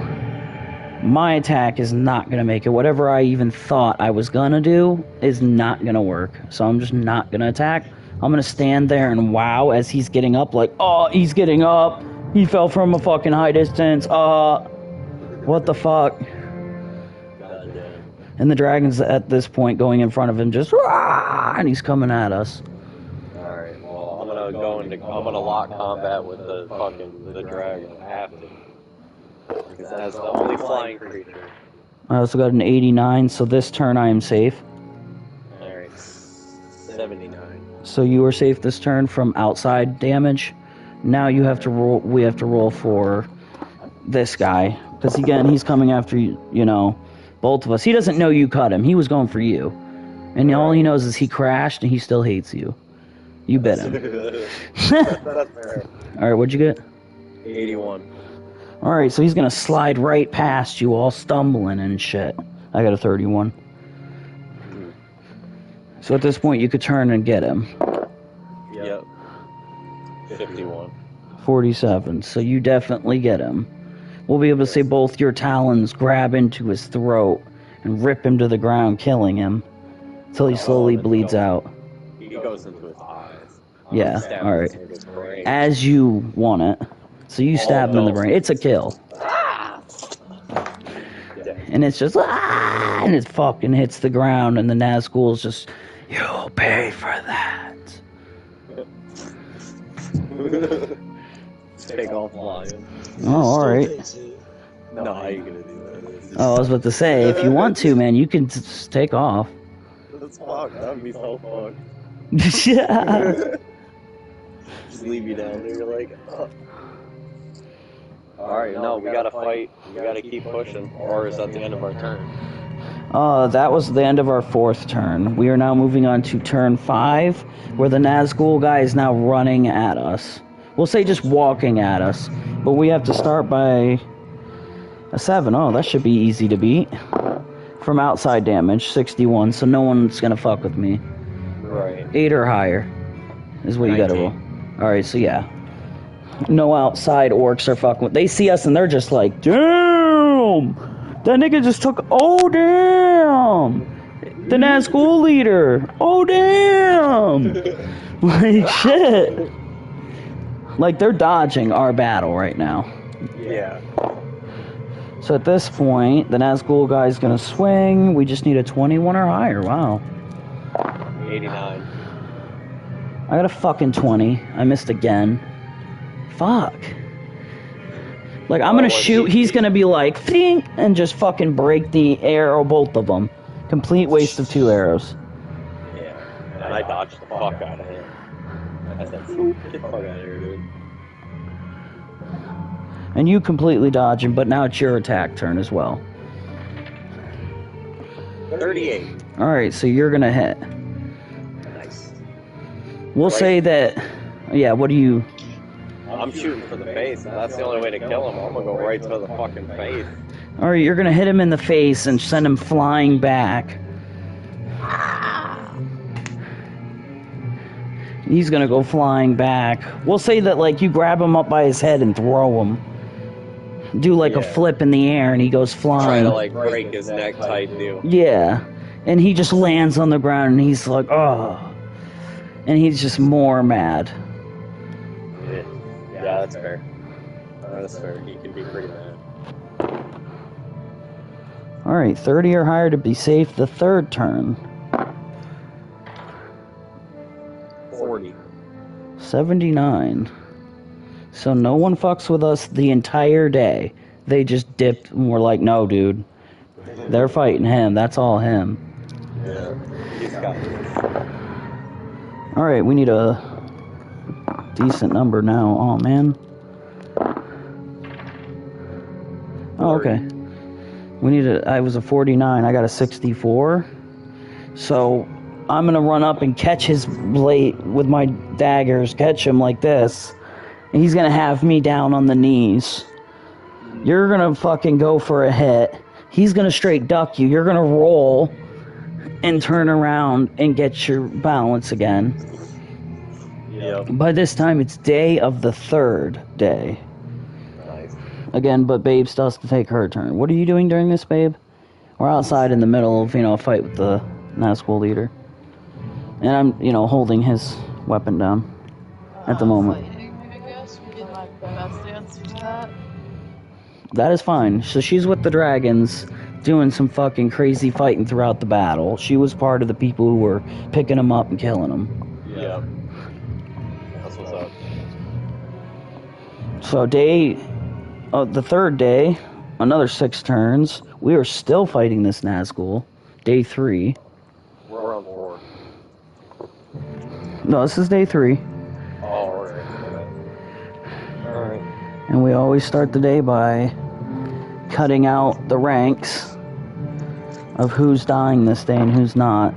my attack is not gonna make it. Whatever I even thought I was gonna do is not gonna work. So I'm just not gonna attack. I'm gonna stand there and wow as he's getting up, like, oh, he's getting up. He fell from a fucking high distance. What the fuck? Goddamn. And the dragon's at this point going in front of him, just Rah! And he's coming at us. Alright, well, I'm gonna lock combat with the dragon. I have to. Because that's the only flying creature. I also got an 89, so this turn I am safe. Alright. 79. So you are safe this turn from outside damage. Now you have to roll. We have to roll for this guy, because again he's coming after you. You know, both of us. He doesn't know you cut him. He was going for you, and all he knows is he crashed and he still hates you. You bit him. That's fair. All right, what'd you get? 81. All right, so he's gonna slide right past you, all stumbling and shit. I got a 31. So at this point, you could turn and get him. Yep. 51. 47. So you definitely get him. We'll be able to see both your talons grab into his throat and rip him to the ground, killing him until he slowly bleeds out. He goes into his eyes. Yeah, Stab all him right. through his brain. As you want it. So you stab him in the brain. It's a kill. And it's just, and it fucking hits the ground, and the Nazgul's just, you'll pay for that. Take off flying. Oh, alright. No, how you gonna do that? Oh, I was about to say, if you want to, man, you can just take off. That's fucked. That would be so fucked. Yeah. Just leave you down there, like, oh. Alright, no, we gotta fight. We gotta keep pushing. Or is that the end of our turn? That was the end of our fourth turn. We are now moving on to turn 5, where the Nazgul guy is now running at us. We'll say just walking at us, but we have to start by a 7. Oh, that should be easy to beat. From outside damage, 61, so no one's gonna fuck with me. Right. 8 or higher is what you gotta 19. roll. Alright, so yeah. No outside orcs are fucking with. They see us and they're just like, damn! That nigga just took. Oh, damn! The Nazgul leader! Oh, damn! Like, shit. Like, they're dodging our battle right now. Yeah. So at this point, the Nazgul guy's gonna swing. We just need a 21 or higher. Wow. 89. I got a fucking 20. I missed again. Fuck. Like, I'm gonna shoot. He's gonna be like, think, and just fucking break the arrow, both of them. Complete waste of 2 arrows. Yeah. And I dodged the fuck out of him. I said, "Swoop, get the fuck out of here, dude." And you completely dodge him, but now it's your attack turn as well. 38. Alright, so you're gonna hit. Nice. We'll say that. Yeah, what do you. I'm shooting for the face, and that's the only way to kill him. I'm gonna go right to the fucking face. Alright, you're gonna hit him in the face and send him flying back. He's gonna go flying back. We'll say that, like, you grab him up by his head and throw him. Do, like, a flip in the air and he goes flying. Trying to, like, break his neck type deal. Yeah. And he just lands on the ground and he's like, oh. And he's just more mad. Yeah, that's fair. That's fair. He can be pretty mad. Alright, 30 or higher to be safe the third turn. 40. 79. So no one fucks with us the entire day. They just dipped and we're like, no, dude. They're fighting him. That's all him. Yeah. He's got this. Alright, we need a decent number now. Oh, man. Oh, okay. We need a... I was a 49. I got a 64. So I'm going to run up and catch his blade with my daggers. Catch him like this. And he's going to have me down on the knees. You're gonna fucking go for a hit. He's gonna straight duck you. You're gonna roll and turn around and get your balance again. Yep. By this time, it's day of the third day. Nice. Again, but Babe still has to take her turn. What are you doing during this, Babe? We're outside in the middle of, a fight with the Nazgul leader. And I'm, holding his weapon down at the moment. Fighting, I guess, would be my best answer to that. That is fine. So she's with the dragons, doing some fucking crazy fighting throughout the battle. She was part of the people who were picking them up and killing them. Yep. That's what's up. So the third day, another 6 turns. We are still fighting this Nazgul. Day 3. We're on 4. No, this is day 3. Oh, alright. Alright. And we always start the day by cutting out the ranks of who's dying this day and who's not.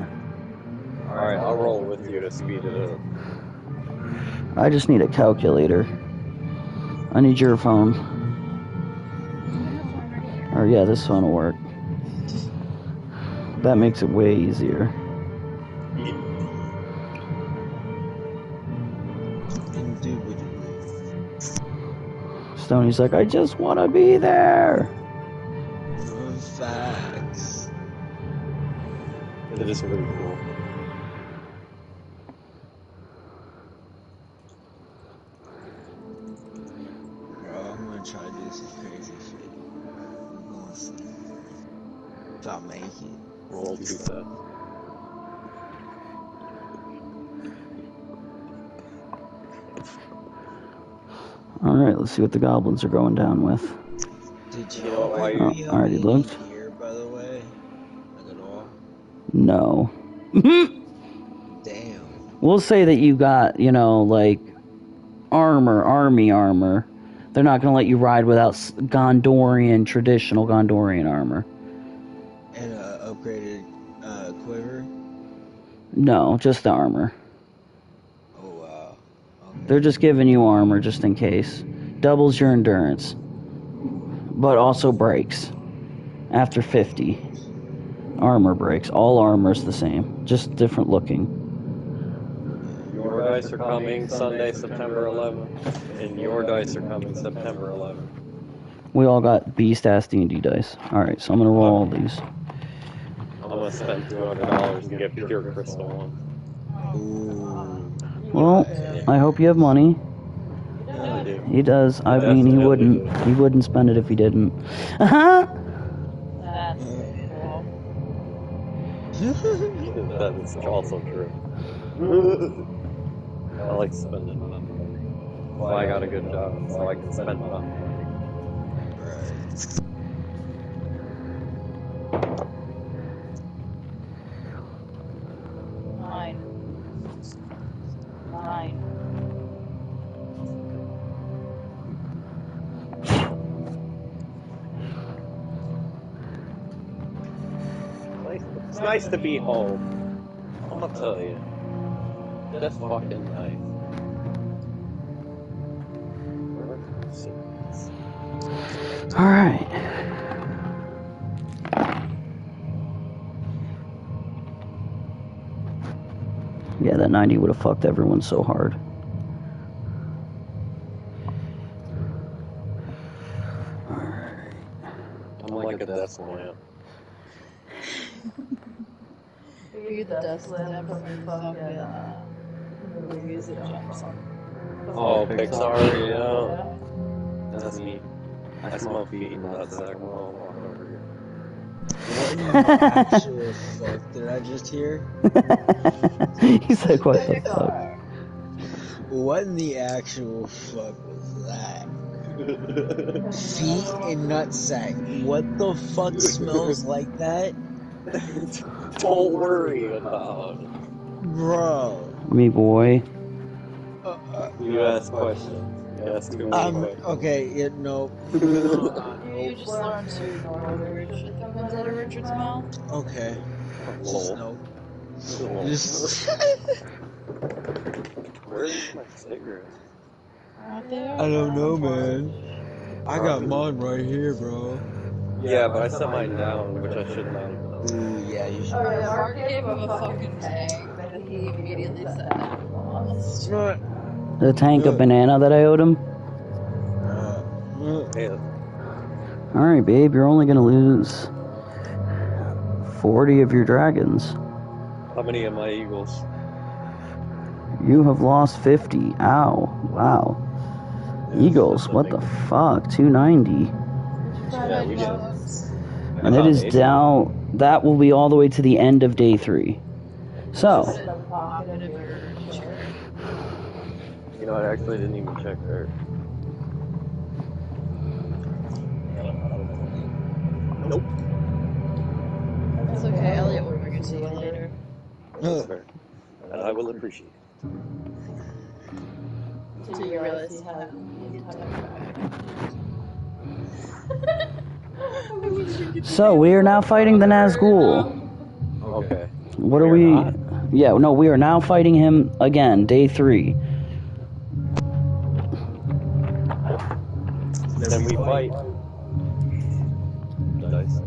Alright, I'll roll with you to speed it up. I just need a calculator. I need your phone. Or yeah, this phone will work. That makes it way easier. Stoney's like, I just want to be there. Facts. It is pretty cool. Bro, I'm gonna try to do some crazy shit. I'm gonna see. If I make it. Roll 2 sets. Alright, let's see what the goblins are going down with. Did you You know why you- already already looked? here, by the way? Like at all? No. Damn. We'll say that you got, like, army armor. They're not going to let you ride without traditional Gondorian armor. And upgraded quiver? No, just the armor. Oh wow. Okay. They're just giving you armor just in case. Doubles your endurance. But also breaks. After 50. Armor breaks. All armor's the same. Just different looking. Your dice are coming Sunday, September 11th. And your dice are coming September 11th. We all got Beast-ass D&D dice. Alright, so I'm going to roll all these. I'm gonna spend $200 and get pure crystal one. Ooh. Well, I hope you have money. I do. He does. I mean, he wouldn't. He wouldn't spend it if he didn't. Uh-huh. That's cool. That is also true. I like spending money. Well, I got a good job, so I can spend money. Right. Nine. It's nice to be home. I'm gonna tell you. That's fucking nice. Alright. Yeah, that 90 would have fucked everyone so hard. Alright. I'm like a decimal lamp. You get the dust lamp from your fucking movies that jumps on. Oh, Pixar, yeah. That's me. I smell feet in that sack. Well, I'll walk over here. What in the actual fuck did I just hear? He's like, what the fuck? What in the actual fuck was that? Feet and nutsack. What the fuck smells like that? Don't worry about it. Bro. Me boy. You ask questions. You ask too many questions. Okay, yeah, no. You just learned to ignore the weird shit that comes out of Richard's mouth. Okay. Just Lol. no. Lol. Just, Where's my cigarette? Aren't there? I don't know, man. I got mine right here, bro. Yeah, but I set mine down, which I should not have done. Ooh, yeah, you should. Oh yeah, Mark gave him a fucking tank that he immediately set down and lost. The tank of banana that I owed him. Man, Alright, babe, you're only gonna lose 40 of your dragons. how many of my eagles? You have lost 50. Ow. Wow. Eagles, what the fuck? 290. Yeah, we did. And it is down. That will be all the way to the end of day 3. So, In the pocket of your shirt. You know, I actually didn't even check there. Nope. It's okay, Elliot will bring it to you later. That's fair. And I will appreciate it. Until you realize he has so we are now fighting the Nazgul. Okay. What are We we? are not? Yeah, no, we are now fighting him again, day 3. Then we fight. Dice.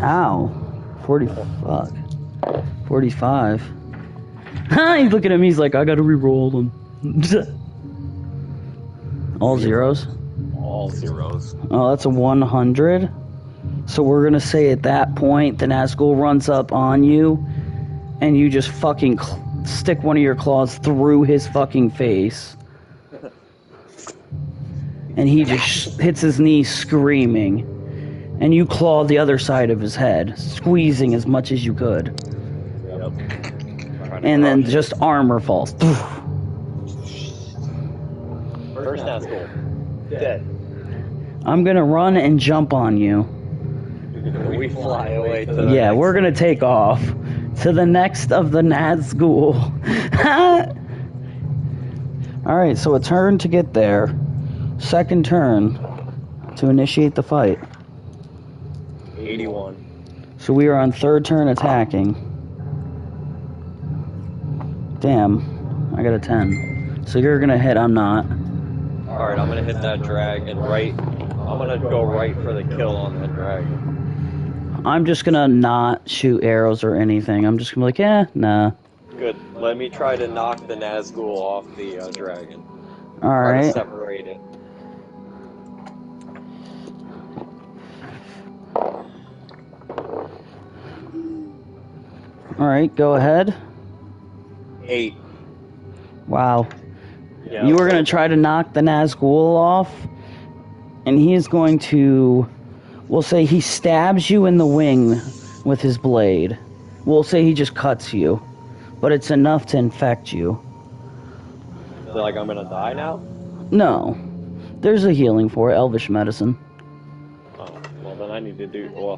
Ow. 40, fuck. 45. He's looking at me, he's like, I gotta re-roll them. All zeros? All zeros. Oh, that's a 100. So we're gonna say at that point, the Nazgul runs up on you, and you just fucking stick one of your claws through his fucking face. And he just hits his knee screaming. And you claw the other side of his head, squeezing as much as you could. Yep. And then just armor falls. First Nazgul. Dead. I'm gonna run and jump on you. We fly away to the Yeah, next we're gonna take off to the next of the Nazgul. Alright, so a turn to get there. Second turn to initiate the fight. 81. So we are on third turn attacking. Damn, I got a 10. So you're gonna hit, I'm not. Alright, I'm gonna hit that dragon right. I'm gonna go right for the kill on that dragon. I'm just gonna not shoot arrows or anything. I'm just gonna be like, nah. Good. Let me try to knock the Nazgul off the dragon. Try to Alright. separate it. Alright, go ahead. 8. Wow. Yeah, You were going to try to knock the Nazgul off, and he is going to, we'll say he stabs you in the wing with his blade. We'll say he just cuts you, but it's enough to infect you. Like I'm gonna die now? No. There's a healing for it, elvish medicine. Oh, well then I need to do, well,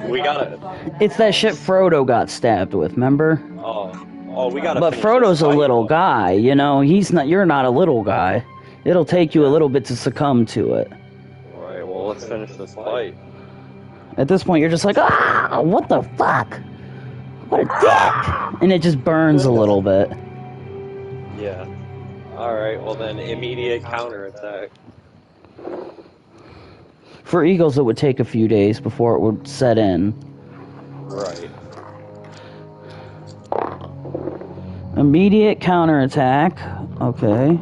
we gotta, It's that shit Frodo got stabbed with, remember? oh, we gotta But finish Frodo's this a fight. little guy, you know, you're not a little guy. It'll take you a little bit to succumb to it. Alright, well let's finish this fight. At this point, you're just like, ah, what the fuck? What a dick! And it just burns a little bit. Yeah. Alright, well then immediate counterattack. For eagles, it would take a few days before it would set in. Right. Immediate counterattack. Okay.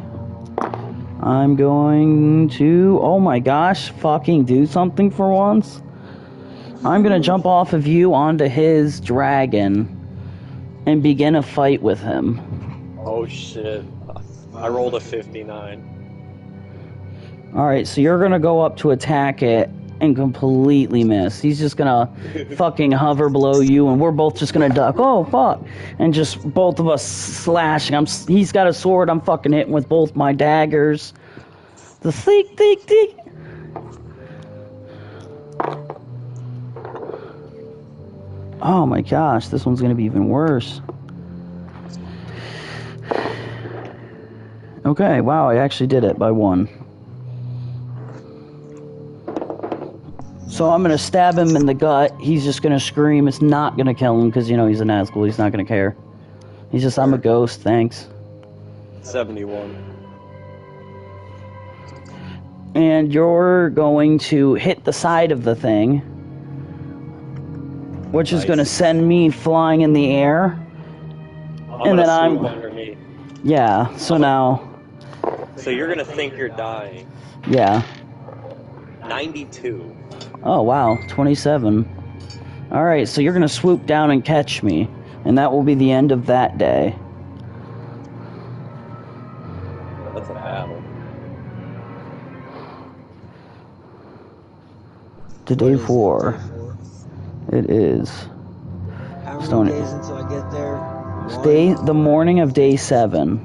I'm going to, oh my gosh, fucking do something for once. I'm gonna jump off of you onto his dragon and begin a fight with him. Oh shit. I rolled a 59. Alright, so you're gonna go up to attack it and completely miss. He's just gonna fucking hover below you, and we're both just gonna duck. Oh, fuck. And just both of us slashing. He's got a sword, I'm fucking hitting with both my daggers. The thick. Oh my gosh, this one's gonna be even worse. Okay, wow, I actually did it by 1. So I'm gonna stab him in the gut. He's just gonna scream. It's not gonna kill him because, you know, he's a Nazgul. He's not gonna care. He's just, I'm a ghost, thanks. 71. And you're going to hit the side of the thing, which is going to send me flying in the air. And then I'm underneath. Yeah, so now... So you're gonna think you're dying. Yeah. 92. Oh, wow. 27. Alright, so you're going to swoop down and catch me. And that will be the end of that day. That's a battle. To day 4. Day 4. It is. How many Stone- days until I get there? The morning of day 7.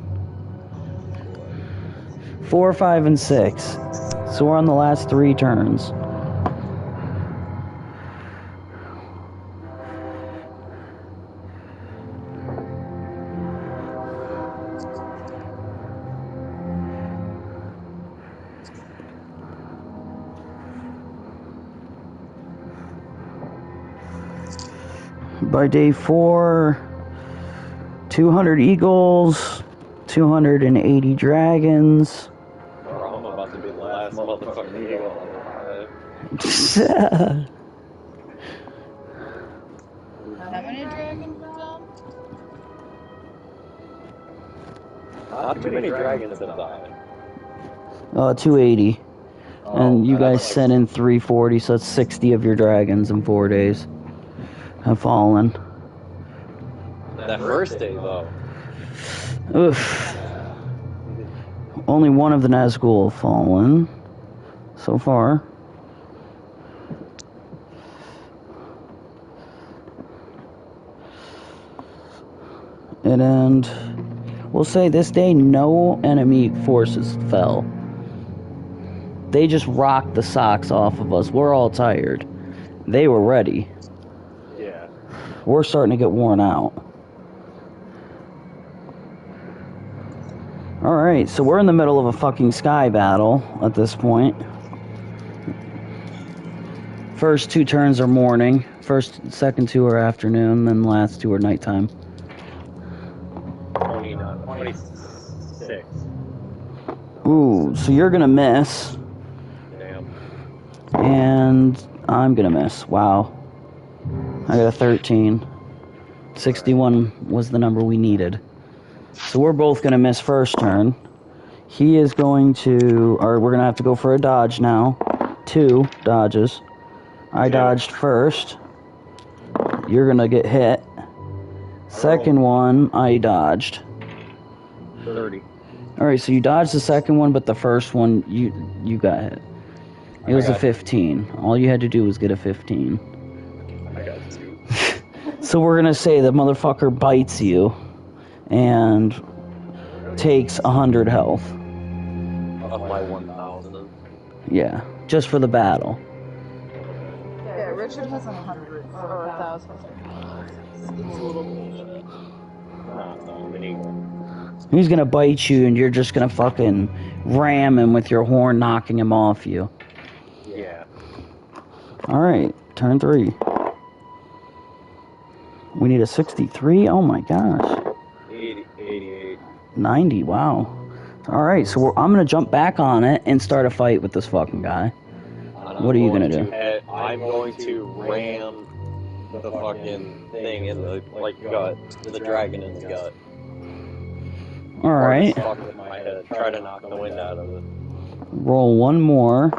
4, 5, and 6. So we're on the last 3 turns. By day 4, 200 eagles, 280 dragons. Bro, I'm about to be the last motherfucking eagle alive. How many dragons fell? Not too many dragons have died. 280. And you guys that's sent in 340, so that's 60 of your dragons in 4 days have fallen. That first day, though. Oof. Only one of the Nazgul have fallen so far. And we'll say this day no enemy forces fell. They just rocked the socks off of us. We're all tired. They were ready. Yeah. We're starting to get worn out. Alright, so we're in the middle of a fucking sky battle at this point. First 2 turns are morning. Second 2 are afternoon, then the last 2 are nighttime. 26. Ooh, so you're gonna miss. Damn. And I'm gonna miss. Wow. I got a 13. 61 was the number we needed. So we're both gonna miss first turn. He is going to... Or we're gonna have to go for a dodge now. 2 dodges. I dodged first. You're gonna get hit. Second one, I dodged. 30. Alright, so you dodged the second one, but the first one, you got hit. It was a 15. All you had to do was get a 15. I got 2. So we're gonna say the motherfucker bites you and takes 100 health. Of my 1,000. Yeah, just for the battle. Yeah, Richard has 100 or 1,000. No, an eagle. He's gonna bite you and you're just gonna fucking ram him with your horn, knocking him off you. Yeah. Alright, turn 3. We need a 63? Oh my gosh. 88. 90, wow. Alright, so I'm gonna jump back on it and start a fight with this fucking guy. What are you gonna do? I'm going to ram the fucking thing in the, gut. The dragon in the gut. Alright. Or just fuck with my head. Try to knock the wind out of it. Roll one more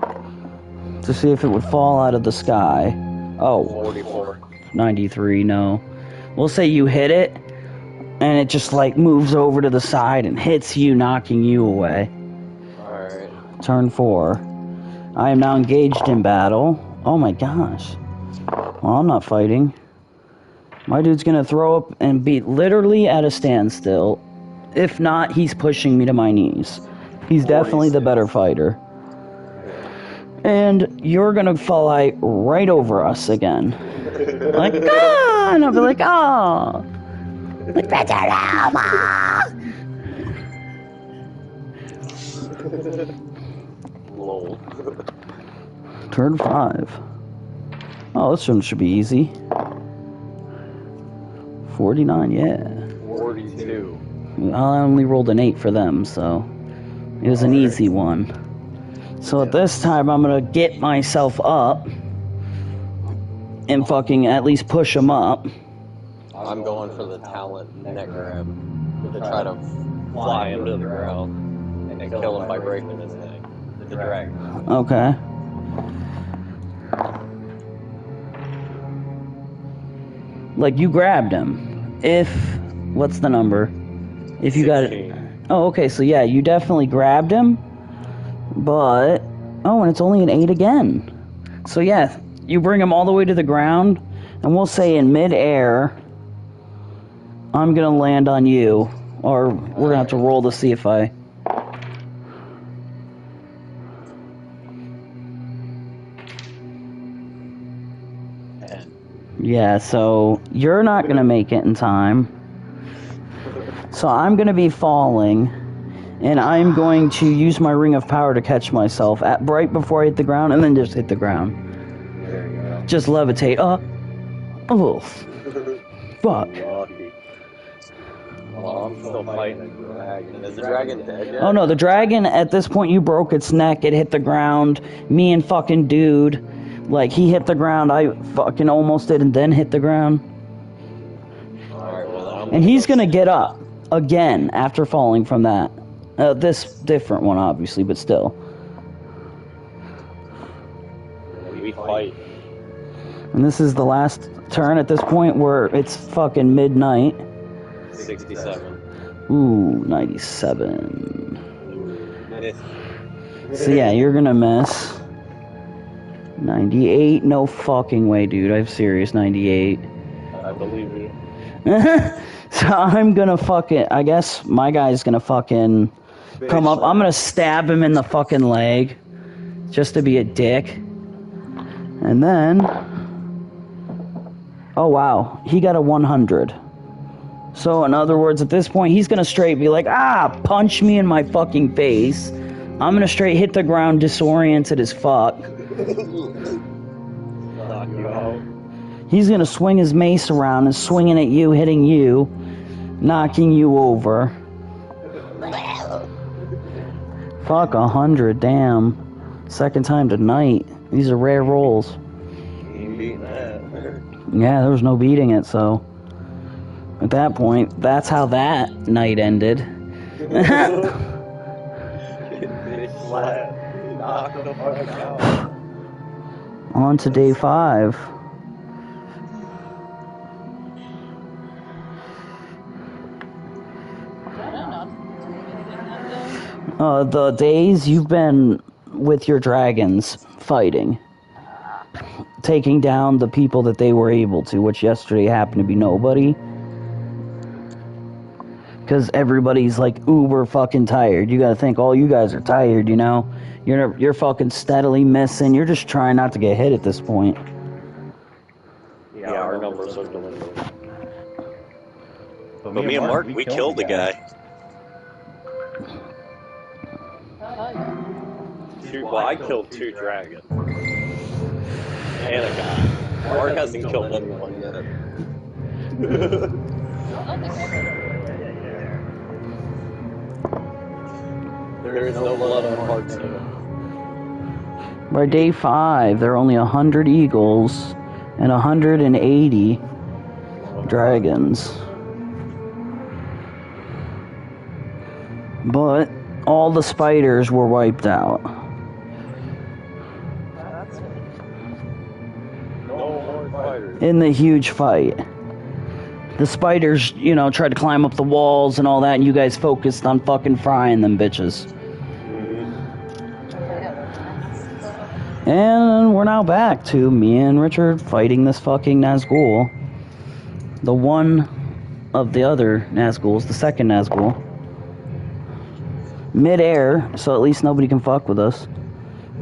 to see if it would fall out of the sky. Oh, 44. 93, no. We'll say you hit it, and it just like moves over to the side and hits you, knocking you away. Alright. Turn 4. I am now engaged in battle. Oh my gosh. Well, I'm not fighting. My dude's gonna throw up and be literally at a standstill. If not, he's pushing me to my knees. He's definitely the better fighter. And you're gonna fly right over us again. Like, ah! And I'll be like, oh! Like, Lol. Turn 5. Oh, this one should be easy. 49, yeah. 42. I only rolled an 8 for them, so it was an easy one. So at this time, I'm gonna get myself up and fucking at least push him up. I'm going for the talent neck grab to try to fly him to the ground and kill him by breaking his neck. The dragon. Okay. Like, you grabbed him. What's the number? If you got it. Oh, okay, so yeah, you definitely grabbed him. But, oh, and it's only an 8 again. So yeah, you bring him all the way to the ground, and we'll say in midair, I'm gonna land on you. Or we're gonna have to roll to see if I... Yeah, so you're not gonna make it in time. So I'm gonna be falling, and I'm going to use my ring of power to catch myself right before I hit the ground, and then just hit the ground. There you go. Just levitate. Oh, fuck. Well, I'm still fighting the dragon. Is the dragon dead yet? Oh no, the dragon, at this point, you broke its neck, it hit the ground. Me and fucking dude, like, he hit the ground, I fucking almost did, and then hit the ground. Alright, well, And he's gonna get up again after falling from that. This different one, obviously, but still. We fight. And this is the last turn at this point where it's fucking midnight. 67. Ooh, 97. Miss. So yeah, you're gonna miss. 98? No fucking way, dude. I'm serious, 98. I believe you. So I'm gonna fucking... I guess my guy's gonna fucking come up. I'm gonna stab him in the fucking leg. Just to be a dick. And then... Oh, wow. He got a 100. So, in other words, at this point, he's gonna straight be like, punch me in my fucking face. I'm gonna straight hit the ground disoriented as fuck. Knock you out. He's gonna swing his mace around and swinging at you, hitting you, knocking you over. Fuck, 100, damn. Second time tonight. These are rare rolls. You ain't beating that. Yeah, there was no beating it, so... At that point, that's how that night ended. Bitch slap. Knock the fuck out. On to day 5. The days you've been with your dragons fighting, taking down the people that they were able to, which yesterday happened to be nobody. Because everybody's like uber fucking tired. You gotta think all you guys are tired, you know? You're fucking steadily missing. You're just trying not to get hit at this point. Yeah, our numbers are dwindling. But me and Mark, we killed the guy. Well, I killed 2 dragons. And a guy. Mark hasn't killed anyone yet. There is no blood on Mark's hand. By day 5, there are only 100 eagles and 180 dragons. But all the spiders were wiped out. No more fighters. In the huge fight. The spiders, you know, tried to climb up the walls and all that, and you guys focused on fucking frying them bitches. And we're now back to me and Richard fighting this fucking Nazgul. The one of the other Nazguls, the second Nazgul. Mid-air, so at least nobody can fuck with us.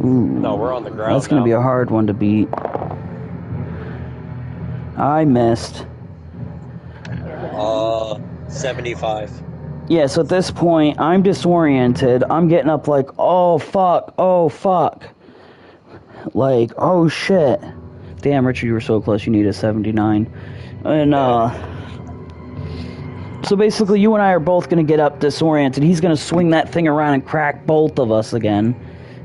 Ooh, No, we're on the ground. that's gonna be a hard one to beat. I missed. 75. Yeah, so at this point, I'm disoriented. I'm getting up like, oh fuck, oh fuck. Like, oh shit. Damn, Richard, you were so close. You need a 79. And, so basically, you and I are both gonna get up disoriented. He's gonna swing that thing around and crack both of us again.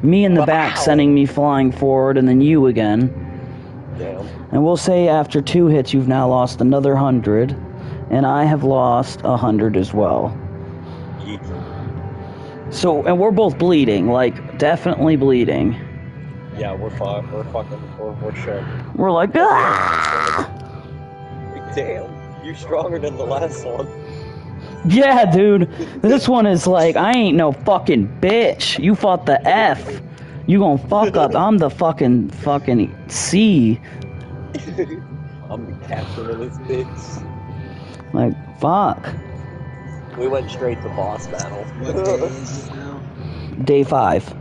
Me in the back sending me flying forward, and then you again. Damn. And we'll say after 2 hits, you've now lost another 100, and I have lost 100 as well. Yeet. So, and we're both bleeding, like, definitely bleeding. Yeah, we're fine. We're shook. We're like, ah! Damn, you're stronger than the last one. Yeah, dude. This one is like, I ain't no fucking bitch. You fought the F. You gonna fuck up. I'm the fucking C. I'm the captain of this bitch. Like, fuck. We went straight to boss battle. What day is it now? Day 5.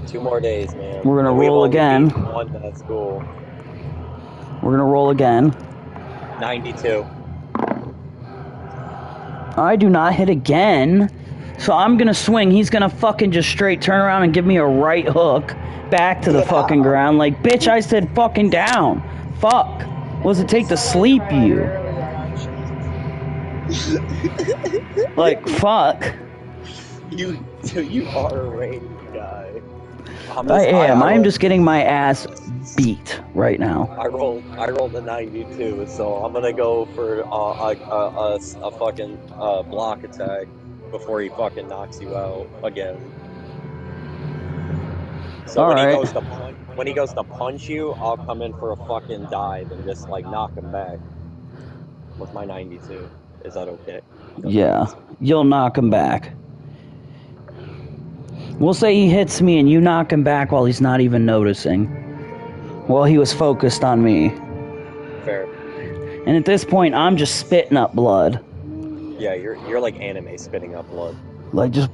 2 more days, man. We're gonna And we've roll only again. beaten one, that's cool. We're gonna roll again. 92. I do not hit again. So I'm gonna swing. He's gonna fucking just straight turn around and give me a right hook back to the fucking ground. Like, bitch, I said fucking down. Fuck. What does it take to sleep you? Like, fuck. You are a ranged guy. I am. I'm just getting my ass beat right now. I rolled a 92, so I'm gonna go for a fucking block attack before he fucking knocks you out again. So when he goes to punch you, I'll come in for a fucking dive and just like knock him back with my 92. Is that okay? Yeah, you'll knock him back. We'll say he hits me and you knock him back while he's not even noticing. While he was focused on me. Fair. And at this point, I'm just spitting up blood. Yeah, you're like anime spitting up blood. Like, just,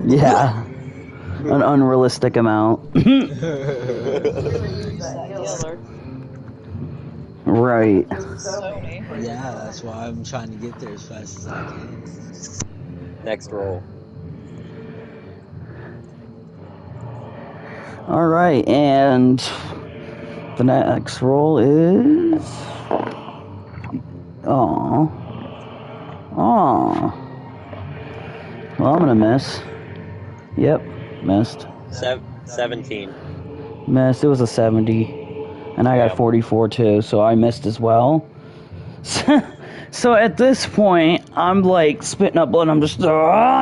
yeah. An unrealistic amount. Right. Yeah, that's why I'm trying to get there as fast as I can. Next roll. Alright, and the next roll is... Aww. Well, I'm gonna miss. Yep, missed. 17. Missed. It was a 70. And I got 44 too, so I missed as well. So at this point, I'm like spitting up blood, and I'm just, and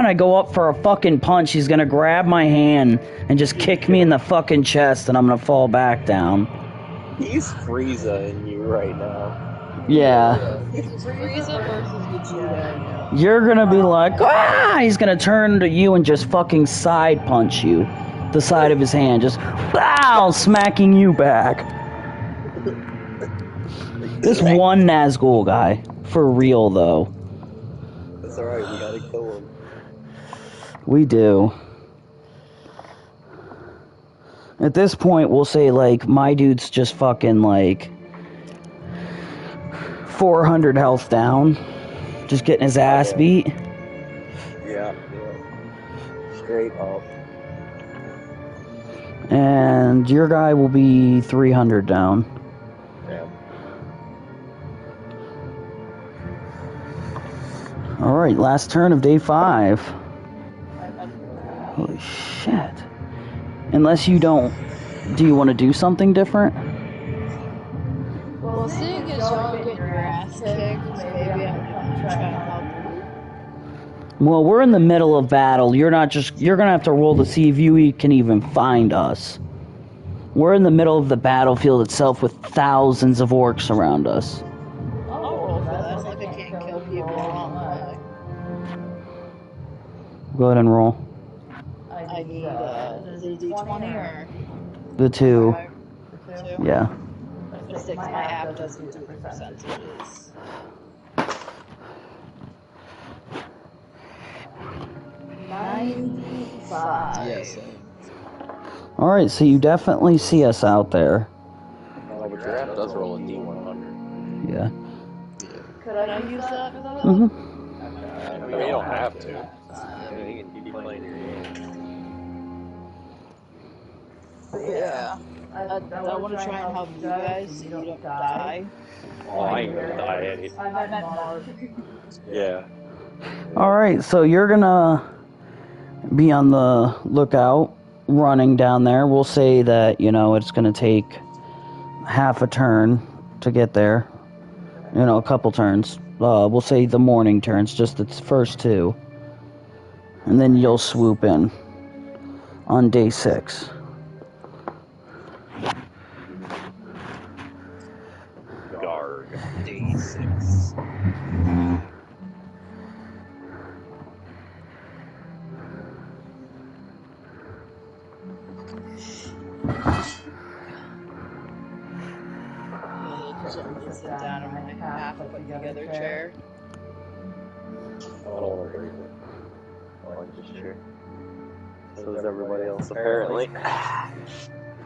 I go up for a fucking punch. He's gonna grab my hand and just kick me in the fucking chest, and I'm gonna fall back down. He's Frieza-ing you right now. Yeah. Frieza versus Vegeta. You're gonna be like, ah! He's gonna turn to you and just fucking side punch you. The side of his hand, just, wow, smacking you back. This one Nazgul guy. For real, though. That's alright, we gotta kill him. We do. At this point, we'll say, like, my dude's just fucking, like, 400 health down. Just getting his ass beat. Yeah. Straight up. And your guy will be 300 down. Yeah. Alright, last turn of day 5. Holy shit. Unless you don't... Do you want to do something different? Well, seeing as y'all getting your ass kicked, maybe I'm gonna try to help you. Well, we're in the middle of battle. You're gonna have to roll to see if you can even find us. We're in the middle of the battlefield itself with thousands of orcs around us. I'll roll for that. Like I can't kill people along the way. Go ahead and roll. I need is it a D20 or The 2. the 2? Yeah. The 6 my app doesn't do the percentages. Yes. Alright, so you definitely see us out there. But your app does roll a D100. Yeah. Could I use that? Mm-hmm. I mean, you don't have to. You can keep playing your game. Yeah. I want to try and help you guys so you don't die. Oh, I ain't gonna die, Eddie. I meant Mark. Yeah. Alright, so you're gonna be on the lookout, running down there. We'll say that, you know, it's going to take half a turn to get there. You know, a couple turns. We'll say the morning turns, just the first two. And then you'll swoop in on day 6. Garg. Day 6. Sit down in my half put together chair. I don't want to break it. I like this chair. So does everybody else, apparently.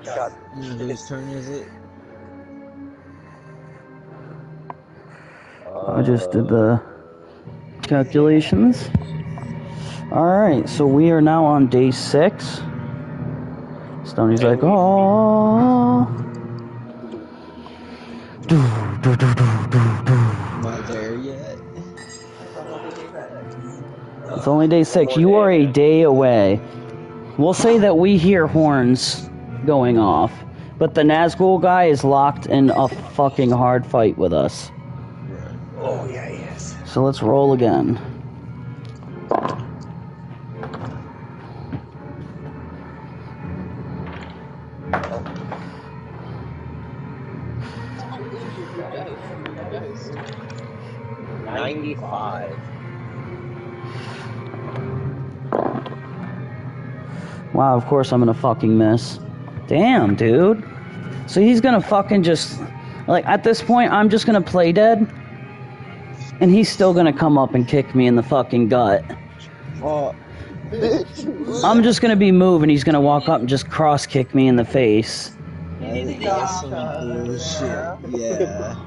Shot. Whose turn is it? I just did the calculations. Alright, so we are now on day 6. Stoney's like, oh. Not there yet. It's only day 6. You are a day away. We'll say that we hear horns going off, but the Nazgul guy is locked in a fucking hard fight with us. Oh, yeah, he is. So let's roll again. Oh, 95. Wow, of course I'm gonna fucking miss. Damn, dude. So he's gonna fucking just... Like, at this point, I'm just gonna play dead. And he's still gonna come up and kick me in the fucking gut. Oh, I'm just gonna be moving. He's gonna walk up and just cross-kick me in the face. that's some bullshit. Yeah.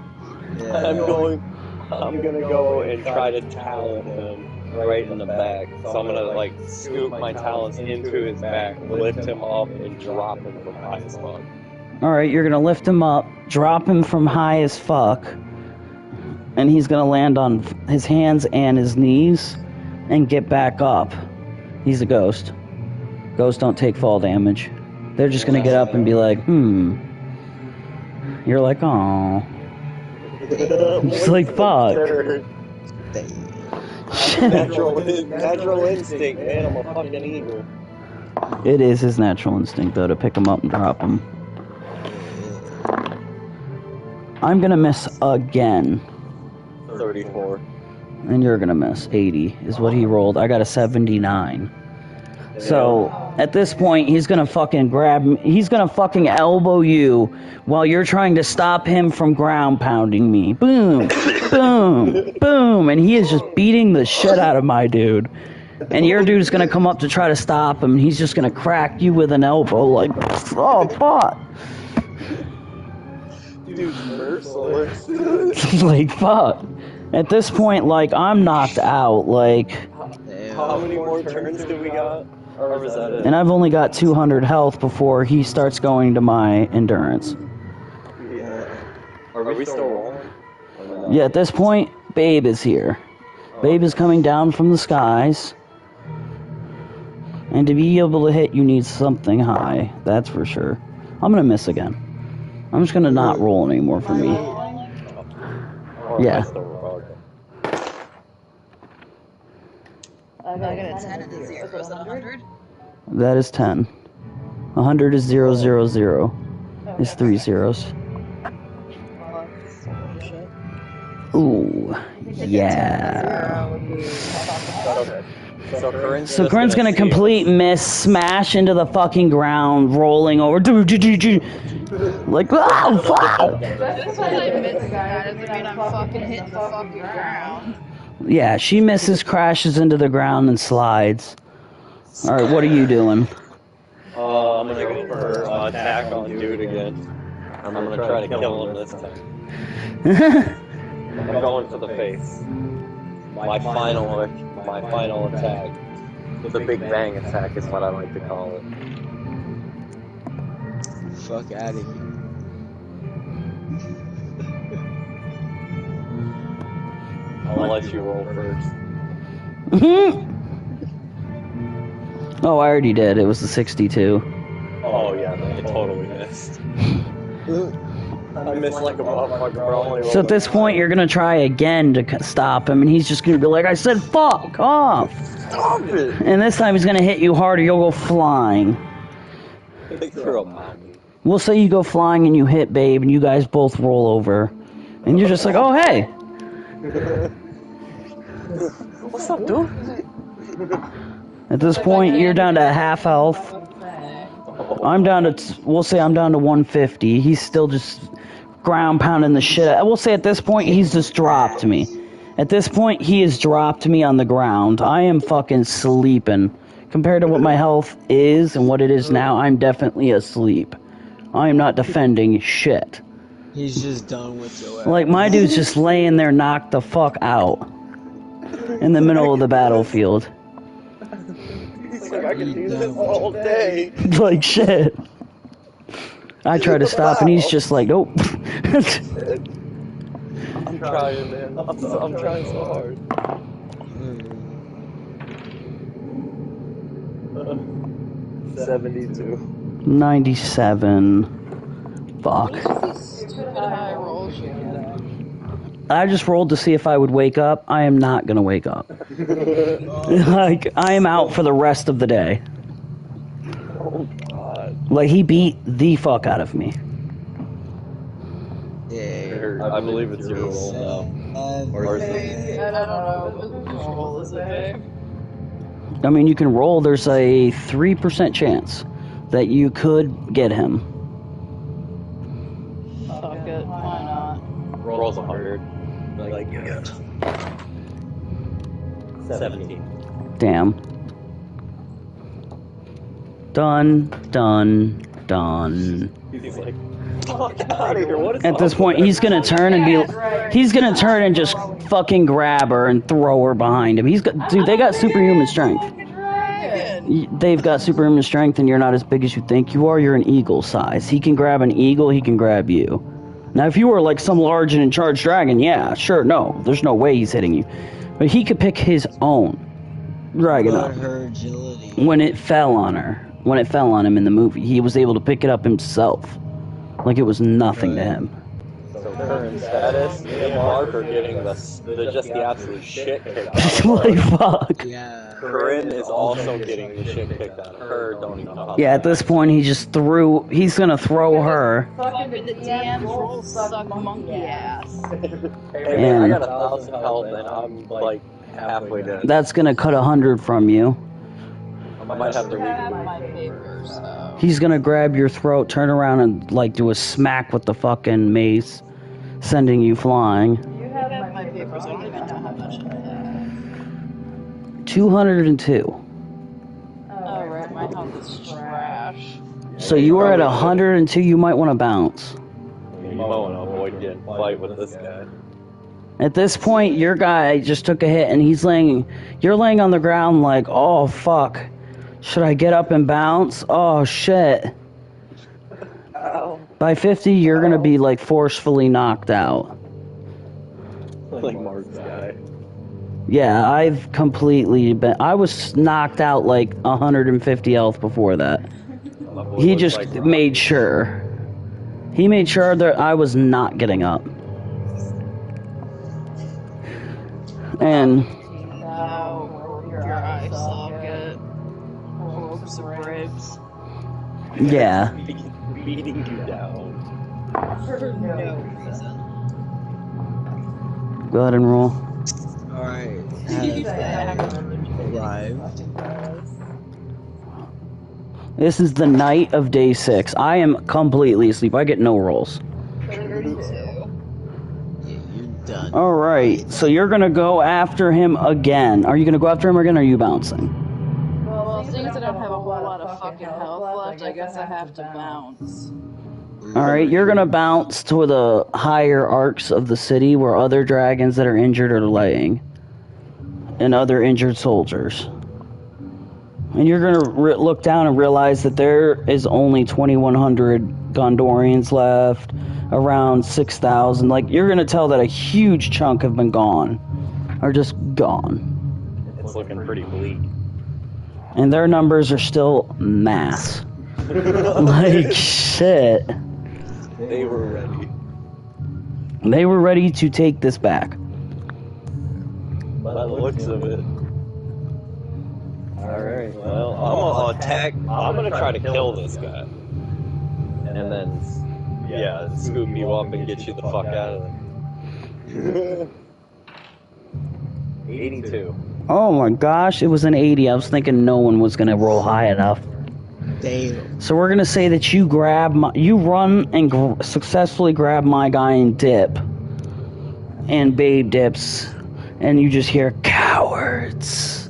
I'm gonna go and try to talon him right in the back. So I'm gonna like scoop my talons into his back, lift him up, and drop him from high as fuck. Alright, you're gonna lift him up, drop him from high as fuck, and he's gonna land on his hands and his knees and get back up. He's a ghost. Ghosts don't take fall damage. They're just gonna get up and be like, You're like, oh. He's like, fuck. Natural instinct, man. I'm a fucking eagle. It is his natural instinct, though, to pick him up and drop him. I'm gonna miss again. 34. And you're gonna miss. 80 is what he rolled. I got a 79. So, at this point, he's gonna fucking grab me. He's gonna fucking elbow you while you're trying to stop him from ground pounding me. Boom, boom, boom. And he is just beating the shit out of my dude. And your dude's gonna come up to try to stop him. He's just gonna crack you with an elbow like, oh, fuck. Dude's merciless. Like, fuck. At this point, like, I'm knocked out. Like, how many more turns do we got? Or was that it? and I've only got 200 health before he starts going to my endurance. Yeah. Are we still rolling? Yeah, at this point, Babe is here. Babe is coming down from the skies. And to be able to hit, you need something high. That's for sure. I'm gonna miss again. I'm just gonna not roll anymore for me. Yeah. I got a 10 and a 0. Is that 100? That is 10. 100 is 0, 0, 0. It's 3 zeros. Ooh, yeah. So Corinne's gonna complete miss, smash into the fucking ground, rolling over. Like, oh, fuck! That's why I miss that. Doesn't mean I'm fucking hitting the fucking ground. Yeah, she misses, crashes into the ground, and slides. Alright, what are you doing? I'm gonna go for attack on dude again. I'm gonna try to kill him this time. I'm going for the face. My final attack. The Big Bang attack is what I like to call it. fuck out of here. I'll let you roll first. Oh, I already did. It was the 62. Oh yeah, I totally missed. I missed like a motherfucker, but only. So at this point, you're gonna try again to stop him, and he's just gonna be like, "I said, fuck off!" Stop it! And this time he's gonna hit you harder. You'll go flying. Thanks for a mommy. We'll say you go flying and you hit Babe, and you guys both roll over, and you're just like, "Oh hey." What's up, dude? At this point, you're down to half health. I'm down to, we'll say I'm down to 150. He's still just ground pounding the shit out. We'll say at this point, he's just dropped me. At this point, he has dropped me on the ground. I am fucking sleeping. Compared to what my health is and what it is now, I'm definitely asleep. I am not defending shit. He's just done with your ass. Like, my dude's just laying there knocked the fuck out. In the middle of the battlefield. He's like, I can do this all day. Like shit. I try to stop and he's just like, nope. I'm trying, man. I'm trying so hard. 72. 97. Fuck. Stupid high rolls you get. I just rolled to see if I would wake up. I am not gonna wake up. Like, I am out for the rest of the day. Oh god. Like, he beat the fuck out of me. Yeah. I believe it's your roll now. Or is it? I don't know. Whose roll is it, babe? I mean, you can roll. There's a 3% chance that you could get him. Fuck it. Why not? Rolls 100. Like, yeah. 17. Damn. Done. He's like, fuck out of here. What is At this point, he's gonna turn and just fucking grab her and throw her behind him. Dude, they got superhuman strength. They've got superhuman strength, and you're not as big as you think you are. You're an eagle size. He can grab an eagle. He can grab you. Now, if you were like some large and in charge dragon, yeah, sure, no, there's no way he's hitting you. But he could pick his own dragon up. Her agility. When it fell on him in the movie, he was able to pick it up himself. Like it was nothing to him. So current status, me and Mark are getting just the absolute shit kicked out of Like, her. fuck. Yeah. Corinne is also getting the shit kicked out of her. Don't even know how. Yeah, at this point, he's gonna throw her. Fucking the DM's rolls suck monkey ass. Hey man, I got 1,000 health and I'm like halfway dead. That's gonna cut 100 from you. I might have to Have read. my paper, so. He's gonna grab your throat, turn around, and like do a smack with the fucking mace, sending you flying. You have my papers. I don't even know how much I have. 202. Oh, right. My health is trash. So you are at 102. You might want to bounce. You might want to avoid getting fight with this guy. At this point, your guy just took a hit, and you're laying on the ground like, oh fuck. Should I get up and bounce? Oh shit. Ow. By 50, you're gonna be like forcefully knocked out. Like Mark's guy. Yeah, I was knocked out like 150 health before that. He just made sure. He made sure that I was not getting up. And No, your eye socket. Ropes and ribs. yeah. Beating you down. For no reason. Go ahead and roll. Alright. Arrived. This is the night of day 6. I am completely asleep. I get no rolls. 32. Yeah, you're done. Alright, so you're gonna go after him again. Are you gonna go after him again, or are you bouncing? Well, since I don't have a whole lot of fucking health left, I guess I have to bounce. Alright, you're gonna bounce to the higher arcs of the city where other dragons that are injured are laying. And other injured soldiers. And you're gonna look down and realize that there is only 2,100 Gondorians left, around 6,000. Like, you're gonna tell that a huge chunk have been gone. Or just gone. It's looking pretty bleak. And their numbers are still mass. Like, shit. They were ready. They were ready to take this back. By the looks of it. Alright, well, I'm gonna attack. I'm gonna try to kill this guy. And then, yeah, scoop you up and get you the fuck out of there. 82. Oh my gosh, it was an 80. I was thinking no one was gonna roll high enough. Damn. So we're gonna say that you run and successfully grab my guy and dip. And Babe dips. And you just hear, cowards.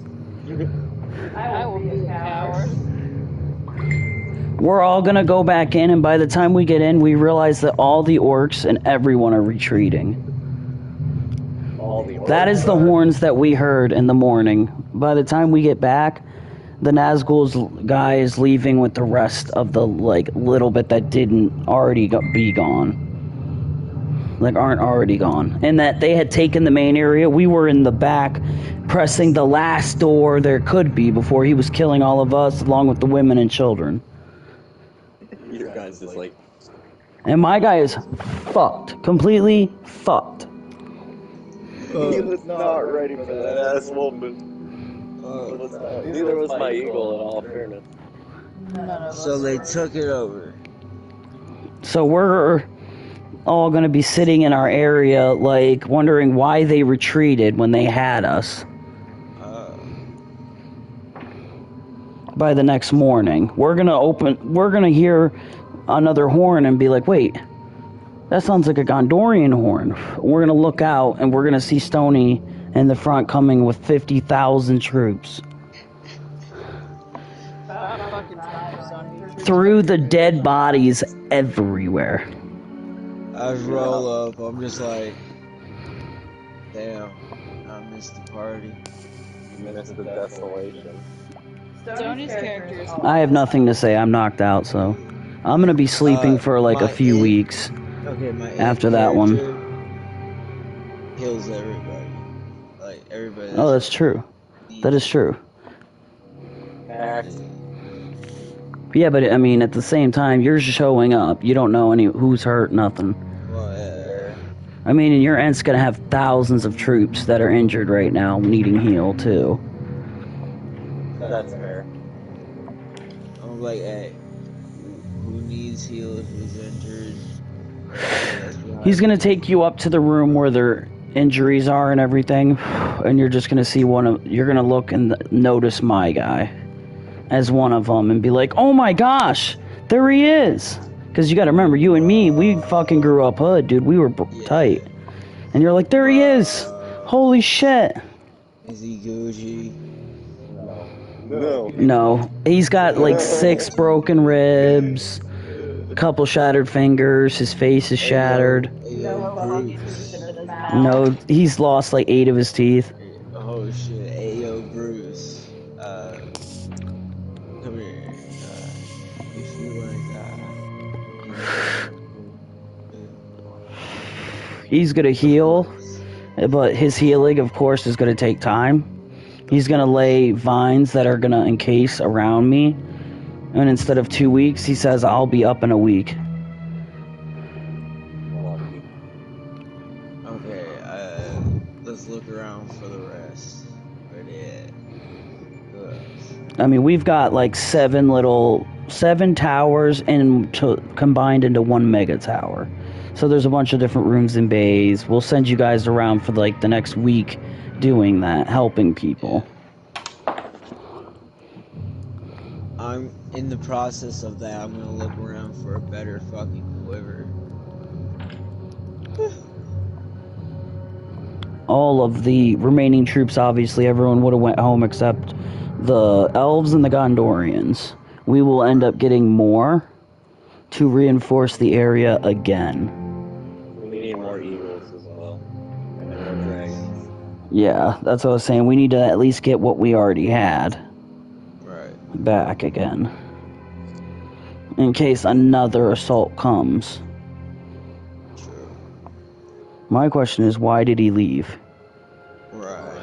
I will be a coward. We're all gonna go back in, and by the time we get in, we realize that all the orcs and everyone are retreating. That is the horns that we heard in the morning. By the time we get back, the Nazgul's guy is leaving with the rest of the, like, little bit that didn't already be gone. Like, aren't already gone. And that they had taken the main area. We were in the back, pressing the last door there could be before he was killing all of us, along with the women and children. Your guys is like... And my guy is fucked. Completely fucked. He was not ready for that ass woman. Neither was my eagle, in all fairness. So they took it over. So we're all going to be sitting in our area, like, wondering why they retreated when they had us. By the next morning, we're going to hear another horn and be like, wait, that sounds like a Gondorian horn. We're going to look out, and we're going to see Stony in the front coming with 50,000 troops. Through the dead bodies everywhere. I roll up. I'm just like, damn, I missed the party. You missed the desolation. Stoney's character is... I have nothing to say. I'm knocked out, so I'm going to be sleeping for like a few weeks. Okay, my After that one. Kills everybody. Like, everybody. Oh, that's true. That is true. Yeah, but I mean, at the same time, you're showing up. You don't know who's hurt, nothing. Well, yeah. I mean, and your Ent's gonna have thousands of troops that are injured right now, needing heal too. That's fair. I'm like, hey, who needs heal if he's injured? He's gonna take you up to the room where their injuries are and everything, and you're just gonna see you're gonna look and notice my guy as one of them and be like, oh my gosh, there he is. Because you gotta remember, you and me, we fucking grew up hood, dude. We were tight. And you're like, there he is. Holy shit. Is he Gucci? No. He's got like 6 broken ribs, a couple shattered fingers, his face is shattered. No, he's lost like 8 of his teeth. Oh shit, Ayo Bruce. Come here. If you He's gonna heal, but his healing, of course, is gonna take time. He's gonna lay vines that are gonna encase around me, and instead of 2 weeks, he says, I'll be up in a week. Okay, let's look around for the rest. Where they at? Who else? I mean, we've got like 7 towers combined into 1 mega tower. So there's a bunch of different rooms and bays. We'll send you guys around for like the next week doing that, helping people. I'm in the process of that. I'm gonna look around for a better fucking quiver. All of the remaining troops, obviously, everyone would have went home except the elves and the Gondorians. We will end up getting more to reinforce the area again. We need more eagles as well. And more dragons. Yeah, that's what I was saying. We need to at least get what we already had back again. In case another assault comes. True. My question is, why did he leave? Right.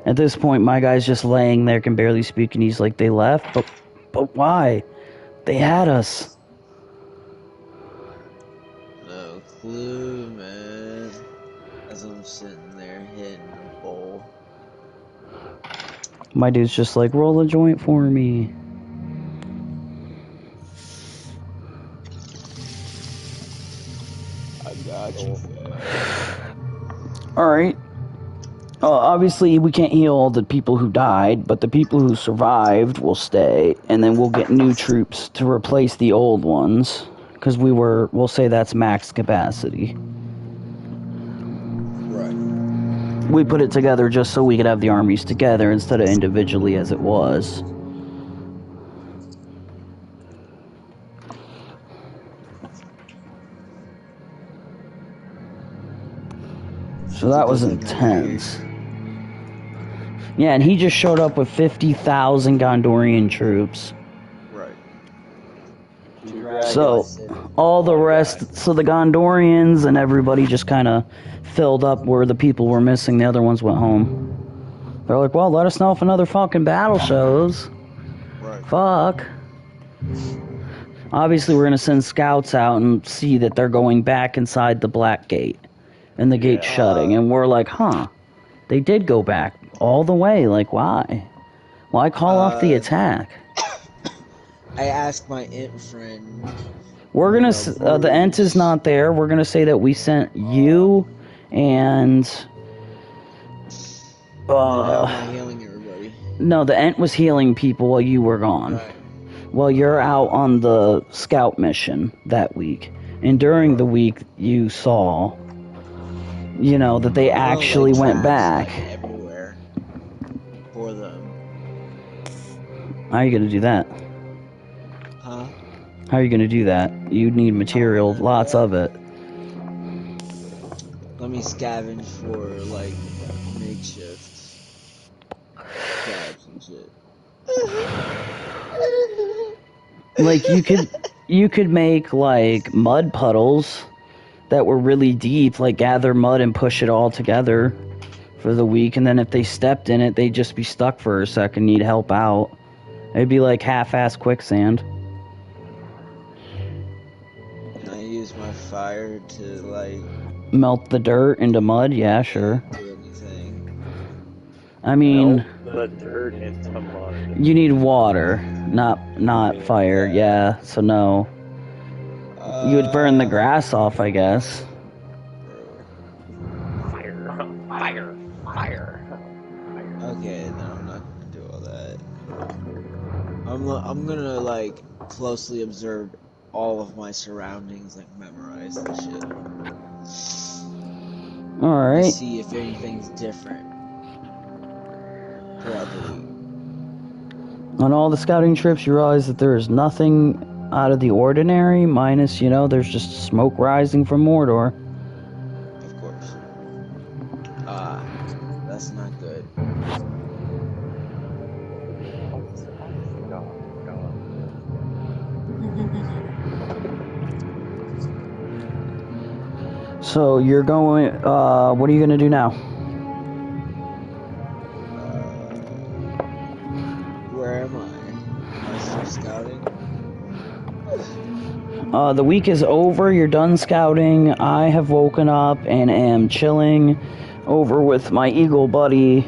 At this point, my guy's just laying there, can barely speak, and he's like, they left? But why? They had us. No clue, man. As I'm sitting there hitting a bowl. My dude's just like, roll a joint for me. I got you. Alright. Obviously, we can't heal all the people who died, but the people who survived will stay, and then we'll get new troops to replace the old ones. Because we'll say that's max capacity. Right. We put it together just so we could have the armies together instead of individually as it was. So that was intense. Yeah, and he just showed up with 50,000 Gondorian troops. Right. So, all the rest, so the Gondorians and everybody just kind of filled up where the people were missing. The other ones went home. They're like, well, let us know if another fucking battle shows. Right. Fuck. Obviously, we're going to send scouts out and see that they're going back inside the Black Gate. And the gate's shutting. And we're like, huh. They did go back all the way. Like, why? Why call off the attack? I asked my Ent friend. We're going to... the Ent is not there. We're going to say that we sent you and... How am I healing everybody? No, the Ent was healing people while you were gone. Right. Well, you're out on the scout mission that week. And during the week, you saw, you know, that they actually went back. Like, everywhere for them. How are you going to do that? Huh? How are you going to do that? You need material, lots of it. Let me scavenge for, like, makeshift scabs and shit. Like, you could make, like, mud puddles that were really deep, like, gather mud and push it all together for the week, and then if they stepped in it, they'd just be stuck for a second, need help out. It'd be like half-ass quicksand. Can I use my fire to, like... Melt the dirt into mud? Yeah, sure. Do anything? I mean... Melt the dirt into mud. You need water, not fire, yeah, so no. You would burn the grass off, I guess. Fire. Okay, no, I'm not gonna do all that. I'm gonna, like, closely observe all of my surroundings, like, memorize the shit. Alright. See if anything's different throughout the week. On all the scouting trips, you realize that there is nothing out of the ordinary, minus, you know, there's just smoke rising from Mordor. Of course. That's not good. So you're going, what are you gonna do now? Where am I? Am I still scouting? The week is over, you're done scouting. I have woken up and am chilling over with my eagle buddy.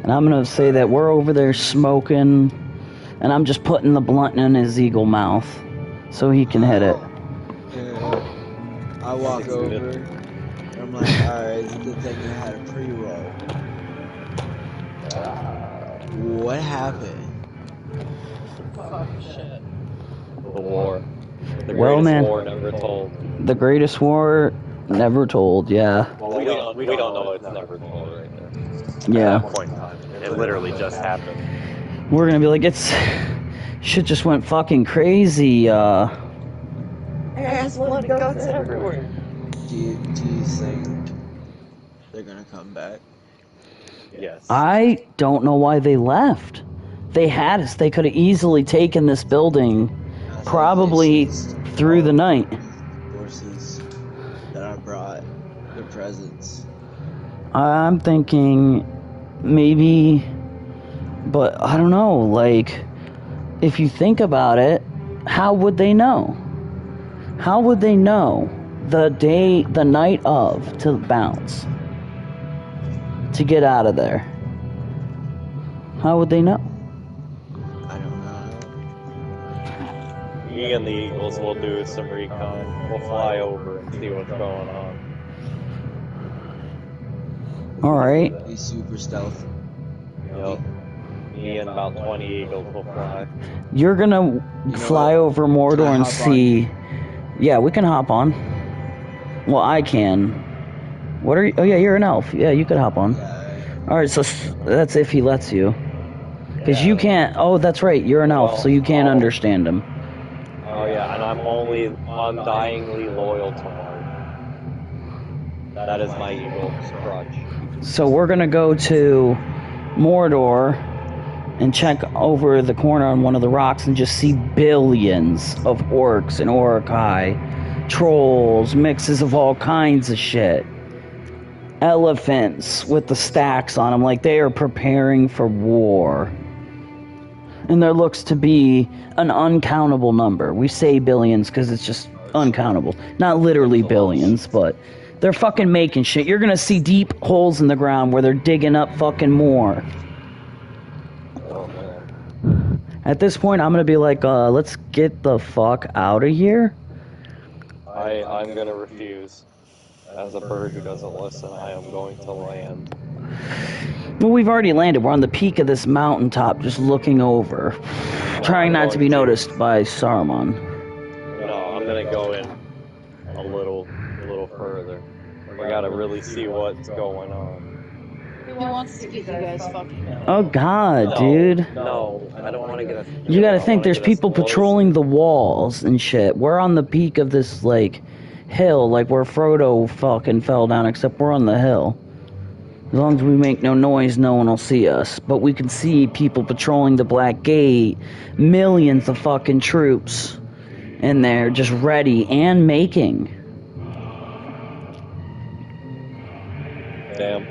And I'm gonna say that we're over there smoking. And I'm just putting the blunt in his eagle mouth so he can hit it. Yeah. I walk over and I'm like, alright, it's a good thing I had a pre-roll. What happened? The war. The Well, greatest man. war never told. The greatest war never told, yeah. Well, we don't know it's never told right there. Yeah. At that point in time. It literally just happened. We're gonna be like, shit just went fucking crazy, There's blood goats everywhere. Do you think they're gonna come back? Yes. I don't know why they left. They had us. They could have easily taken this building probably through the night. Horses that I brought, their presents. I'm thinking maybe, but I don't know, like, if you think about it, how would they know? How would they know the night of, to bounce? To get out of there? How would they know? I don't know. Me and the Eagles will do some recon. We'll fly over and see what's going on. Alright. Be super stealth. Yep. Me and about 20 Eagles will fly. You're gonna fly over Mordor and see... Yeah, we can hop on. Well, I can. What are you... Oh, yeah, you're an elf. Yeah, you could hop on. Alright, so that's if he lets you. Because you can't... Oh, that's right, you're an elf, so you can't understand him. Oh, yeah, and I'm only undyingly loyal to Mark. That is my Eagle crutch. So we're gonna go to Mordor and check over the corner on one of the rocks and just see billions of orcs and Uruk-hai, trolls, mixes of all kinds of shit. Elephants with the stacks on them, like they are preparing for war. And there looks to be an uncountable number. We say billions because it's just uncountable. Not literally billions, but they're fucking making shit. You're gonna see deep holes in the ground where they're digging up fucking more. Oh, man. At this point, I'm gonna be like, let's get the fuck out of here. I'm gonna refuse. As a bird who doesn't listen, I am going to land. Well, we've already landed. We're on the peak of this mountaintop, just looking over. Trying not to be noticed by Saruman. No, I'm gonna go in a little further. We gotta really see what's going on. Who wants to get you guys fucking out? Oh god, No, dude. No, I don't want to get us. You gotta think, there's people patrolling the walls and shit. We're on the peak of this, like, hill, like where Frodo fucking fell down, except we're on the hill. As long as we make no noise, no one will see us. But we can see people patrolling the Black Gate. Millions of fucking troops in there, just ready and making. Damn.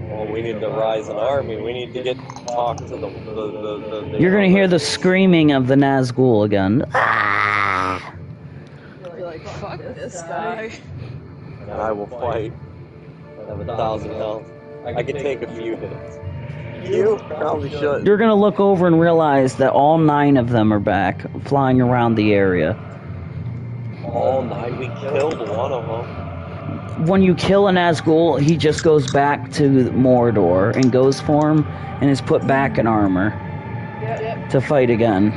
Well, we need to rise an army. We need to talk to the You're gonna hear the screaming of the Nazgul again. Ah! You're like, fuck this guy. And I will fight. I have 1,000 health. I could take a few hits. You probably should. You're gonna look over and realize that all 9 of them are back, flying around the area. All 9? We killed one of them. When you kill a Nazgul, he just goes back to Mordor in ghost form and is put back in armor to fight again.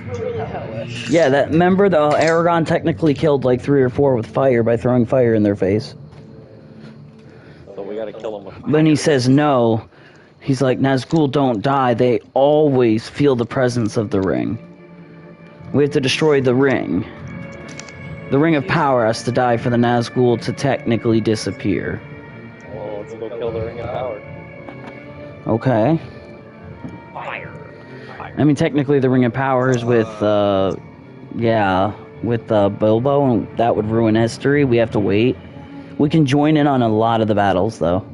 Really hellish. Yeah, that, remember the Aragorn technically killed like 3 or 4 with fire by throwing fire in their face. So we gotta kill him with When he says no, he's like, Nazgul don't die, they always feel the presence of the ring. We have to destroy the ring. The ring of power has to die for the Nazgul to technically disappear. Well, let's go kill the ring of power. Okay. Fire. I mean, technically the ring of power is with, Bilbo, and that would ruin history. We have to wait. We can join in on a lot of the battles, though.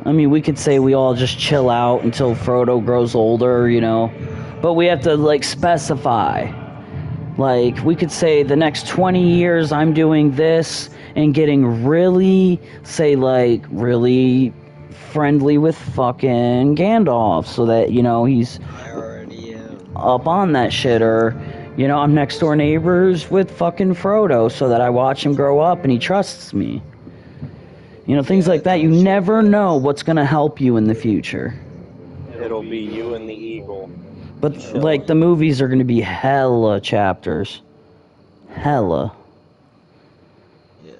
I mean, we could say we all just chill out until Frodo grows older, you know. But we have to, like, specify. Like, we could say the next 20 years I'm doing this and getting really, say, like, really friendly with fucking Gandalf so that, you know, he's up on that shit. Or, you know, I'm next door neighbors with fucking Frodo so that I watch him grow up and he trusts me. You know, things like that. You never know what's going to help you in the future. It'll be you and the eagle. But, like, the movies are going to be hella chapters. Hella. Yes.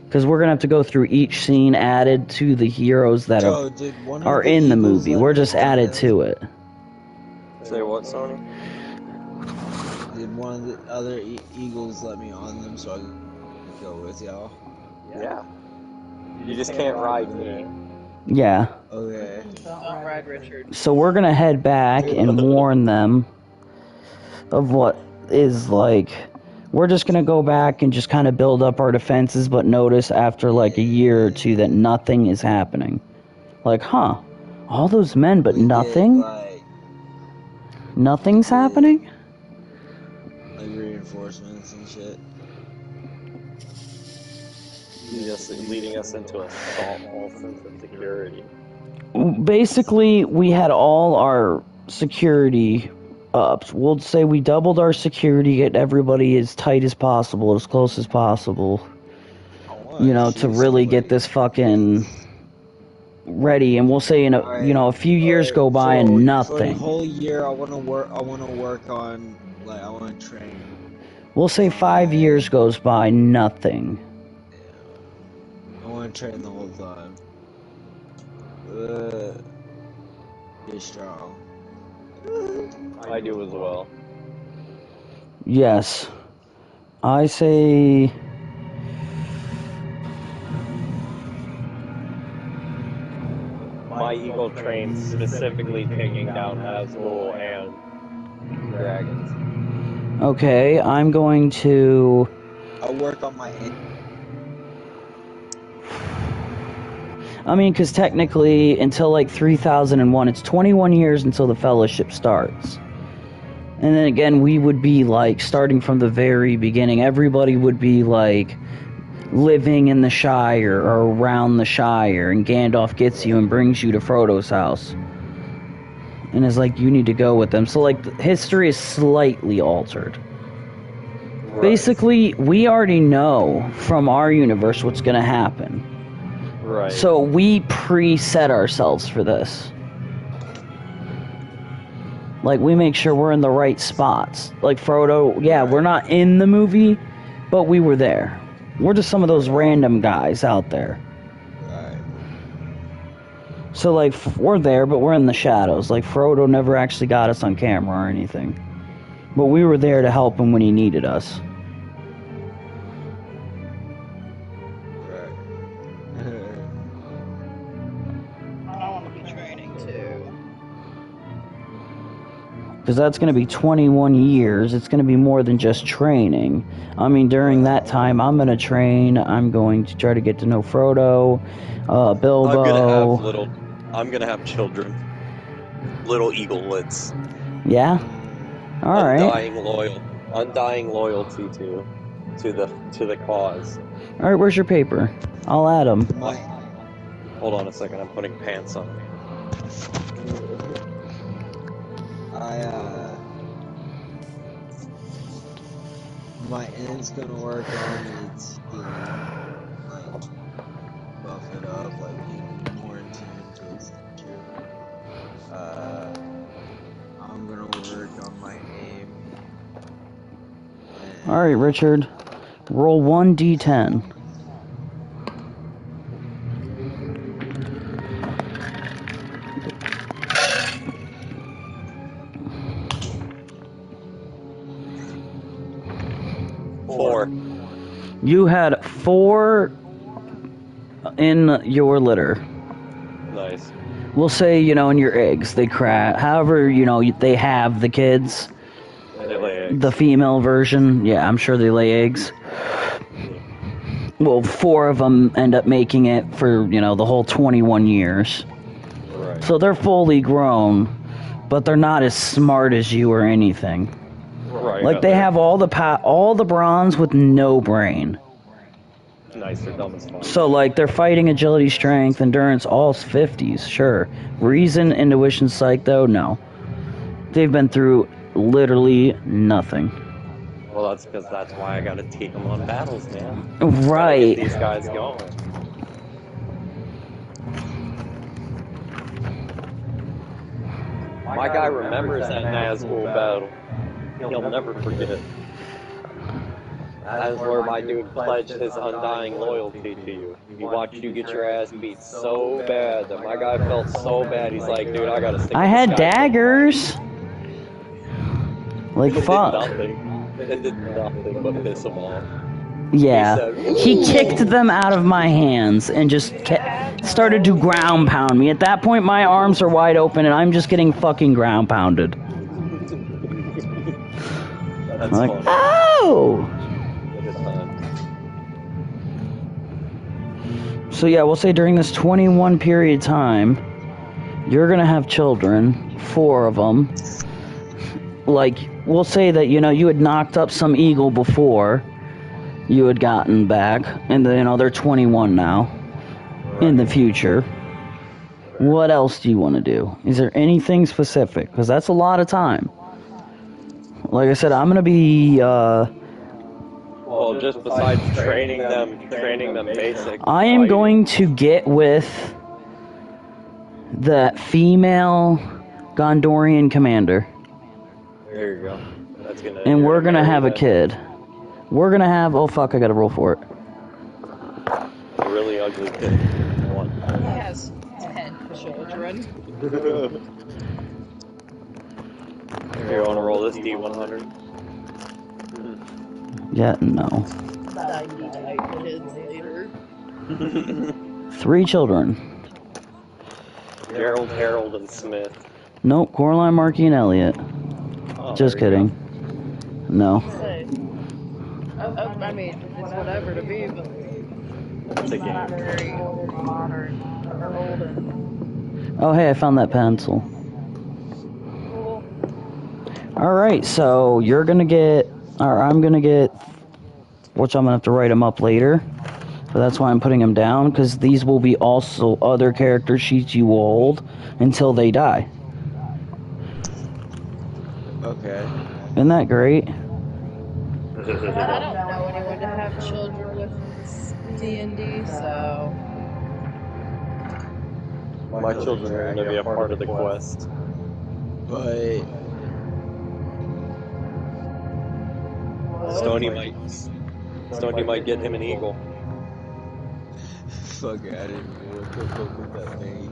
Because we're going to have to go through each scene added to the heroes that are in the movie. We're just added to it. Say what, Sony? Did one of the other eagles let me on them so I could go with y'all? Yeah. You just can't ride me. Yeah. Okay. Don't ride Richard. So we're going to head back and warn them of what is, like, we're just gonna go back and just kind of build up our defenses, but notice after like a year or two that nothing is happening. Like, huh? All those men, but We get, nothing? like, Nothing's Yeah. happening? like reinforcements and shit. leading us into a false sense of security. Basically, we had all our security ups. We'll say we doubled our security, get everybody as tight as possible, as close as possible. You know, to really get this fucking ready. And we'll say in a few years go by and For the nothing. whole year, I want to work on, like, I want to train. We'll say 5 years goes by, nothing. I want to train the whole time. Be strong. I do as well. Yes. I say... My eagle trains specifically taking down Nazgul and dragons. Okay, I'm going to... I'll work on my... I mean, because technically, until like 3001, it's 21 years until the Fellowship starts. And then again, we would be like, starting from the very beginning, everybody would be like living in the Shire or around the Shire, and Gandalf gets you and brings you to Frodo's house. And is like, you need to go with them. So like, history is slightly altered. Right. Basically, we already know from our universe what's going to happen. Right. So we preset ourselves for this. Like, we make sure we're in the right spots. Like Frodo, yeah, we're not in the movie, but we were there. We're just some of those random guys out there. Right. So, like, we're there, but we're in the shadows. Like, Frodo never actually got us on camera or anything. But we were there to help him when he needed us. I want to be training too. Because that's going to be 21 years. It's going to be more than just training. I mean, during that time, I'm going to train. I'm going to try to get to know Frodo, Bilbo. I'm gonna have children. Little eaglets. Yeah? Alright. Undying loyalty to the cause. Alright, where's your paper? I'll add them. Hold on a second, I'm putting pants on. My end's gonna work on its healing, like, buff it up, like, being more in tune to its nature. I'm gonna work on my aim. Alright, Richard. Roll 1d10. Four. You had 4 in your litter. Nice. We'll say, in your eggs, they crack. However, they have the kids. They lay eggs. The female version, yeah, I'm sure they lay eggs. Well, 4 of them end up making it for, the whole 21 years. Right. So they're fully grown, but they're not as smart as you or anything. Right. Like, they have all the bronze with no brain. Nice, they're dumb as fuck. So, like, their fighting, agility, strength, endurance, all 50s, sure. Reason, intuition, psych, though, no. They've been through literally nothing. Well, that's because that's why I gotta take them on battles, man. Right. Get these guys going. My guy remembers that Nazgul battle. He'll never forget it. That is where my dude pledged his undying loyalty to you. He watched you get your ass beat so bad that my guy felt so bad. He's like, dude, I gotta stick I with had this guy. daggers. Like, fuck. It did nothing but piss him off. Yeah. He kicked them out of my hands and just started to ground pound me. At that point, my arms are wide open and I'm just getting fucking ground pounded. That's I'm like, funny. oh! So yeah, we'll say during this 21 period time, you're gonna have children, 4 of them. Like, we'll say that, you know, you had knocked up some eagle before you had gotten back, and then, you know, they're 21 now, in the future. What else do you want to do? Is there anything specific? Because that's a lot of time. Like I said, I'm gonna be, Well, just besides training them basic. I am going to get with that female Gondorian commander. There you go. That's gonna. And we're gonna have a that. kid. We're gonna have, oh fuck, I gotta roll for it. A really ugly kid. One. He has 10 children. Here, want to roll this D100? Yeah, no. That you like kids later. 3 children. Gerald, Harold, and Smith. Nope, Coraline, Marky, and Elliot. Oh, Just there you kidding. No. Say, I mean, it's whatever to be, but It's a it's not game. very modern or olden. Oh, hey, I found that pencil. Cool. Alright, so you're gonna get, or I'm gonna get, which I'm gonna have to write them up later. But that's why I'm putting them down, because these will be also other character sheets you will hold until they die. Okay. Isn't that great? I don't know anyone to have children with D&D, so My children are going to be a part of the quest. But Stony might get him an eagle. fuck it, I didn't know what the fuck was that thing.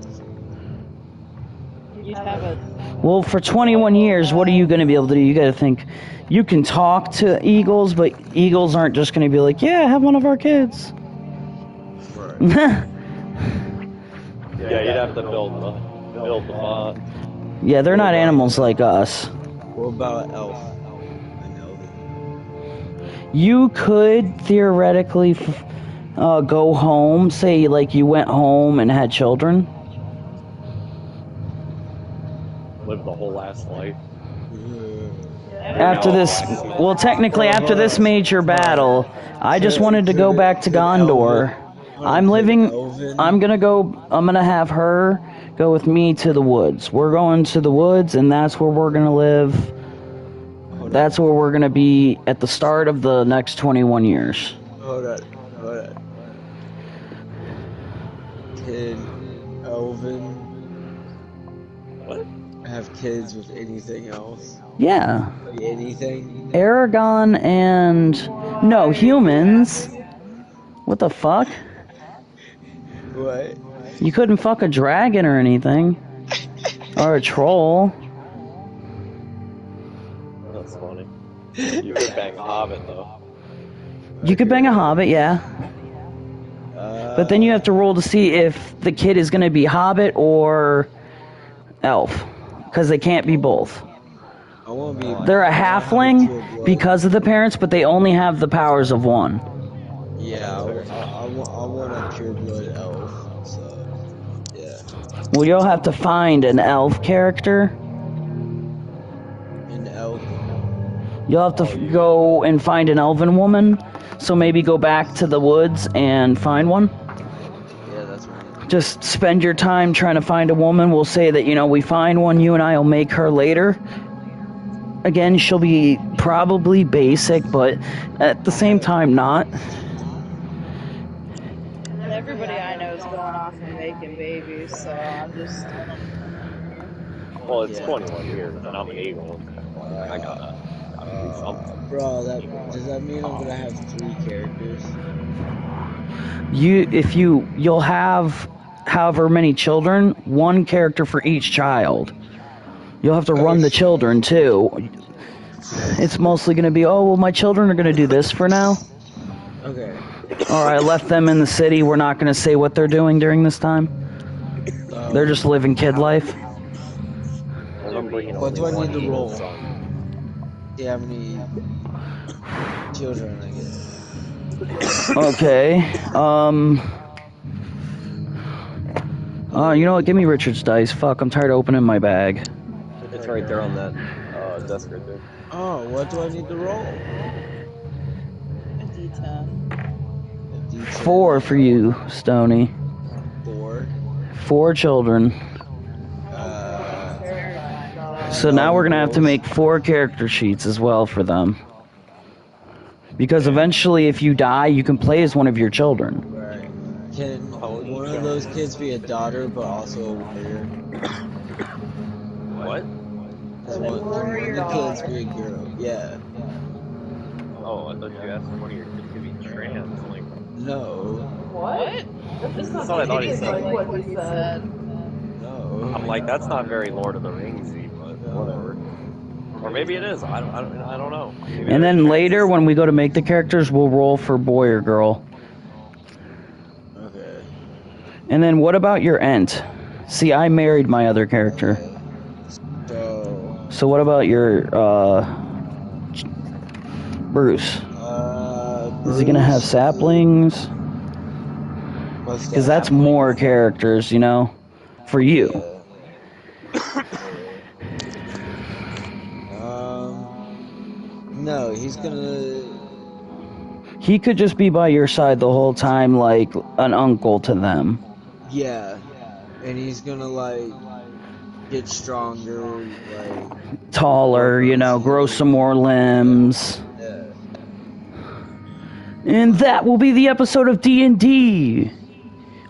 you'd have a Well, for 21 years, what are you going to be able to do? You got to think, you can talk to eagles, but eagles aren't just going to be like, yeah, have one of our kids. Right. Yeah, you'd have to build the bond. Yeah, they're not animals like us. What about elf? An elven. You could theoretically go home, say like you went home and had children. Live the whole last life. After this, well, technically after this major battle, I just wanted to go back to Gondor. I'm gonna have her go with me to the woods. We're going to the woods, and that's where we're gonna live. That's where we're gonna be at the start of the next 21 years. Hold on. Can elven have kids with anything else? Yeah. Like anything? Aragon and... No, humans. What the fuck? What? You couldn't fuck a dragon or anything. Or a troll. That's funny. You could bang a hobbit, though. You could bang a hobbit, yeah. But then you have to roll to see if the kid is going to be hobbit or elf. Because they can't be both. I want to be. They're a halfling because of the parents, but they only have the powers of one. Yeah, I want a pure blood elf. So, yeah. Well, you'll have to find an elf character. An elf. You'll have to go and find an elven woman. So maybe go back to the woods and find one. Yeah, that's right. Just spend your time trying to find a woman. We'll say that, you know, we find one, you and I will make her later. Again, she'll be probably basic, but at the same time, not. everybody I know is going off and making babies, so I'm just Well, it's 21 years, and I'm an eagle. I got Bro, does that mean I'm gonna have 3 characters? You'll have however many children, 1 character for each child. You'll have to run the children too. It's mostly going to be, oh, well, my children are going to do this for now. Okay. Or I left them in the city. We're not going to say what they're doing during this time. They're just living kid life. What do I need to roll? Yeah, how many children I get? Okay. You know what? Give me Richard's dice. Fuck, I'm tired of opening my bag. It's right there on that desk right there. Oh, what do I need to roll? A D10. A D10. 4 for you, Stony. 4. 4 children. So now we're gonna have to make 4 character sheets as well for them. Because eventually, if you die, you can play as one of your children. Right. Can one of those kids be a daughter, but also a warrior? What? Can one of the kids be a girl? Yeah. Oh, I thought you asked if one of your kids could be trans. I'm like, No. What? That's That's what I thought he anything said. like what he said. No. I'm like, that's not very Lord of the Ringsy, but whatever. Or maybe it is. I don't know. Maybe And then there's later, trans. when we go to make the characters, we'll roll for boy or girl. Okay. And then what about your Ent? See, I married my other character. So. So what about your, Bruce? Is he gonna have Bruce, saplings? what's Because that? that's more characters, you know, for you. No, he's gonna. He could just be by your side the whole time, like an uncle to them. Yeah, and he's gonna like get stronger, like Taller, you know, grow some more limbs. yeah. And that will be the episode of D&D.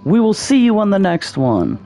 We will see you on the next one.